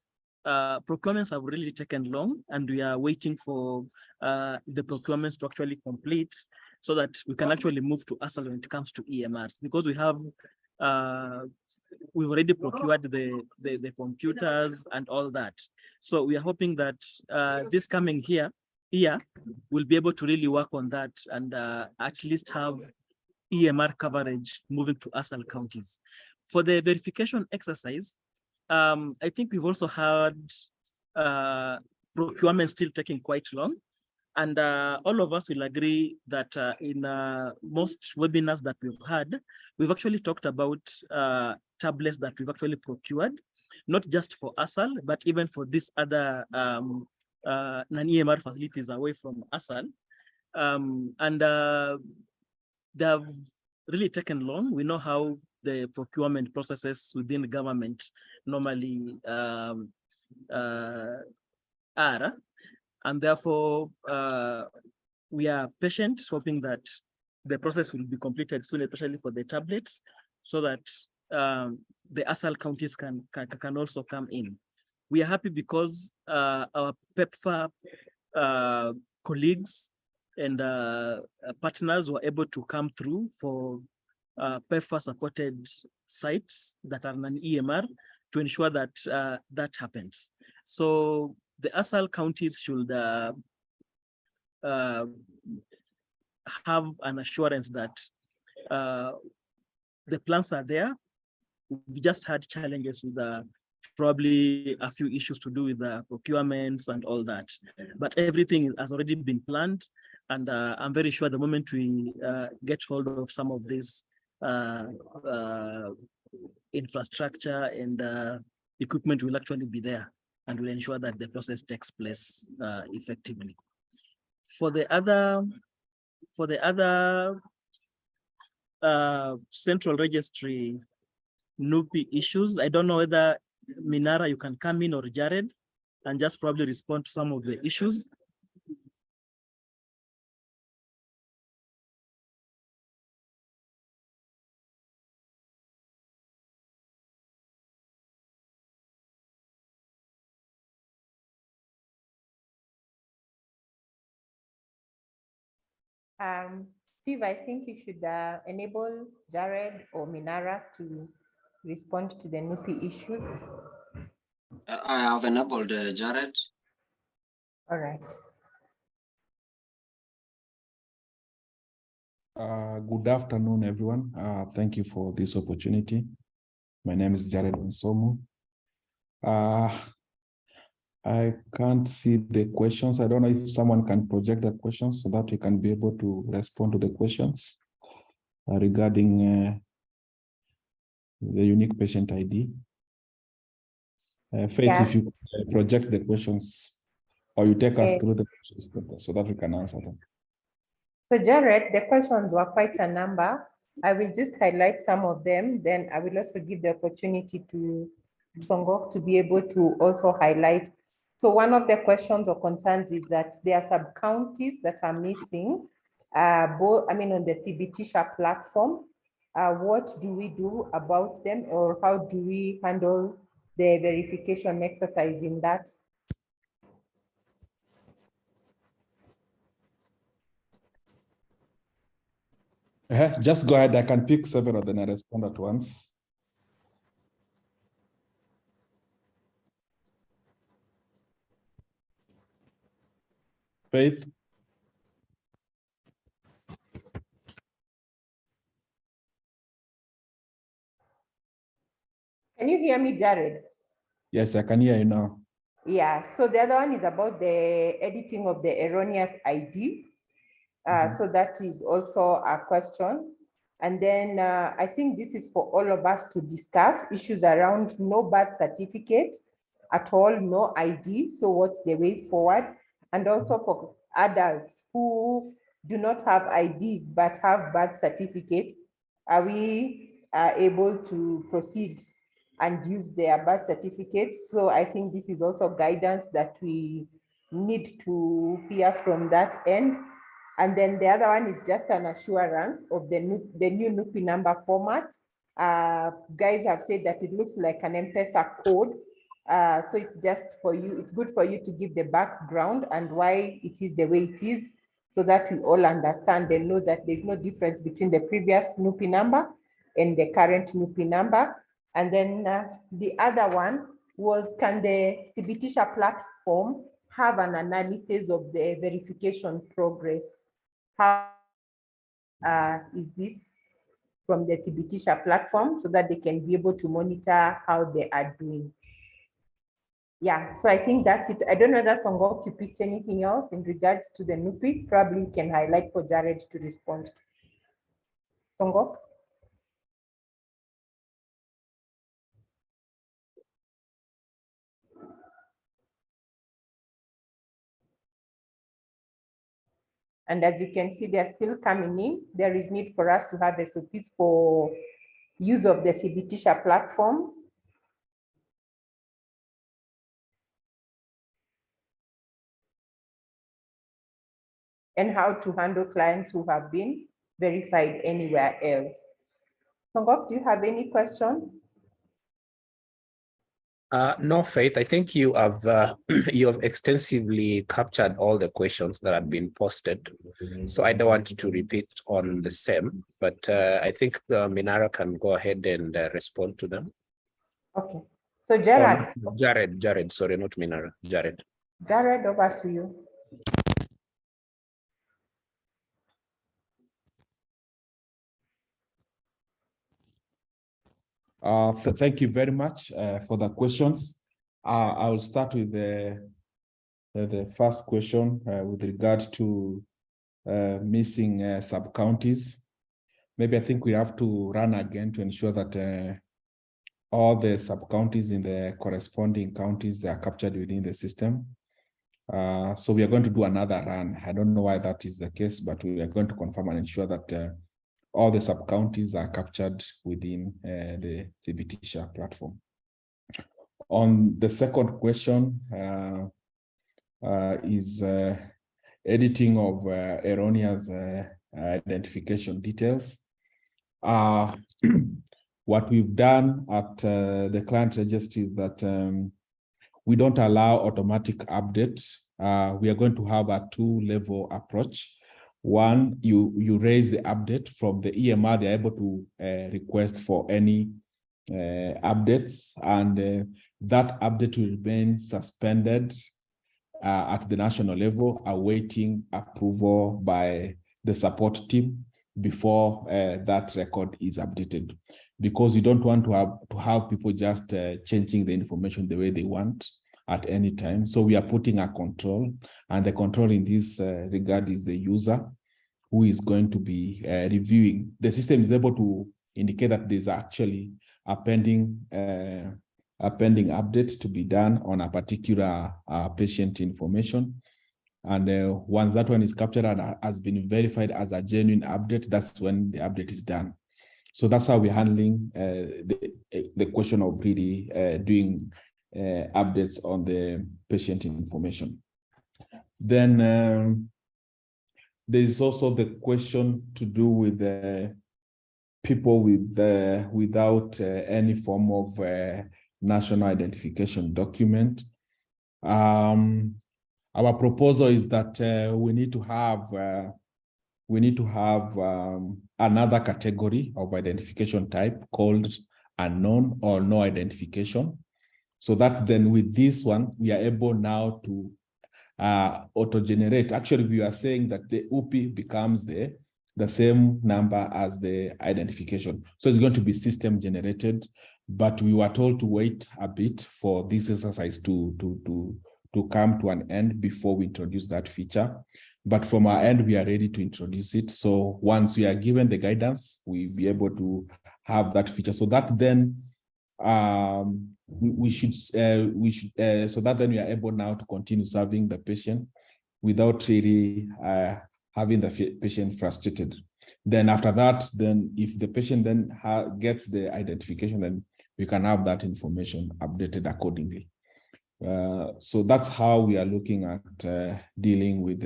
procurements have really taken long, and we are waiting for the procurements to actually complete so that we can actually move to ASAL when it comes to EMRs, because we have we've already procured the computers and all that. So we are hoping that this coming year we'll be able to really work on that and at least have EMR coverage moving to ASAL counties. For the verification exercise, I think we've also had procurement still taking quite long. And all of us will agree that in most webinars that we've had, we've actually talked about tablets that we've actually procured, not just for ASAL, but even for these other non-EMR facilities away from ASAL. And they've really taken long. We know how the procurement processes within the government normally are. And therefore, we are patient, hoping that the process will be completed soon, especially for the tablets, so that the ASAL counties can also come in. We are happy because our PEPFAR colleagues and partners were able to come through for PEFA-supported sites that are an EMR to ensure that that happens. So the ASAL counties should have an assurance that the plans are there. We just had challenges with probably a few issues to do with the procurements and all that, but everything has already been planned, and I'm very sure the moment we get hold of some of this infrastructure and equipment will actually be there, and will ensure that the process takes place effectively. For the other central registry NUPI issues, I don't know whether Minara, you can come in, or Jared, and just probably respond to some of the issues. Steve, I think you should enable Jared or Minara to respond to the NUPI issues. I have enabled Jared. All right. Good afternoon, everyone. Thank you for this opportunity. My name is Jared Nsomo. I can't see the questions. I don't know if someone can project the questions so that we can be able to respond to the questions regarding the unique patient ID. Faith, yes. If you project the questions, or you take us through the questions so that we can answer them. So Jared, the questions were quite a number. I will just highlight some of them. Then I will also give the opportunity to Songok to be able to also highlight. So one of the questions or concerns is that there are sub-counties that are missing, on the Thibitisha platform. What do we do about them, or how do we handle the verification exercise in that? Just go ahead. I can pick several and then I respond at once. Faith. Can you hear me, Jared? Yes, I can hear you now. Yeah, so the other one is about the editing of the erroneous ID. So that is also a question. And then I think this is for all of us to discuss issues around no birth certificate at all, no ID. So what's the way forward? And also for adults who do not have IDs but have birth certificates, are we able to proceed and use their birth certificates? So I think this is also guidance that we need to hear from that end. And then the other one is just an assurance of the new NUPI number format. Guys have said that it looks like an M-Pesa code. So it's just for you, it's good for you to give the background and why it is the way it is, so that we all understand and know that there's no difference between the previous NUPI number and the current NUPI number. And then the other one was, can the Thibitisha platform have an analysis of the verification progress? How is this from the Thibitisha platform, so that they can be able to monitor how they are doing? Yeah, so I think that's it. I don't know that Songok, you picked anything else in regards to the NUPI. Probably you can highlight for Jared to respond. Songok? And as you can see, they're still coming in. There is need for us to have SOPs for use of the Thibitisha platform. And how to handle clients who have been verified anywhere else. Songok, do you have any question? No, Faith, I think you have you have extensively captured all the questions that have been posted. So I don't want to repeat on the same, but I think Minara can go ahead and respond to them. Okay. So Jared. Jared, sorry, not Minara, Jared. Jared, over to you. Thank you very much for the questions. I will start with the first question with regard to missing sub-counties. Maybe I think we have to run again to ensure that all the sub-counties in the corresponding counties are captured within the system. So we are going to do another run. I don't know why that is the case, but we are going to confirm and ensure that all the sub-counties are captured within the CBT-SHA platform. On the second question is editing of erroneous identification details. What we've done at the client registry is that we don't allow automatic updates. We are going to have a two-level approach. One, you raise the update from the EMR, they're able to request for any updates, and that update will remain suspended at the national level, awaiting approval by the support team before that record is updated. Because you don't want to have people just changing the information the way they want at any time. So we are putting a control, and the control in this regard is the user who is going to be reviewing. The system is able to indicate that there's actually a pending update to be done on a particular patient information. And once that one is captured and has been verified as a genuine update, that's when the update is done. So that's how we're handling the question of really doing updates on the patient information. Then there is also the question to do with people with without any form of national identification document. Our proposal is that we need to have another category of identification type called unknown or no identification. So that then with this one, we are able now to auto-generate. Actually, we are saying that the UPI becomes the same number as the identification. So it's going to be system generated, but we were told to wait a bit for this exercise to come to an end before we introduce that feature. But from our end, we are ready to introduce it. So once we are given the guidance, we'll be able to have that feature. So that then we should so that then we are able now to continue serving the patient without really having the patient frustrated. Then after that, then if the patient then gets the identification, then we can have that information updated accordingly. So that's how we are looking at dealing with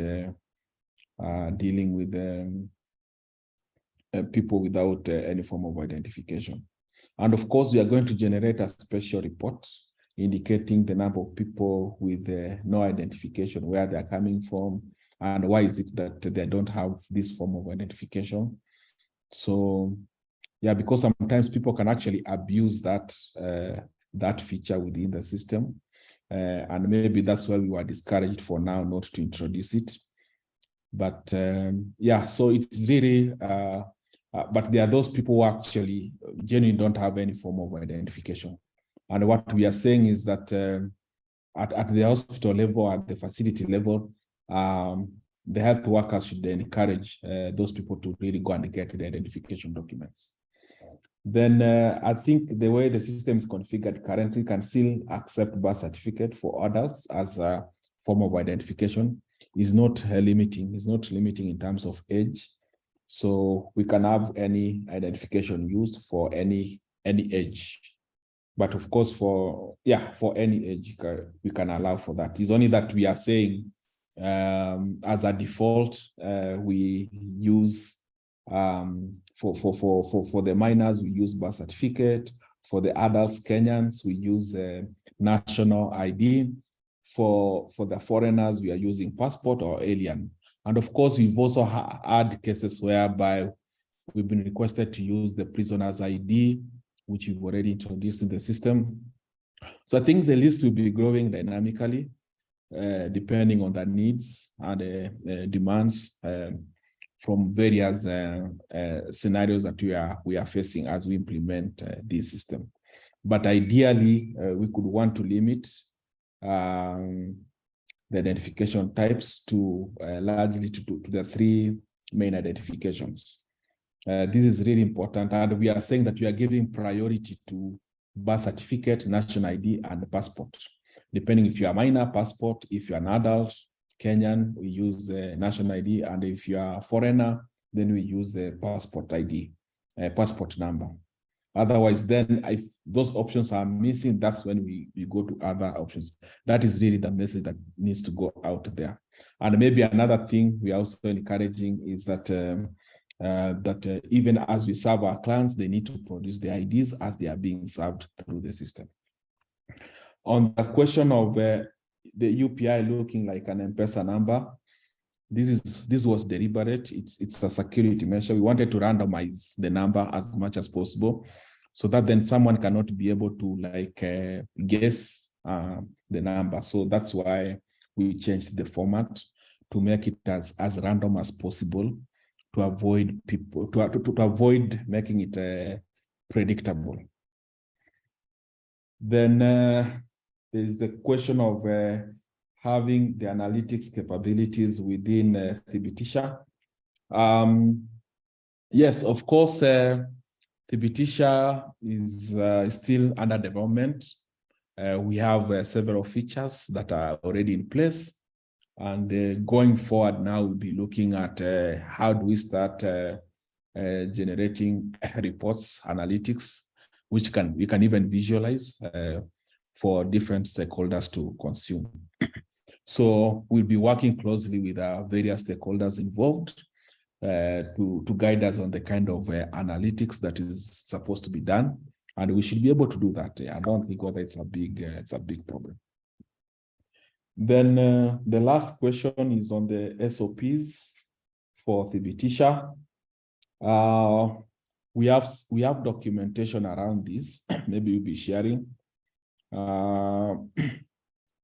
people without any form of identification. And of course, we are going to generate a special report indicating the number of people with no identification, where they're coming from, and why is it that they don't have this form of identification. So yeah, because sometimes people can actually abuse that feature within the system. And maybe that's why we were discouraged for now not to introduce it. But yeah, so it's really, but there are those people who actually genuinely don't have any form of identification. And what we are saying is that at the hospital level, at the facility level, the health workers should encourage those people to really go and get the identification documents. Then I think the way the system is configured currently can still accept birth certificate for adults as a form of identification. Is not limiting. It's not limiting in terms of age. So we can have any identification used for any age. But of course, for any age, we can allow for that. It's only that we are saying as a default, we use for the minors, we use birth certificate. For the adults, Kenyans, we use national ID. For the foreigners, we are using passport or alien. And of course, we've also had cases whereby we've been requested to use the prisoner's ID, which we've already introduced in the system. So I think the list will be growing dynamically, depending on the needs and demands from various scenarios that we are facing as we implement this system. But ideally, we could want to limit the identification types to largely to the three main identifications. This is really important, and we are saying that we are giving priority to birth certificate, national ID, and passport. Depending if you are minor, passport; if you are an adult, Kenyan, we use national ID, and if you are a foreigner, then we use the passport ID, passport number. Otherwise, then if those options are missing, that's when we go to other options. That is really the message that needs to go out there. And maybe another thing we are also encouraging is that even as we serve our clients, they need to produce the IDs as they are being served through the system. On the question of the UPI looking like an M-Pesa number, this was deliberate. It's a security measure. We wanted to randomize the number as much as possible, so that then someone cannot be able to guess the number. So that's why we changed the format to make it as random as possible, to avoid people to avoid making it predictable. Then there's the question of having the analytics capabilities within Thibitisha. Yes, of course, Thibitisha is still under development. We have several features that are already in place. And going forward now, we'll be looking at how do we start generating reports, analytics, which we can even visualize for different stakeholders to consume. So we'll be working closely with various stakeholders involved to guide us on the kind of analytics that is supposed to be done, and we should be able to do that. I don't think whether it's a big problem. Then the last question is on the SOPs for Thibitisha. We have documentation around this. Maybe we'll be sharing.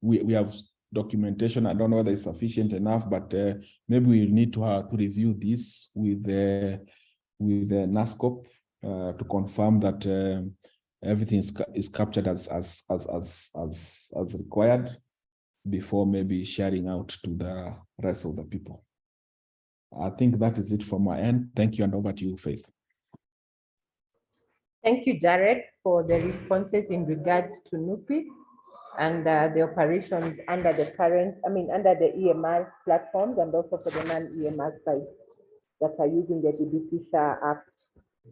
We have documentation. I don't know whether it's sufficient enough, but maybe we need to review this with the NASCOP to confirm that everything is captured as required before maybe sharing out to the rest of the people. I think that is it from my end. Thank you, and over to you, Faith. Thank you, Jared, for the responses in regards to NUPI and the operations under the under the EMR platforms, and also for the non-EMR sites that are using the Thibitisha app.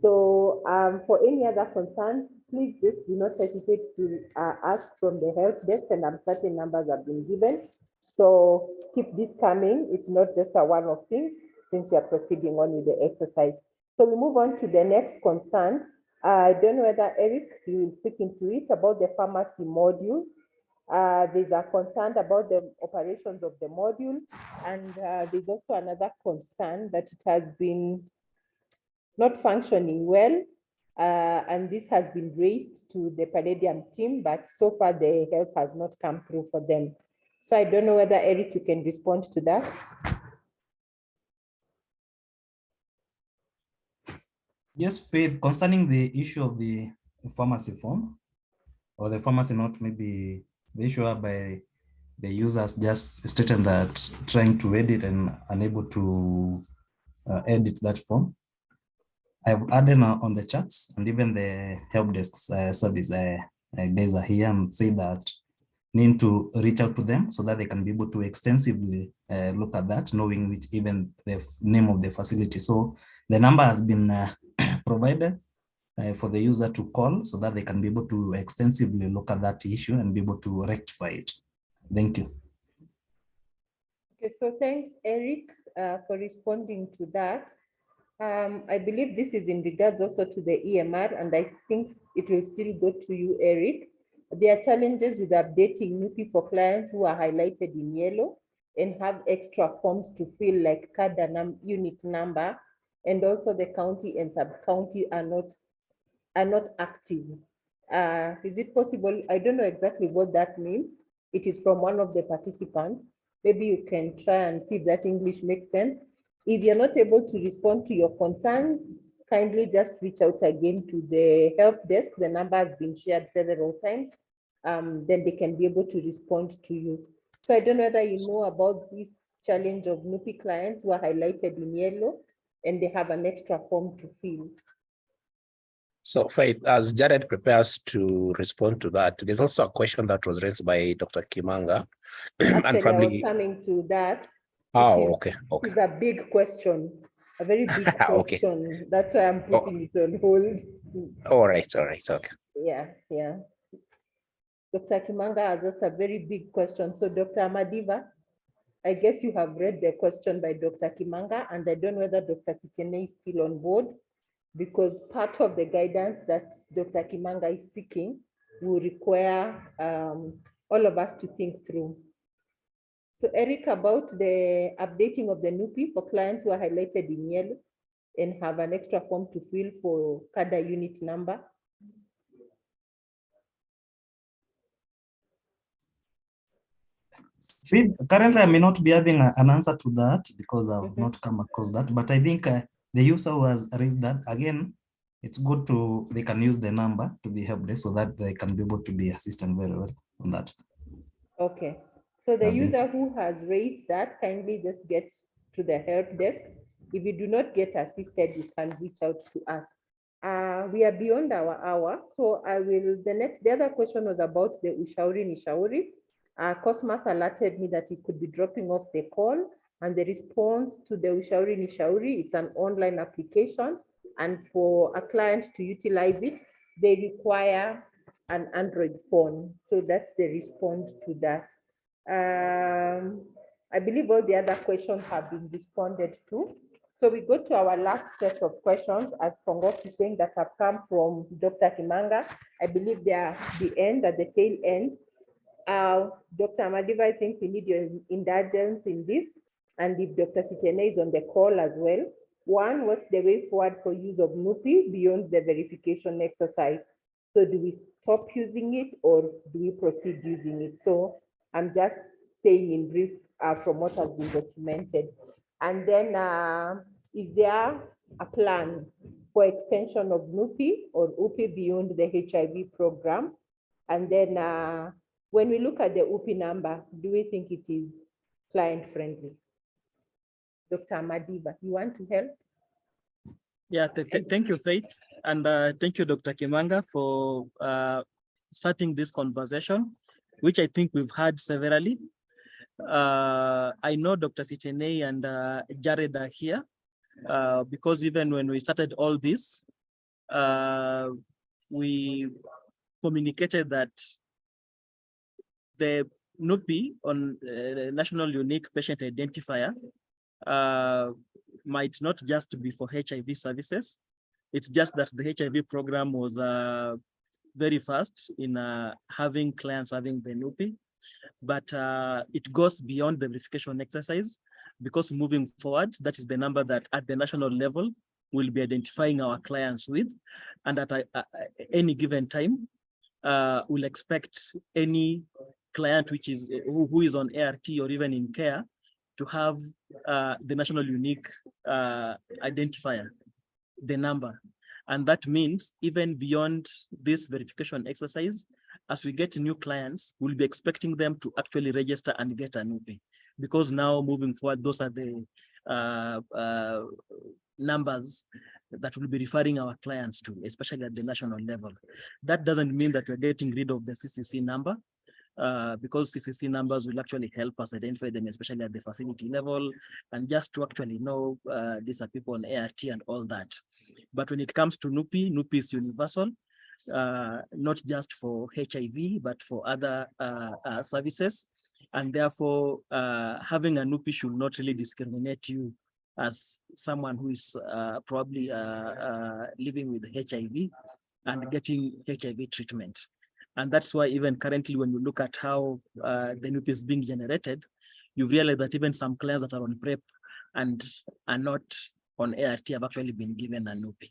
So for any other concerns, please just do not hesitate to ask from the help desk, and I'm certain numbers have been given. So keep this coming. It's not just a one-off thing, since we are proceeding on with the exercise. So we move on to the next concern. I don't know whether Eric, you will speak into it about the pharmacy module. There's a concern about the operations of the module, and there's also another concern that it has been not functioning well, and this has been raised to the Palladium team, but so far the help has not come through for them. So I don't know whether, Eric, you can respond to that. Yes, Faith, concerning the issue of the pharmacy form, or the pharmacy note, maybe the issue by the users just stated that trying to edit and unable to edit that form. I've added on the chats, and even the help desk service guys are here and say that need to reach out to them so that they can be able to extensively look at that, knowing which even the name of the facility. So the number has been provided for the user to call so that they can be able to extensively look at that issue and be able to rectify it. Thank you. Okay, so thanks, Eric, for responding to that. I believe this is in regards also to the EMR, and I think it will still go to you, Eric. There are challenges with updating NUPI for clients who are highlighted in yellow and have extra forms to fill like CADA unit number, and also the county and sub-county are not active. Is it possible? I don't know exactly what that means. It is from one of the participants. Maybe you can try and see if that English makes sense. If you're not able to respond to your concern, kindly just reach out again to the help desk. The number has been shared several times. Then they can be able to respond to you. So I don't know whether you know about this challenge of NUPI clients who are highlighted in yellow and they have an extra form to fill. So Faith, as Jared prepares to respond to that, there's also a question that was raised by Dr. Kimanga. Actually, and probably... I was coming to that. Oh, okay. It's a big question, a very big question. Okay. That's why I'm putting it on hold. All right, okay. Yeah. Dr. Kimanga has asked a very big question. So Dr. Amadiva, I guess you have read the question by Dr. Kimanga, and I don't know whether Dr. Sitene is still on board, because part of the guidance that Dr. Kimanga is seeking will require all of us to think through. So Eric, about the updating of the NUPI for clients who are highlighted in yellow and have an extra form to fill for CADA unit number. Currently, I may not be having an answer to that because I've not come across that, but I think the user who has raised that, again, it's good they can use the number to the help desk so that they can be able to be assisted very well on that. Okay, so the user who has raised that, kindly just get to the help desk. If you do not get assisted, you can reach out to us. We are beyond our hour, so the other question was about the Ushauri Nishauri. Cosmas alerted me that he could be dropping off the call, and the response to the Ushauri Nishauri, it's an online application, and for a client to utilize it, they require an Android phone. So that's the response to that. I believe all the other questions have been responded to. So we go to our last set of questions, as Songok is saying, that have come from Dr. Kimanga. I believe they are the tail end. Dr. Amadiva, I think we need your indulgence in this. And if Dr. Sitene is on the call as well. One, what's the way forward for use of NUPI beyond the verification exercise? So do we stop using it or do we proceed using it? So I'm just saying in brief from what has been documented. And then is there a plan for extension of NUPI or UPI beyond the HIV program? And then when we look at the UPI number, do we think it is client friendly? Dr. Amadiva, you want to help? Yeah, thank you, Faith. And thank you, Dr. Kimanga, for starting this conversation, which I think we've had severally. I know Dr. Sitene and Jared are here because even when we started all this, we communicated that the NUPI on National Unique Patient Identifier might not just be for HIV services. It's just that the HIV program was very fast in having clients having the NUPI, but it goes beyond the verification exercise, because moving forward, that is the number that at the national level we'll be identifying our clients with, and at any given time, we'll expect any client which is who is on ART or even in care to have the national unique identifier, the number. And that means even beyond this verification exercise, as we get new clients, we'll be expecting them to actually register and get a NUPI, because now moving forward, those are the numbers that we'll be referring our clients to, especially at the national level. That doesn't mean that we're getting rid of the CCC number, because CCC numbers will actually help us identify them, especially at the facility level, and just to actually know these are people on ART and all that. But when it comes to NUPI, NUPI is universal, not just for HIV, but for other services. And therefore, having a NUPI should not really discriminate you as someone who is probably living with HIV and getting HIV treatment. And that's why even currently, when you look at how the NUP is being generated, you realize that even some clients that are on PrEP and are not on ART have actually been given a NUP.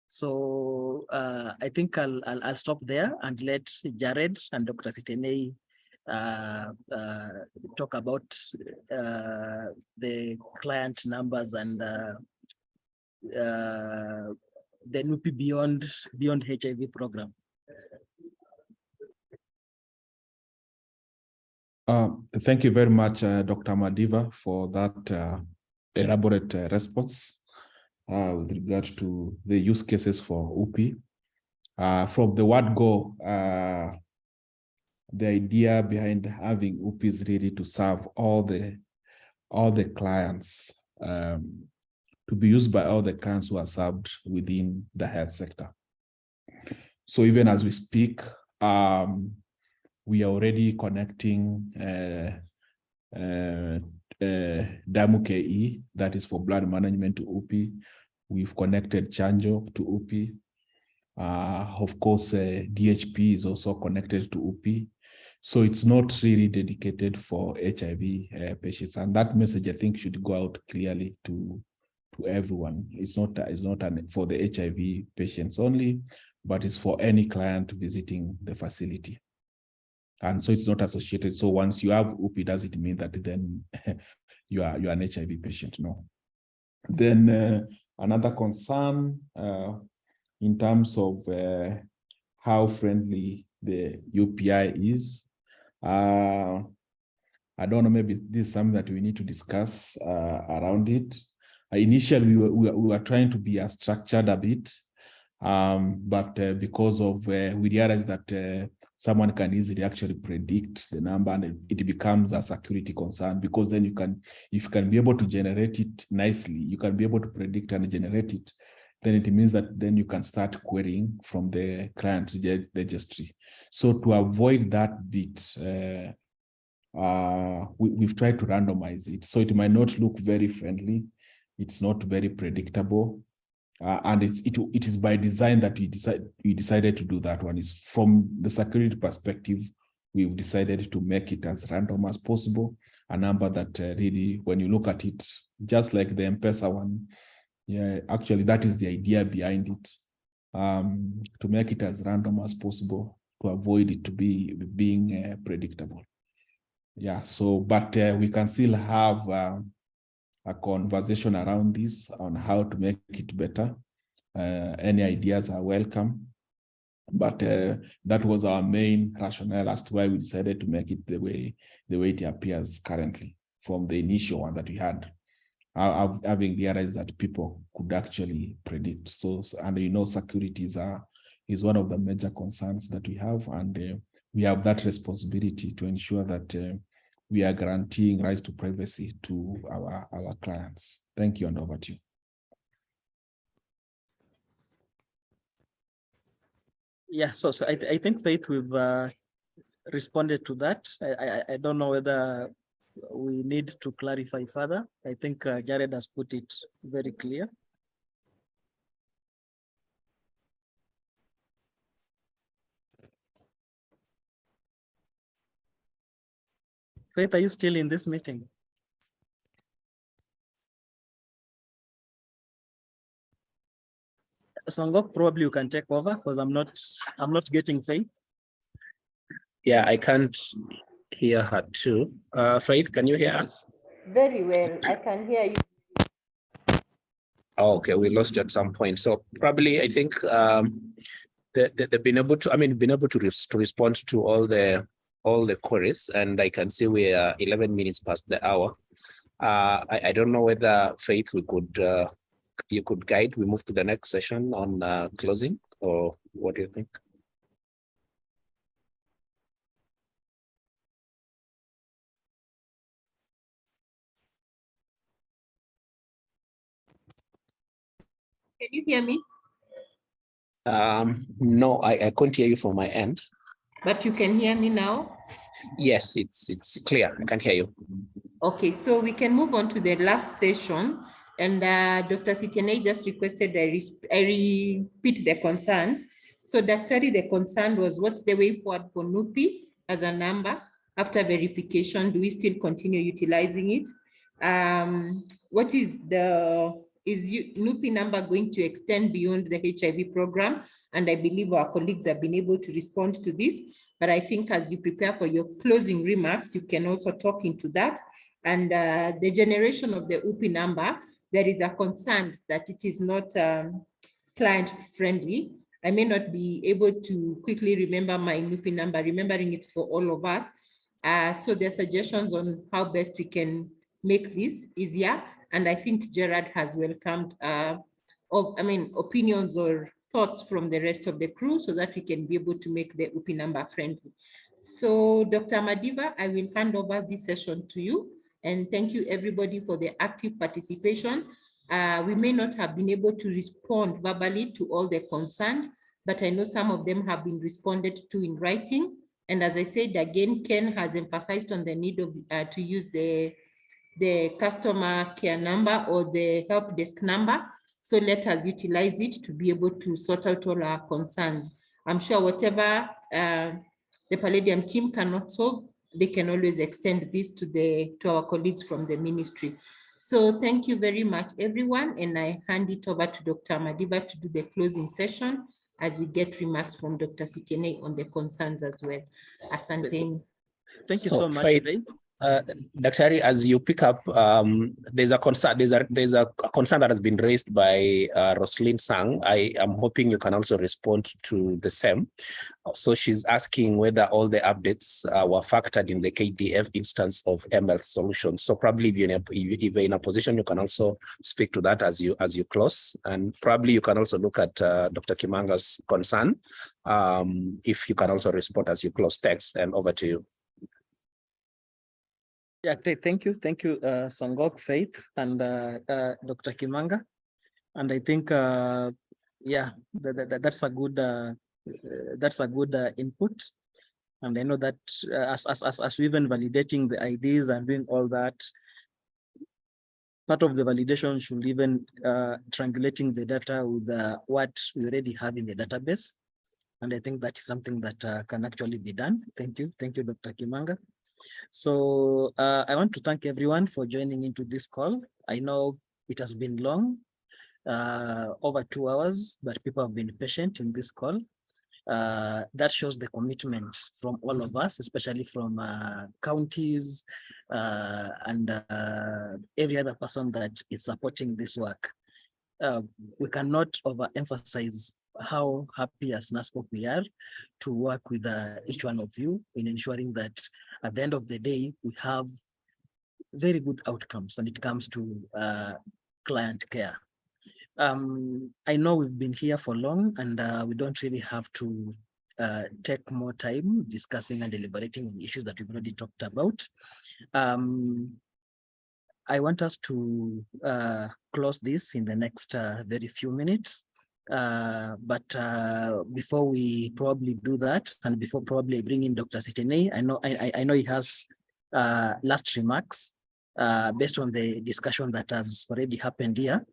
So I think I'll stop there and let Jared and Dr. Sitenei talk about the client numbers and the NUP beyond HIV program. Thank you very much, Dr. Madiva, for that elaborate response with regard to the use cases for UPI. From the word go, the idea behind having UPI is really to serve all the clients, to be used by all the clients who are served within the health sector. So even as we speak, we are already connecting DAMU-KE, that is for blood management, to UPI. We've connected Chanjo to UPI. Of course, DHP is also connected to UPI. So it's not really dedicated for HIV patients. And that message, I think, should go out clearly to everyone. It's not for the HIV patients only, but it's for any client visiting the facility. And so it's not associated. So once you have UPI, does it mean that then you are an HIV patient? No. Then another concern in terms of how friendly the UPI is. I don't know, maybe this is something that we need to discuss around it. Initially, we were trying to be structured a bit, but because of we realized that someone can easily actually predict the number, and it becomes a security concern, because then if you can be able to generate it nicely, you can be able to predict and generate it, then it means that then you can start querying from the client registry. So to avoid that bit, we've tried to randomize it. So it might not look very friendly. It's not very predictable. And it is by design that we decided to do that one. Is from the security perspective, we've decided to make it as random as possible, a number that really, when you look at it, just like the M-Pesa one, yeah, actually that is the idea behind it, to make it as random as possible, to avoid it to be being predictable. Yeah, so, but we can still have a conversation around this on how to make it better. Any ideas are welcome, but that was our main rationale as to why we decided to make it the way it appears currently from the initial one that we had, having realized that people could actually predict. So, and you know, security is one of the major concerns that we have, and we have that responsibility to ensure that we are guaranteeing rights to privacy to our clients. Thank you, and over to you. Yeah, so I think, Faith, we've responded to that. I don't know whether we need to clarify further. I think Jared has put it very clear. Faith, are you still in this meeting? Songok, probably you can take over, because I'm not getting Faith. Yeah, I can't hear her too. Faith, can you hear us? Very well, I can hear you. Oh, okay, we lost you at some point. So probably, I think they've been able to respond to all the queries, and I can see we are 11 minutes past the hour. I don't know whether, Faith, you could guide. We move to the next session on closing, or what do you think? Can you hear me? No, I couldn't hear you from my end. But you can hear me now? Yes, it's clear. I can hear you. Okay, so we can move on to the last session. And Dr. Sitenei just requested I repeat the concerns. So Daktari, the concern was what's the way forward for NUPI as a number after verification? Do we still continue utilizing it? What is NUPI number going to extend beyond the HIV program? And I believe our colleagues have been able to respond to this. But I think as you prepare for your closing remarks, you can also talk into that. And the generation of the UPI number, there is a concern that it is not client friendly. I may not be able to quickly remember my NUPI number, remembering it for all of us. So there are suggestions on how best we can make this easier. And I think Gerard has welcomed opinions or thoughts from the rest of the crew so that we can be able to make the UPI number friendly. So Dr. Madiva, I will hand over this session to you. And thank you everybody for the active participation. We may not have been able to respond verbally to all the concerned, but I know some of them have been responded to in writing. And as I said, again, Ken has emphasized on the need of to use the customer care number or the help desk number. So let us utilize it to be able to sort out all our concerns. I'm sure whatever the Palladium team cannot solve, they can always extend this to our colleagues from the ministry. So thank you very much, everyone. And I hand it over to Dr. Madiva to do the closing session as we get remarks from Dr. Sitiene on the concerns as well. Asante. Thank you so much. Daktari, as you pick up, there's a concern. There's a concern that has been raised by Roslyn Sang. I am hoping you can also respond to the same. So she's asking whether all the updates were factored in the KDF instance of ML solutions. So probably if you're in a position, you can also speak to that as you close, and probably you can also look at Dr. Kimanga's concern. If you can also respond as you close. Thanks, and over to you. Yeah, thank you, Songok, Faith, and Dr. Kimanga. And I think, yeah, that's a good input. And I know that as we even validating the IDs and doing all that, part of the validation should even triangulating the data with what we already have in the database. And I think that is something that can actually be done. Thank you, Dr. Kimanga. So I want to thank everyone for joining into this call. I know it has been long, over 2 hours, but people have been patient in this call. That shows the commitment from all of us, especially from counties and every other person that is supporting this work. We cannot overemphasize how happy as NASCOP we are to work with each one of you in ensuring that at the end of the day, we have very good outcomes when it comes to client care. I know we've been here for long and we don't really have to take more time discussing and deliberating on issues that we've already talked about. I want us to close this in the next very few minutes. But before we probably do that, and before probably bring in Dr. Sitiene, I know he has last remarks based on the discussion that has already happened here.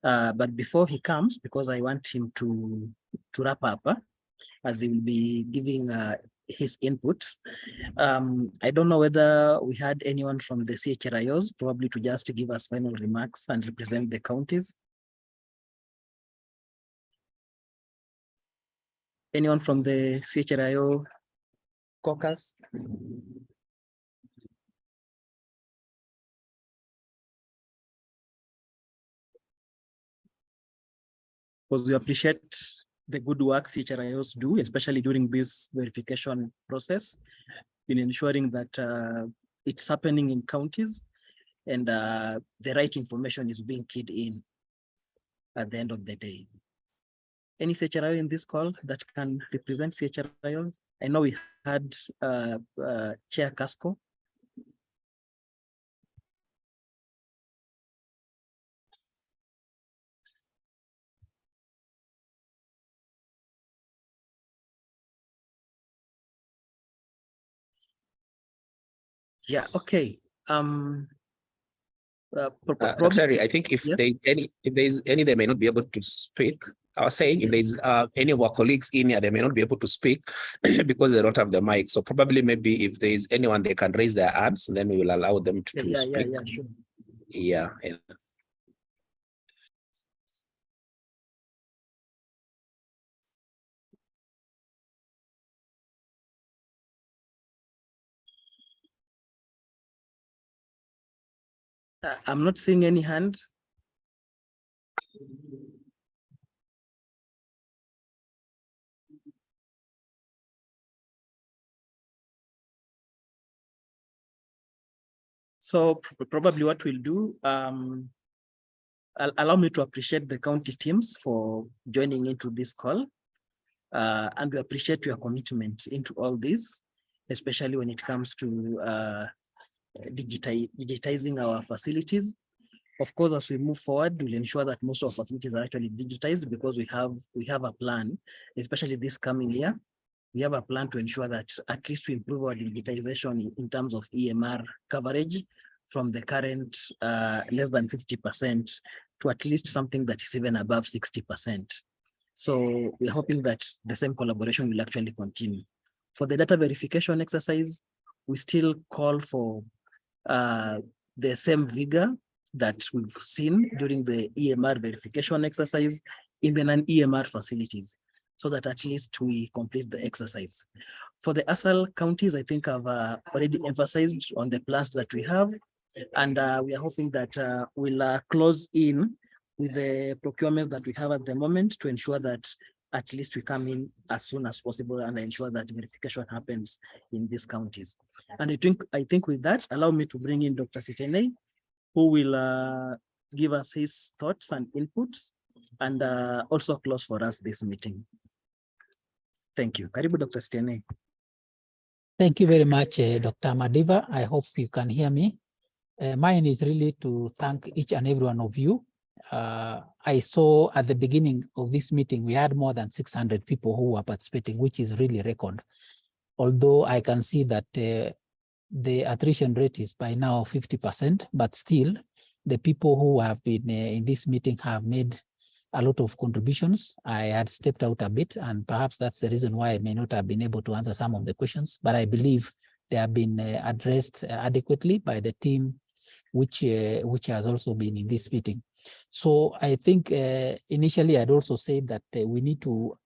But before he comes, because I want him to wrap up, as he will be giving his inputs. I don't know whether we had anyone from the CHRIOs, probably to just give us final remarks and represent the counties. Anyone from the CHRIO caucus? Because we appreciate the good work CHRIOs do, especially during this verification process, in ensuring that it's happening in counties and the right information is being keyed in at the end of the day. Any CHRIO in this call that can represent CHRIOs? I know we had Chair Casco. Yeah, okay. Sorry, I think if there's any they may not be able to speak. I was saying if there's any of our colleagues in here, they may not be able to speak because they don't have the mic. So probably maybe if there is anyone, they can raise their hands, and then we will allow them to speak. Sure. Yeah. I'm not seeing any hand. So probably what we'll do, allow me to appreciate the county teams for joining into this call. And we appreciate your commitment into all this, especially when it comes to digitizing our facilities. Of course, as we move forward, we'll ensure that most of our facilities are actually digitized because we have a plan, especially this coming year. We have a plan to ensure that at least we improve our digitization in terms of EMR coverage from the current less than 50% to at least something that is even above 60%. So we're hoping that the same collaboration will actually continue. For the data verification exercise, we still call for the same vigor that we've seen during the EMR verification exercise in the non-EMR facilities, so that at least we complete the exercise. For the ASAL counties, I think I've already emphasized on the plans that we have, and we are hoping that we'll close in with the procurement that we have at the moment to ensure that at least we come in as soon as possible and ensure that verification happens in these counties. And I think with that, allow me to bring in Dr. Sitene, who will give us his thoughts and inputs and also close for us this meeting. Thank you. Karibu, Dr. Sitene. Thank you very much, Dr. Madiva. I hope you can hear me. Mine is really to thank each and every one of you. I saw at the beginning of this meeting, we had more than 600 people who were participating, which is really record. Although I can see that the attrition rate is by now 50%, but still the people who have been in this meeting have made a lot of contributions. I had stepped out a bit, and perhaps that's the reason why I may not have been able to answer some of the questions, but I believe they have been addressed adequately by the team which has also been in this meeting. So I think initially I'd also said that we need to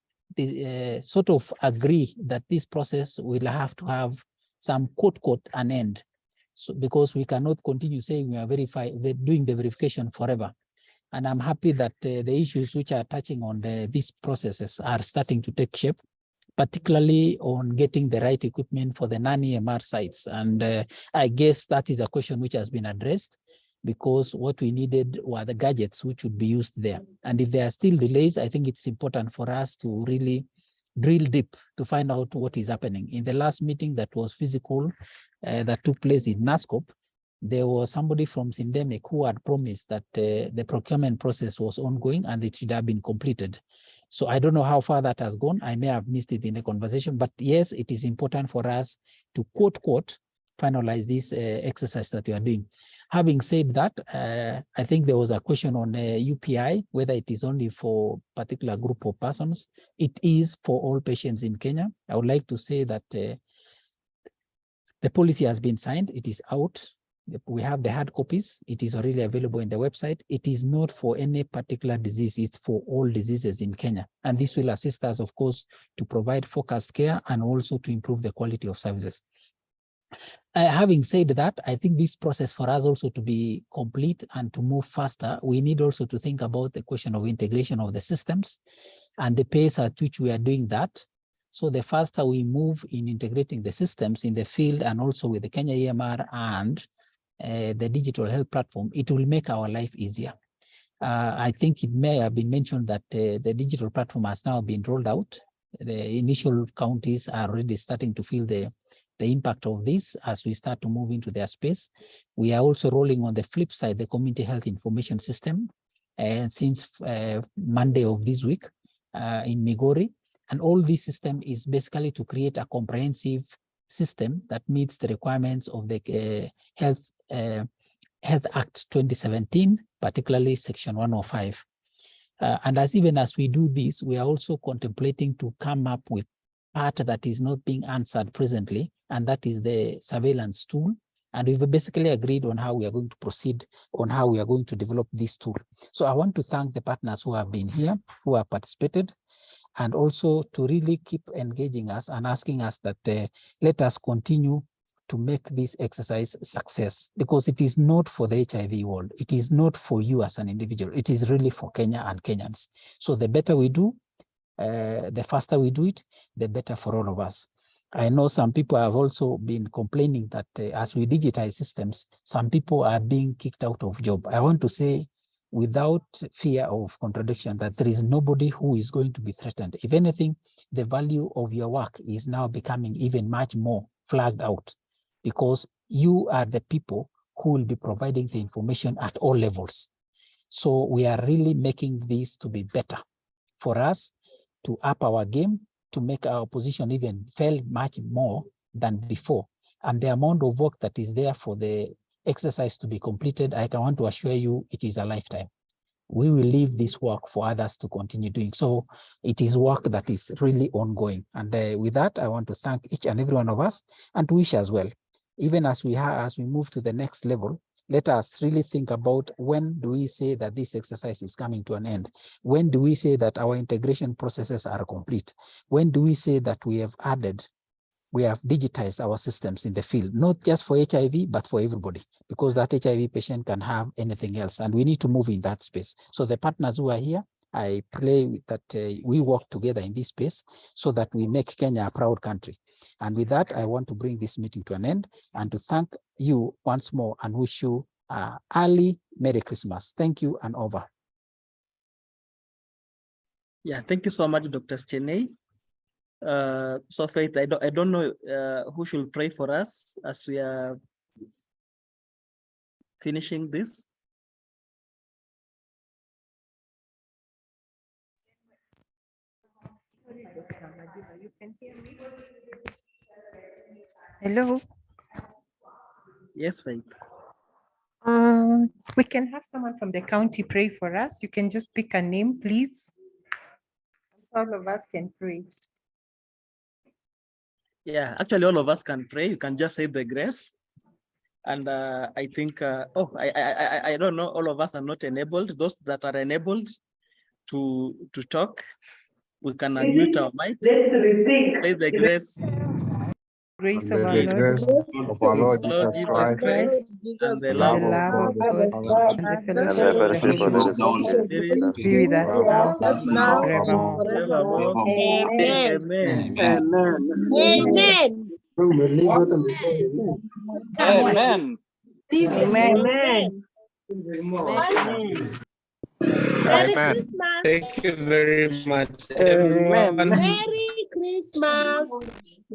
sort of agree that this process will have to have some quote an end. So because we cannot continue saying we are doing the verification forever. And I'm happy that the issues which are touching on these processes are starting to take shape, particularly on getting the right equipment for the non-EMR sites. And I guess that is a question which has been addressed, because what we needed were the gadgets which would be used there. And if there are still delays, I think it's important for us to really drill deep to find out what is happening. In the last meeting that was physical, that took place in NASCOP, there was somebody from Syndemic who had promised that the procurement process was ongoing and it should have been completed. So I don't know how far that has gone. I may have missed it in the conversation, but yes, it is important for us to quote finalize this exercise that we are doing. Having said that, I think there was a question on UPI, whether it is only for a particular group of persons. It is for all patients in Kenya. I would like to say that the policy has been signed. It is out. We have the hard copies. It is already available in the website. It is not for any particular disease. It's for all diseases in Kenya. And this will assist us, of course, to provide focused care and also to improve the quality of services. Having said that, I think this process for us also to be complete and to move faster, we need also to think about the question of integration of the systems and the pace at which we are doing that. So the faster we move in integrating the systems in the field and also with the Kenya EMR and the digital health platform, it will make our life easier. I think it may have been mentioned that the digital platform has now been rolled out. The initial counties are already starting to feel the impact of this as we start to move into their space. We are also rolling on the flip side, the community health information system, since Monday of this week in Migori. And all this system is basically to create a comprehensive system that meets the requirements of the Health Act 2017, particularly Section 105. And even as we do this, we are also contemplating to come up with part that is not being answered presently, and that is the surveillance tool. And we've basically agreed on how we are going to proceed, on how we are going to develop this tool. So I want to thank the partners who have been here, who have participated, and also to really keep engaging us and asking us that let us continue to make this exercise a success, because it is not for the HIV world. It is not for you as an individual. It is really for Kenya and Kenyans. So the better we do, the faster we do it, the better for all of us. I know some people have also been complaining that as we digitize systems, some people are being kicked out of job. I want to say, without fear of contradiction, that there is nobody who is going to be threatened. If anything, the value of your work is now becoming even much more flagged out, because you are the people who will be providing the information at all levels. So we are really making this to be better for us, to up our game, to make our position even felt much more than before. And the amount of work that is there for the exercise to be completed, I can want to assure you it is a lifetime. We will leave this work for others to continue doing. So it is work that is really ongoing. And with that, I want to thank each and every one of us, and to wish as well, even as we move to the next level, let us really think about, when do we say that this exercise is coming to an end? When do we say that our integration processes are complete? When do we say that we have digitized our systems in the field, not just for HIV, but for everybody, because that HIV patient can have anything else, and we need to move in that space. So the partners who are here, I pray that we work together in this space so that we make Kenya a proud country. And with that, I want to bring this meeting to an end and to thank you once more and wish you early Merry Christmas. Thank you, and over. Yeah, thank you so much, Dr. Stenay. So Faith, I don't know who should pray for us as we are finishing this. Hello. Yes, Faith. We can have someone from the county pray for us. You can just pick a name, please. All of us can pray. Yeah, actually all of us can pray. You can just say the grace. And I think, I don't know, all of us are not enabled. Those that are enabled to talk, we can unmute our mics. Say the grace. Grace of our The Lord grace of our Lord Jesus Christ, and the the love love of of God, God, and the and fellowship the of the fellowship Holy of the Holy Spirit, Spirit, Be with us now now and forevermore. forevermore. Amen. Amen. Amen. Amen. Merry Amen. Christmas. Thank you very much, Amen. everyone. Merry Christmas.